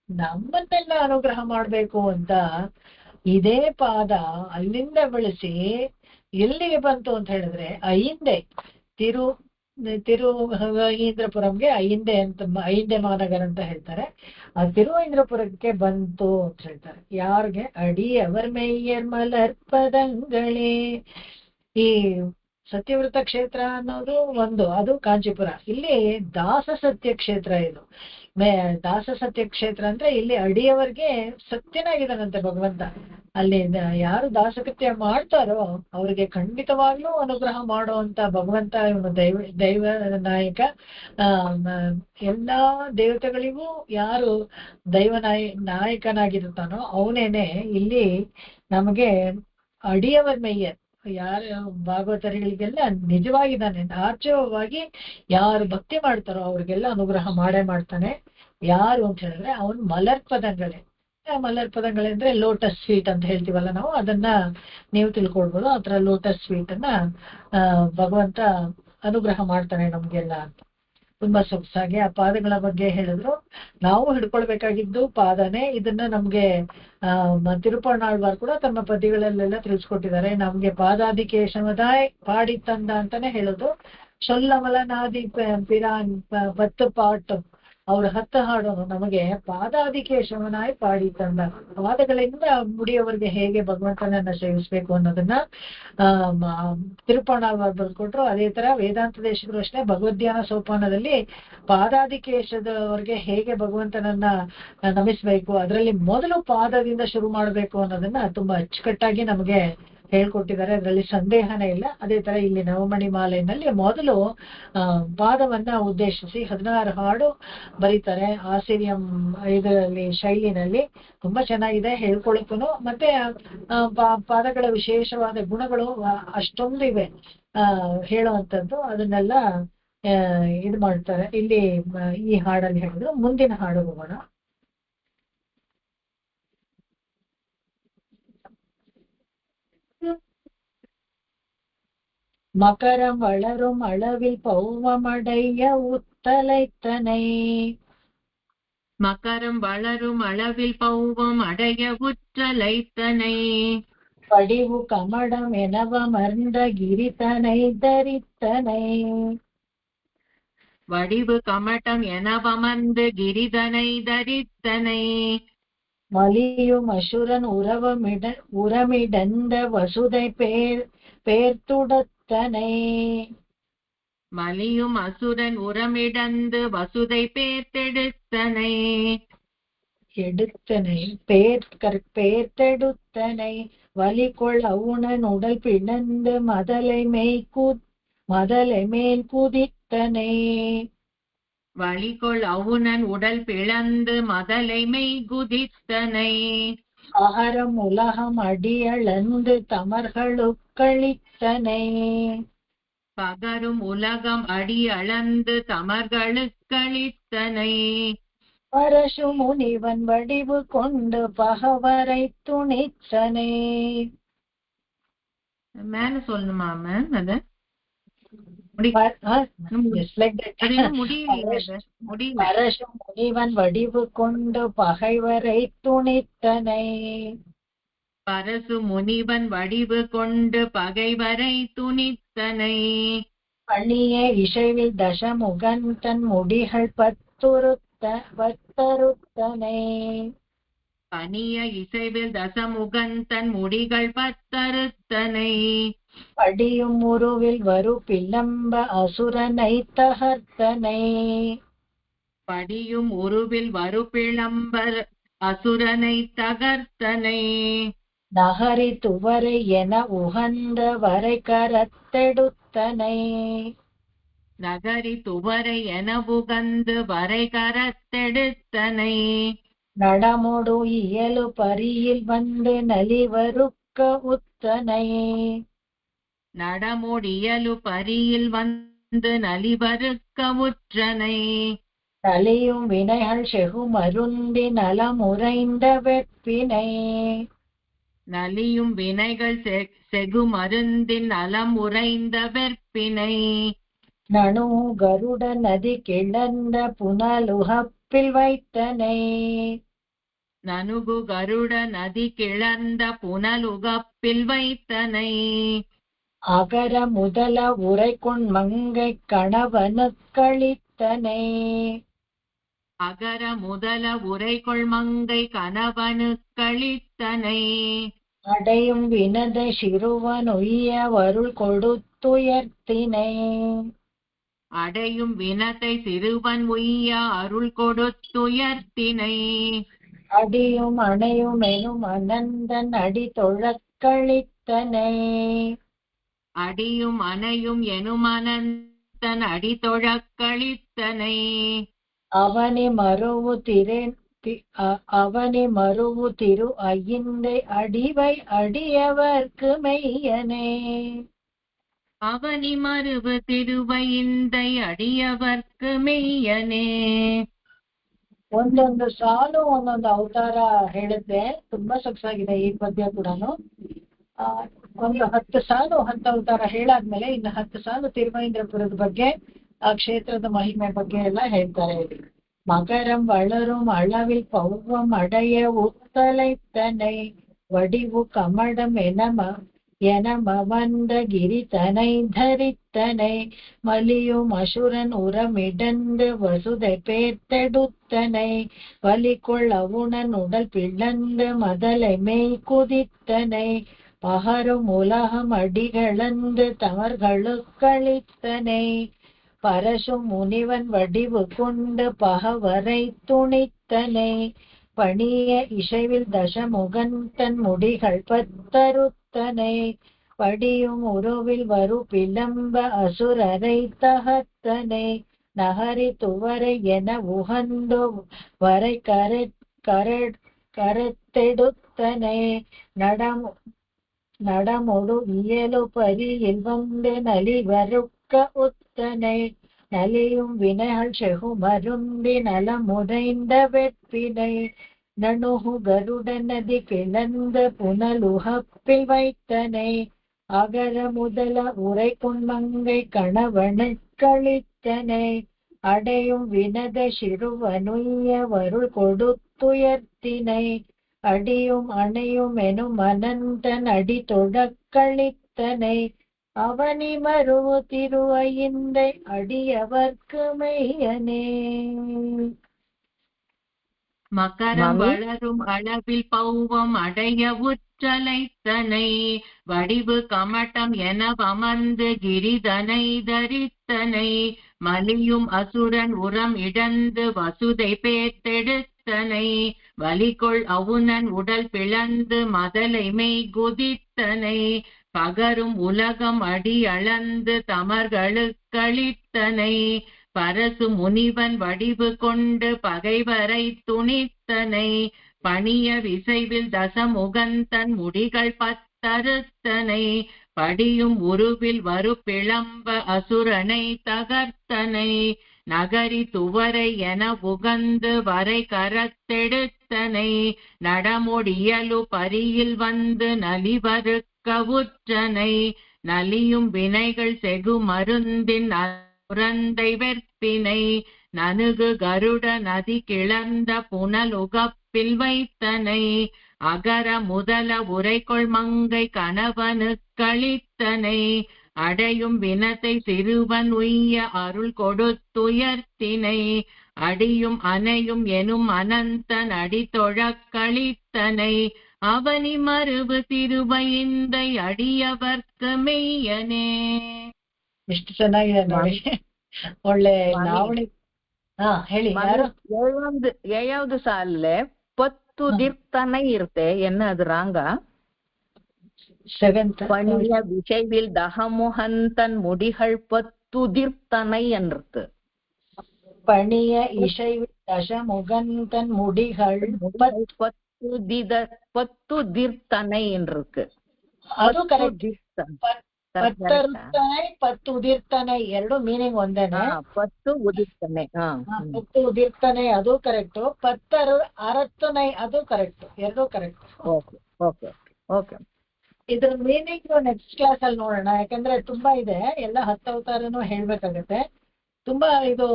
ನಮ್ಮನ್ನೆಲ್ಲ ಅನುಗ್ರಹ ಮಾಡ್ಬೇಕು ಅಂತ ಇದೇ ಪಾದ ಅಲ್ಲಿಂದ ಬೆಳೆಸಿ ಎಲ್ಲಿಗೆ ಬಂತು ಅಂತ ಹೇಳಿದ್ರೆ ಅಹಿಂದೆ ತಿರುವಹೀಂದ್ರಪುರಂಗೆ ಅಹಿಂದೆ ಮಹಾನಗರ ಅಂತ ಹೇಳ್ತಾರೆ. ಆ ತಿರುವಹೀಂದ್ರಪುರಕ್ಕೆ ಬಂತು ಅಂತ ಹೇಳ್ತಾರೆ. ಯಾರಿಗೆ? ಅಡಿ ಅವರ್ ಮೇಯರ್ ಮಲರ್ಪದಂಗಳೇ. ಈ ಸತ್ಯವೃತ ಕ್ಷೇತ್ರ ಅನ್ನೋದು ಒಂದು, ಅದು ಕಾಂಚೀಪುರ. ಇಲ್ಲಿ ದಾಸ ಸತ್ಯ ಕ್ಷೇತ್ರ. ಇದು ದಾಸ ಸತ್ಯ ಕ್ಷೇತ್ರ ಅಂದ್ರೆ ಇಲ್ಲಿ ಅಡಿಯವರಿಗೆ ಸತ್ಯನಾಗಿದ್ದಾನಂತೆ ಭಗವಂತ. ಅಲ್ಲಿ ಯಾರು ದಾಸಕೃತ್ಯ ಮಾಡ್ತಾರೋ ಅವ್ರಿಗೆ ಖಂಡಿತವಾಗ್ಲೂ ಅನುಗ್ರಹ ಮಾಡುವಂತ ಭಗವಂತ ಇವನು ದೈವ ನಾಯಕ. ಎಲ್ಲಾ ದೇವತೆಗಳಿಗೂ ಯಾರು ನಾಯಕನಾಗಿರ್ತಾನೋ ಅವನೇನೆ ಇಲ್ಲಿ ನಮಗೆ ಅಡಿಯವರ ಮೇಯರ್. ಯಾರು ಭಾಗವತರಿಗಳಿಗೆಲ್ಲ ನಿಜವಾಗಿದ್ದಾನೆ, ಆರ್ಜವವಾಗಿ ಯಾರು ಭಕ್ತಿ ಮಾಡ್ತಾರೋ ಅವ್ರಿಗೆಲ್ಲ ಅನುಗ್ರಹ ಮಾಡೇ ಮಾಡ್ತಾನೆ. ಯಾರು ಅಂತ ಹೇಳಿದ್ರೆ ಅವನು ಮಲರ್ಪದಂಗಳೇ. ಅಂದ್ರೆ ಲೋಟಸ್ ಸ್ವೀಟ್ ಅಂತ ಹೇಳ್ತೀವಲ್ಲ ನಾವು, ಅದನ್ನ ನೀವು ತಿಳ್ಕೊಳ್ಬೋದು. ಆತರ ಲೋಟಸ್ ಸ್ವೀಟ್ ಅನ್ನ ಭಗವಂತ ಅನುಗ್ರಹ ಮಾಡ್ತಾನೆ ನಮ್ಗೆಲ್ಲ ಅಂತ. ತುಂಬಾ ಸೊಗಸಾಗಿ ಆ ಪಾದಗಳ ಬಗ್ಗೆ ಹೇಳಿದ್ರು. ನಾವು ಹಿಡ್ಕೊಳ್ಬೇಕಾಗಿದ್ದು ಪಾದನೆ. ಇದನ್ನ ನಮ್ಗೆ ತಿರುಪಣ್ಣಾಳ್ವಾರ್ ಕೂಡ ತಮ್ಮ ಪದ್ಯಗಳಲ್ಲೆಲ್ಲ ತಿಳಿಸ್ಕೊಟ್ಟಿದ್ದಾರೆ. ನಮ್ಗೆ ಪಾದಾದಿಕೇಶವದಾಯ್ ಪಾಡಿ ತಂದ ಅಂತಾನೆ ಹೇಳೋದು. ಸೊಲ್ಲಮಲನಾದಿ ಪಿರಾನ್ 10 ಪಾಟ್ ಅವ್ರ 10 ಹಾಡೋನು ನಮಗೆ ಪಾದಾದಿಕೇಶವನಾಯ್ ಪಾಡಿ ತಂದ. ಪಾದಗಳಿಂದ ಮುಡಿಯವರಿಗೆ ಹೇಗೆ ಭಗವಂತನನ್ನ ಸೇವಿಸ್ಬೇಕು ಅನ್ನೋದನ್ನ ತಿರುಪಣ್ಣಾಳ್ವಾರ್ ಬರ್ಕೊಟ್ರು. ಅದೇ ತರ ವೇದಾಂತ ದೇಶಿಕರು ಅಷ್ಟೇ ಭಗವದ್ಧ್ಯಾನ ಸೋಪಾನದಲ್ಲಿ ಪಾದಾದಿಕೇಶದವರಿಗೆ ಹೇಗೆ ಭಗವಂತನನ್ನ ನಮಿಸ್ಬೇಕು, ಅದರಲ್ಲಿ ಮೊದಲು ಪಾದದಿಂದ ಶುರು ಮಾಡ್ಬೇಕು ಅನ್ನೋದನ್ನ ತುಂಬಾ ಅಚ್ಚುಕಟ್ಟಾಗಿ ನಮಗೆ ಹೇಳ್ಕೊಟ್ಟಿದ್ದಾರೆ, ಅದರಲ್ಲಿ ಸಂದೇಹನೇ ಇಲ್ಲ. ಅದೇ ತರ ಇಲ್ಲಿ ನವಮಣಿ ಮಾಲೆಯಲ್ಲಿ ಮೊದಲು ಪಾದವನ್ನ ಉದ್ದೇಶಿಸಿ 16 ಹಾಡು ಬರೀತಾರೆ ಆಸಿರಿಯಂ ಇದರಲ್ಲಿ ಶೈಲಿನಲ್ಲಿ. ತುಂಬಾ ಚೆನ್ನಾಗಿದೆ ಹೇಳ್ಕೊಳಕ್ಕೂ. ಮತ್ತೆ ಪಾದಗಳ ವಿಶೇಷವಾದ ಗುಣಗಳು ಅಷ್ಟೊಂದು ಇವೆ ಹೇಳುವಂಥದ್ದು. ಅದನ್ನೆಲ್ಲ ಇದು ಮಾಡ್ತಾರೆ ಇಲ್ಲಿ ಈ ಹಾಡಲ್ಲಿ ಹೇಳಿದ್ರು. ಮುಂದಿನ ಹಾಡು ಹೋಗೋಣ. மகரம் வளரும் அளவில் பௌவமடைய உத்தலைத்தனை. மகரம் வளரும் அளவில் பௌவம் அடைய உற்றலைத்தனை. படிவு கமடம் எனவமர்ந்த கிரிதனை தரித்தனை. வடிவு கமடம் எனவமர்ந்து கிரிதனை தரித்தனை. மலியும் அசுரன் உரமிடந்த வசுதை பேர்த்துடத்தனை. மலியும் அசுரன் உரமிடந்து வசுதை பேர்த்தெடுத்தனை. பேர்த்தெடுத்தனை. வலிகொள் அவுணன் உடல் பிளந்து மதலை மேல் குதித்தனை. வலிகொள் அவுணன் உடல் பிளந்து மதலை மெய் குதித்தனை. அகரம் உலகம் அடியளந்து தமர்களுக்களித்தனை. பகரும் உலகம் அடி அளந்து தமர்களுக்களித்தனை. பரசு முனிவன் வடிவு கொண்டு பகவரை துணித்தனை. மேல சொல்லணுமா மேம்? அத பரசு முனிவன் வடிவு கொண்டு பகைவரை துணித்தனை. பரசு முனிவன் வடிவு கொண்டு பகைவரை துணித்தனை. பணிய இசைவில் தசமுகன் தன் முடிகள் பத்தருத்தனை. பணிய இசைவில் தசமுகன் தன் முடிகள் பத்தருத்தனை. படியும் உருவில் வரு பிளம்ப அசுரனை தகர்த்தனை. படியும் உருவில் வரு பிளம்பர் அசுரனை தகர்த்தனை. நகரி துவரை என உகந்த வரை கரத்தெடுத்தனை. நகரி துவரை என உகந்து வரை கரத்தெடுத்தனை. நடமொடு இயலு பரியில் வந்து நலிவருக்க உத்தனை. நடமொடியலு பரியில் வந்து நலிவருக்க உற்றனை. நலியும் வினைகள் செகுமருந்தி நலமுறைந்த வெப்பினை. நலியும் வினைகள் செகுமருந்தின் நலம் உறைந்த வெற்பினை. நனு கருட நதி கிளர்ந்த புனலுகப்பில் வைத்தனை. நனுகு கருட நதி கிளர்ந்த புனலுகப்பில் வைத்தனை. அகர முதல உரைக்கொண் மங்கை கணவனுக்களித்தனை. அகர முதல உரைகொள் மங்கை கணவனுக்களித்தனை. அடையும் வினதை சிறுவன் உய்ய வருள் கொடுத்துயர்த்தினை. அடையும் வினத்தை சிறுவன் உய்ய அருள் கொடுத்துயர்த்தினை. அடியும் அணையும் எனும் அனந்தன் அடி தொழக்களித்தனை. அடியும் அணையும் எனும் அனந்தன் அடி தொழக்களித்தனை. அவனி மருவு திரு ஐயிந்தை அடிவை அடியவர்க்கு மெய்யனே. ಅವನಿ ಮರುವು ತಿರುವೈಂದೈ ಅಡಿಯವರ್ಕು ಮೆಯ್ಯನೇ. ಒಂದೊಂದು ಸಾಲು ಒಂದೊಂದು ಅವತಾರ ಹೇಳುತ್ತೆ. ತುಂಬಾ ಸೊಗಸಾಗಿದೆ ಈ ಪದ್ಯ ಕೂಡ. ಒಂದು 10 ಸಾಲು 10 ಅವತಾರ ಹೇಳಾದ್ಮೇಲೆ ಇನ್ನು 10 ಸಾಲು ತಿರುವೇಂದ್ರಪುರದ ಬಗ್ಗೆ, ಆ ಕ್ಷೇತ್ರದ ಮಹಿಮೆ ಬಗ್ಗೆ ಎಲ್ಲ ಹೇಳ್ತಾರೆ. மகரம் வளரும் அளவில் பௌவம் அடைய உத்தலைத்தனை. வடிவு கமடம் எனமவந்த கிரிதனை தரித்தனை. மலியும் அசுரன் உரமிடந்து வசுதை பேர்த்தெடுத்தனை. வலிகொள் அவுணன் உடல் பிளந்து மதலை மேல் குதித்தனை. பகரும் உலகம் அடிகளந்து தமர்களுக்களித்தனை. பரசு முனிவன் வடிவு கொண்டு பகவரை துணித்தனை. பணிய இசைவில் தசமுகந்தன் முடிகள் பத்தருத்தனை படியும் உருவில் வரு பிளம்ப அசுரரை தகத்தனை நகரி துவரை என உகந்தோ வரை கரத்தெடுத்தனை நடமொடு இயலு பரியில் வந்து நலிவருக்க உத்தனை நலியும் வினைகள் செகு மருந்தி நலமுதைந்த வெற்பினை நணுகு கருட நதி கிளந்த புனலுகப்பில் வைத்தனை அகர முதல உரை பொன்மங்கை கணவனுக்களித்தனை அடையும் வினத சிறுவனுய்ய வருள் கொடுத்துயர்த்தினை அடியும் அணையும் எனும் அனந்தன் அடி தொடக்களித்தனை அவனி மருவு திருவையிந்தை அடியவர்க்கு மெய்யனே. மகரம் வளரும் அளவில் பௌவம் அடைய உற்றலைத்தனை வடிவு கமட்டம் என அமர்ந்து கிரிதனை தரித்தனை மலியும் அசுரன் உரம் இடந்து வசுதை பேர்த்தெடுத்தனை வலிகொள் அவுணன் உடல் பிளந்து மதலை மெய் குதித்தனை பகரும் உலகம் அடி அளந்து தமர்களுக்களித்தனை பரசு முனிவன் வடிவு கொண்டு பகைவரை துணித்தனை பணிய விசைவில் தசமுகந்தன் முடிகள் பத்தறுத்தனை படியும் உருவில் வரு பிளம்ப அசுரனை தகர்த்தனை நகரி துவரை என உகந்து வரை கரத்தெடுத்தனை நடமொடியலு பரியில் வந்து நலிவருக்க உற்றனை நலியும் வினைகள் செகு மருந்தின் புரந்தை வெற்பினை நனுகு கருட நதி கிளர்ந்த புனலுகப்பில் வைத்தனை அகர முதல உரைகொள் மங்கை கணவனுக்களித்தனை அடையும் வினத்தை சிறுவன் உய்ய அருள் கொடுத்துயர்த்தினை அடியும் அணையும் எனும் அனந்தன் அடி தொழக்களித்தனை அவனி மருவு திருவையிந்தை ಅಡಿಯವರ್ಕ ಮೆಯ್ಯನೆ. ಎಷ್ಟು ಚೆನ್ನಾಗಿದೆ ನೋಡಿ, ಒಳ್ಳೆ ಲಾವಣಿ. ಹೇಳಿ. ஏழாவது சால்ல பத்து தீர்த்தனை இருತೆ என்ன அது ராங்க? பணிய விஷைவில் தகமுகந்தன் முடிகள் பத்து தீர்த்தனை என்று பணிய இசைவில் தசமுகந்தன் முடிகள் பத்து தீர்த்தனை என்று ಅದು ಕರೆಕ್ಟ್. ಪತ್ತರುತ್ತನೆ ಪತ್ತು ಉದಿರ್ತಾನೆ ಎರಡು ಮೀನಿಂಗ್ ಒಂದೇನೆ. ಪತ್ತು ಉದಿರ್ತಾನೆ ಪತ್ತು ಉದಿರ್ತಾನೆ ಅದು ಕರೆಕ್ಟ್. ಪತ್ತರು ಅರತ್ತನೆ ಅದು ಕರೆಕ್ಟ್. ಎರಡು ಕರೆಕ್ಟ್. ಓಕೆ. ಇದ್ರ ಮೀನಿಂಗ್ ನೆಕ್ಸ್ಟ್ ಕ್ಲಾಸ್ ಅಲ್ಲಿ ನೋಡೋಣ, ಯಾಕಂದ್ರೆ ತುಂಬಾ ಇದೆ. ಎಲ್ಲ 10 ಅವತಾರನು ಹೇಳ್ಬೇಕಾಗತ್ತೆ. ತುಂಬಾ ಇದು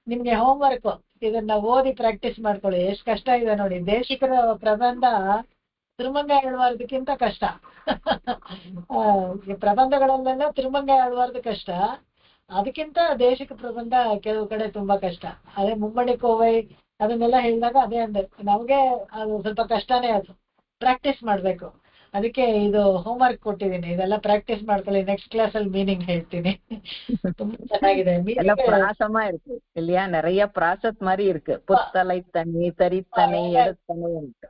ನಿಮ್ಗೆ ಹೋಮ್ ವರ್ಕ್. ಇದನ್ನ ಓದಿ ಪ್ರಾಕ್ಟೀಸ್ ಮಾಡ್ಕೊಳ್ಳಿ. ಎಷ್ಟು ಕಷ್ಟ ಇದೆ ನೋಡಿ. ದೇಶಿಕರ ಪ್ರಬಂಧ ತಿರುಮಂಗ ಆಳ್ವಾರ್ದಕ್ಕಿಂತ ಕಷ್ಟ. ಪ್ರಬಂಧಗಳಲ್ಲೆಲ್ಲ ತಿರುಮಂಗ ಆಳ್ವಾರ್ದು ಕಷ್ಟ, ಅದಕ್ಕಿಂತ ದೇಶಿಕ ಪ್ರಬಂಧ ಕೆಲವು ಕಡೆ ತುಂಬಾ ಕಷ್ಟ. ಅದೇ ಮುಮ್ಮಡಿ ಕೋವೈ ಅದನ್ನೆಲ್ಲ ಹೇಳಿದಾಗ ಅದೇ ಅಂದೆ, ನಮ್ಗೆ ಅದು ಸ್ವಲ್ಪ ಕಷ್ಟನೇ. ಅದು ಪ್ರಾಕ್ಟೀಸ್ ಮಾಡ್ಬೇಕು. ಅದಕ್ಕೆ ಇದು ಹೋಮ್ ವರ್ಕ್ ಕೊಟ್ಟಿದ್ದೀನಿ. ಇದೆಲ್ಲ ಪ್ರಾಕ್ಟೀಸ್ ಮಾಡ್ಕೊಳ್ಳಿ. ನೆಕ್ಸ್ಟ್ ಕ್ಲಾಸ್ ಅಲ್ಲಿ ಮೀನಿಂಗ್ ಹೇಳ್ತೀನಿ. ತುಂಬಾ ಚೆನ್ನಾಗಿದೆ. ಪ್ರಾಸமா இருக்கு இல்லையா? நிறைய ಪ್ರಾಸತ್ மாதிரி இருக்கு. புத்தலை தண்ணி தரித்தனை எடுத்தனை ಅಂತ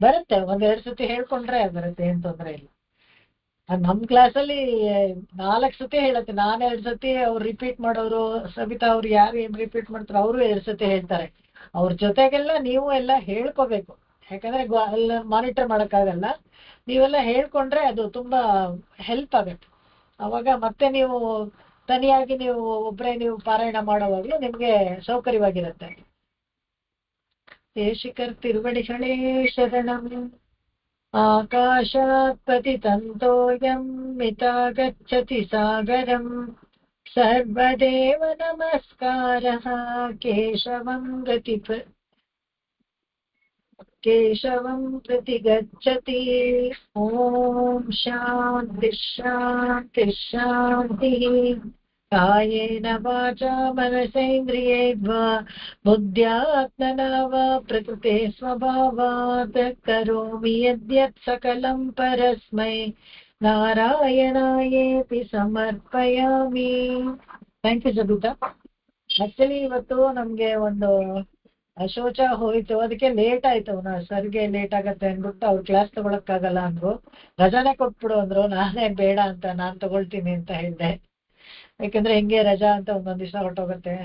ಬರುತ್ತೆ. 1-2 ಸತಿ ಹೇಳ್ಕೊಂಡ್ರೆ ಬರುತ್ತೆ, ಏನ್ ತೊಂದ್ರೆ ಇಲ್ಲ. ನಮ್ ಕ್ಲಾಸಲ್ಲಿ 4 ಸತಿ ಹೇಳುತ್ತೆ. ನಾನು 2 ಸತಿ, ಅವ್ರು ರಿಪೀಟ್ ಮಾಡೋರು, ಸಬಿತಾ ಅವ್ರು ಯಾರು ಏನ್ ರಿಪೀಟ್ ಮಾಡ್ತಾರೆ ಅವರು 2 ಸತಿ ಹೇಳ್ತಾರೆ. ಅವ್ರ ಜೊತೆಗೆಲ್ಲ ನೀವು ಎಲ್ಲ ಹೇಳ್ಕೋಬೇಕು. ಯಾಕಂದ್ರೆ ಮಾನಿಟರ್ ಮಾಡಕ್ಕಾಗಲ್ಲ. ನೀವೆಲ್ಲ ಹೇಳ್ಕೊಂಡ್ರೆ ಅದು ತುಂಬಾ ಹೆಲ್ಪ್ ಆಗುತ್ತೆ. ಅವಾಗ ಮತ್ತೆ ನೀವು ತನಿಯಾಗಿ ನೀವು ಒಬ್ರೇ ನೀವು ಪಾರಾಯಣ ಮಾಡೋವಾಗ್ಲೂ ನಿಮ್ಗೆ ಸೌಕರ್ಯವಾಗಿರುತ್ತೆ. ದೇಶಿಕರ್ ತಿರುವಡಿಗಳೇ ಶರಣಂ. ಆಕಾಶಾತ್ ಪತಿತಂತೋಯಂ ಮಿತಾ ಗಚ್ಚತಿ ಸಾಗರಂ. ಸರ್ವದೇವ ನಮಸ್ಕಾರಃ ಕೇಶವಂ ಪ್ರತಿ ಗಚ್ಚತಿ. ಓಂ ಶಾಂತಿ ಶಾಂತಿ ಶಾಂತಿ. ಕಾಯೇನ ವಾಚಾ ಮನಸೇಂದ್ರಿಯೈರ್ವಾ ಬುದ್ಧ್ಯಾತ್ಮನಾ ವಾ ಪ್ರಕೃತೆ ಸ್ವಭಾವಾತ್ ಕರೋಮಿ ಯದ್ಯತ್ ಸಕಲಂ ಪರಸ್ಮೈ ನಾರಾಯಣಾಯೇತಿ ಸಮರ್ಪಯಾಮಿ. Thank you Sabita. ಆಕ್ಚುಲಿ ಇವತ್ತು ನಮ್ಗೆ ಒಂದು ಶೌಚ ಹೋಯ್ತು, ಅದಕ್ಕೆ ಲೇಟ್ ಆಯ್ತು. ಸರ್ಗೆ ಲೇಟ್ ಆಗತ್ತೆ ಅಂದ್ಬಿಟ್ಟು ಅವ್ರು ಕ್ಲಾಸ್ ತಗೊಳಕ್ಕಾಗಲ್ಲ ಅಂದ್ರು. ರಜಾನೇ ಕೊಟ್ಬಿಡು ಅಂದ್ರು. ನಾನೇ ಬೇಡ ಅಂತ ನಾನ್ ತಗೊಳ್ತೀನಿ ಅಂತ ಹೇಳ್ದೆ. ಯಾಕಂದ್ರೆ ಹಿಂಗೆ ರಜಾ ಅಂತ ಒಂದೊಂದ್ ದಿವಸ ಹೊರಟೋಗುತ್ತೆ.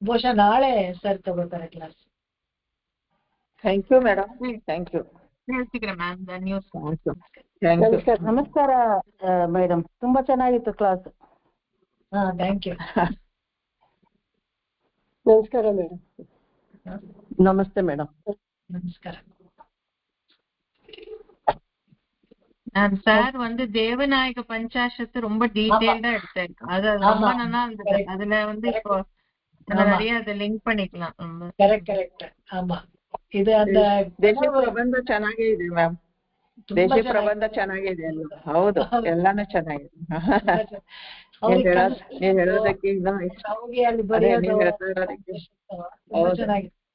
ಬಹುಶಃ ನಾಳೆ ಸರ್ ತಗೋತಾರೆ class. Thank you madam, thank you. ಹೇಳ್ತಿದ್ರೆ ಮ್ಯಾಮ್ ನ್ಯೂಸ್. Thank you. ನಮಸ್ಕಾರ ಮೇಡಮ್, ತುಂಬಾ ಚೆನ್ನಾಗಿತ್ತು ಕ್ಲಾಸ್. ಹಾ, ಥ್ಯಾಂಕ್ ಯು. ನಮಸ್ಕಾರ ಮೇಡಮ್. ನಮಸ್ತೆ ಮೇಡಮ್. ನಮಸ್ಕಾರ. சார் வந்து தேவநாயக பஞ்சாசத்து ரொம்ப டீடைல்டா எடுத்தாரு. அது ரொம்ப நல்லா இருந்தது. அதுல வந்து இப்போ நிறைய அதை லிங்க் பண்ணிக்கலாம். ಕರೆಕ್ಟ್. ಆಮಾ, ಇದು அந்த ದೇಶ ಪ್ರಬಂಧ ಚೆನ್ನಾಗಿದೆ ಮ್ಯಾಮ್. ದೇಶ ಪ್ರಬಂಧ ಚೆನ್ನಾಗಿದೆ ಅಲ್ಲ? ಹೌದು, ಎಲ್ಲಾನು ಚೆನ್ನಾಗಿದೆ. ನೀವ್ ಹೇಳೋದಕ್ಕೆ ಇನ್ನೂ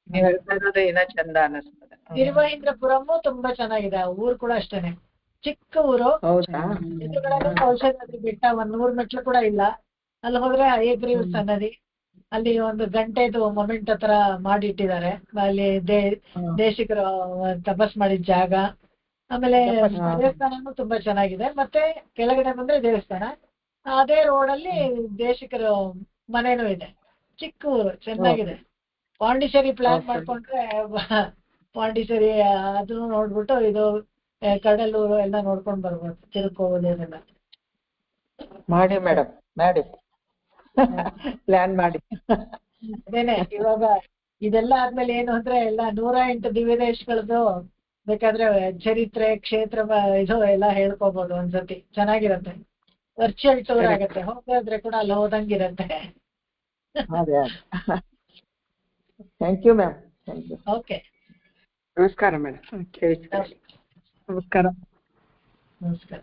ನೀವ್ ಹೇಳ್ತಾ ಇರೋದು ಏನೋ ಚಂದ ಅನಿಸ್ತದೆ. ತಿರುವಹಿಂದ್ರಪುರಮು ತುಂಬಾ ಚೆನ್ನಾಗಿದೆ. ಆ ಊರು ಕೂಡ ಅಷ್ಟೇನೆ, ಚಿಕ್ಕ ಊರು. ಔಷಧಿ ಬೆಟ್ಟ, 100 ಮೆಟ್ಲು ಕೂಡ ಇಲ್ಲ. ಅಲ್ಲಿ ಹೋದ್ರೆ ಹಯಗ್ರೀವ್ಸ್ ನದಿ, ಅಲ್ಲಿ ಒಂದು ಗಂಟೆದು ಮೊಮೆಂಟ್ ಹತ್ರ ಮಾಡಿಟ್ಟಿದ್ದಾರೆ. ಅಲ್ಲಿ ದೇಶಿಕರು ತಪಸ್ ಮಾಡಿದ ಜಾಗ. ಆಮೇಲೆ ದೇವಸ್ಥಾನನೂ ತುಂಬಾ ಚೆನ್ನಾಗಿದೆ. ಮತ್ತೆ ಕೆಳಗಡೆ ಬಂದ್ರೆ ದೇವಸ್ಥಾನ, ಅದೇ ರೋಡಲ್ಲಿ ದೇಶಿಕರು ಮನೇನೂ ಇದೆ. ಚಿಕ್ಕ ಊರು, ಚೆನ್ನಾಗಿದೆ. ಪಾಂಡಿಚೇರಿ ಪ್ಲಾನ್ ಮಾಡ್ಕೊಂಡ್ರೆ ಪಾಂಡಿಚೇರಿ ಅದನ್ನು ನೋಡ್ಬಿಟ್ಟು ಇದು ಕಡಲೂರು ಎಲ್ಲ ನೋಡ್ಕೊಂಡ್ ಬರ್ಬೋದು. ತಿರುಕೋದೇನೆಲ್ಲ ಮಾಡಿ ಮೇಡಮ್, ಮಾಡಿ ಪ್ಲಾನ್ ಮಾಡಿ. ಅದೇನೆ ಇವಾಗ ಇದೆಲ್ಲ ಆದ್ಮೇಲೆ ಏನು ಅಂದ್ರೆ ಎಲ್ಲ 108 ದಿವ್ಯ ದೇಶಗಳದ್ದು ಬೇಕಾದ್ರೆ ಚರಿತ್ರೆ, ಕ್ಷೇತ್ರ ಇದು ಎಲ್ಲ ಹೇಳ್ಕೋಬಹುದು ಒಂದ್ಸತಿ. ಚೆನ್ನಾಗಿರತ್ತೆ. ವರ್ಚುವಲ್ ಟೂರ್ ಆಗತ್ತೆ. ಹೋಗಾದ್ರೆ ಕೂಡ ಅಲ್ಲಿ ಹೋದಂಗಿರತ್ತೆ. Thank you ma'am, thank you. Okay, ನಮಸ್ಕಾರ ಮೇಡಮ್. ನಮಸ್ಕಾರ. ನಮಸ್ಕಾರ.